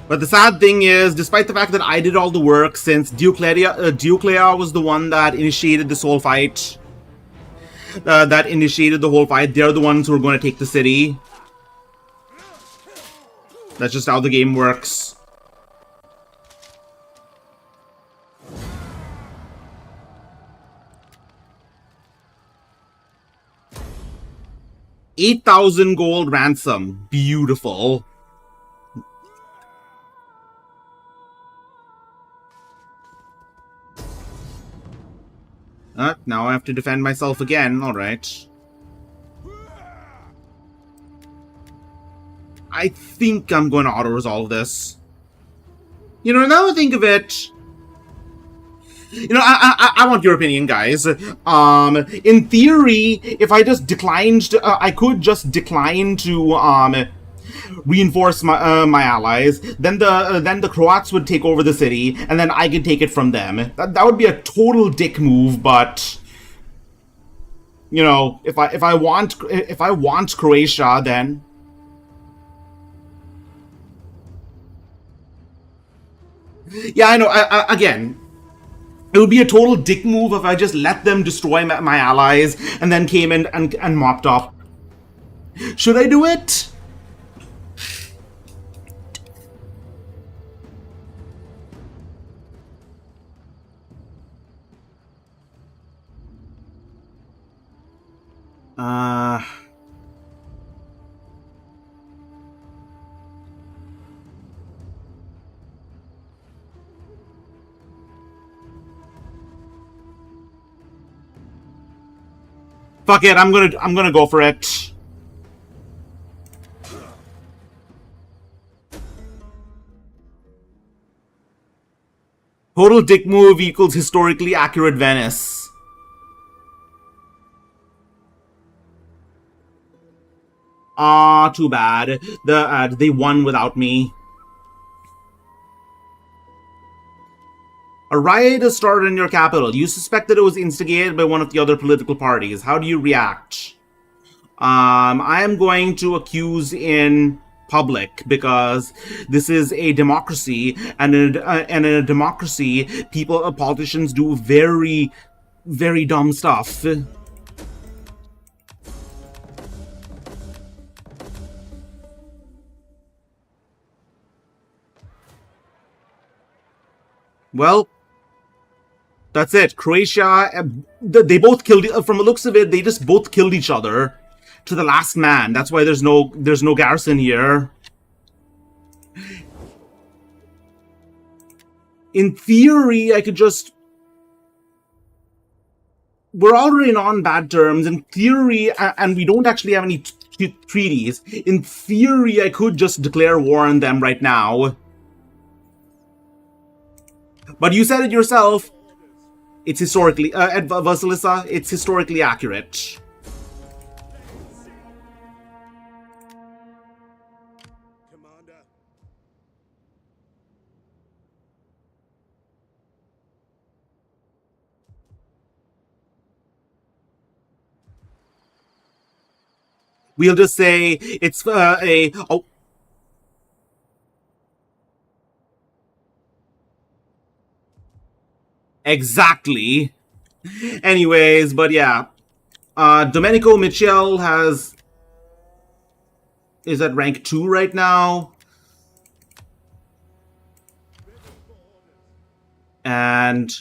But the sad thing is, despite the fact that I did all the work, since Dioclea was the one that initiated this whole fight, they're the ones who are going to take the city. That's just how the game works. $8,000 gold ransom. Beautiful. Now I have to defend myself again. Alright. I think I'm going to auto-resolve this. You know, now I think of it... You know, I want your opinion, guys. In theory, if I just declined... I could just decline to, reinforce my allies, then the Croats would take over the city, and then I could take it from them. That would be a total dick move, but you know, if I want Croatia, then yeah, I know. Again, it would be a total dick move if I just let them destroy my allies and then came in and mopped up. Should I do it? Fuck it, I'm gonna go for it. Total dick move equals historically accurate Venice. Too bad. They won without me. A riot has started in your capital. You suspect that it was instigated by one of the other political parties. How do you react? I am going to accuse in public because this is a democracy, and in a democracy, politicians do very, very dumb stuff. Well, that's it. Croatia, they both killed, from the looks of it, they just both killed each other to the last man. That's why there's no garrison here. In theory, I could just... We're already on bad terms. In theory, and we don't actually have any treaties. In theory, I could just declare war on them right now. But you said it yourself. It's historically... Vasilisa, it's historically accurate. Commander. We'll just say it's a... Oh. Exactly. Anyways, but yeah. Domenico Michel is at rank 2 right now. And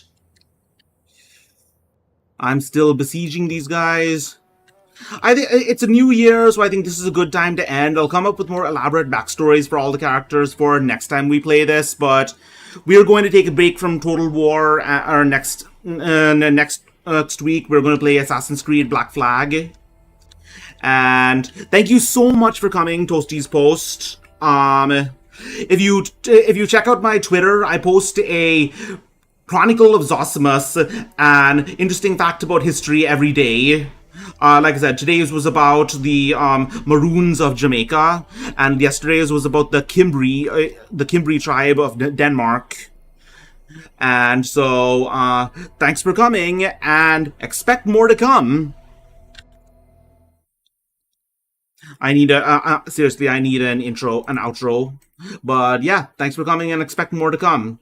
I'm still besieging these guys. I think it's a new year, so I think this is a good time to end. I'll come up with more elaborate backstories for all the characters for next time we play this, but we are going to take a break from Total War. Our next week, we're going to play Assassin's Creed Black Flag. And thank you so much for coming, Toasty's Post. If you check out my Twitter, I post a Chronicle of Zosimus, an interesting fact about history every day. Like I said, today's was about the Maroons of Jamaica, and yesterday's was about the Cimbri tribe of Denmark. And so, thanks for coming, and expect more to come. I need seriously, I need an intro, an outro. But yeah, thanks for coming, and expect more to come.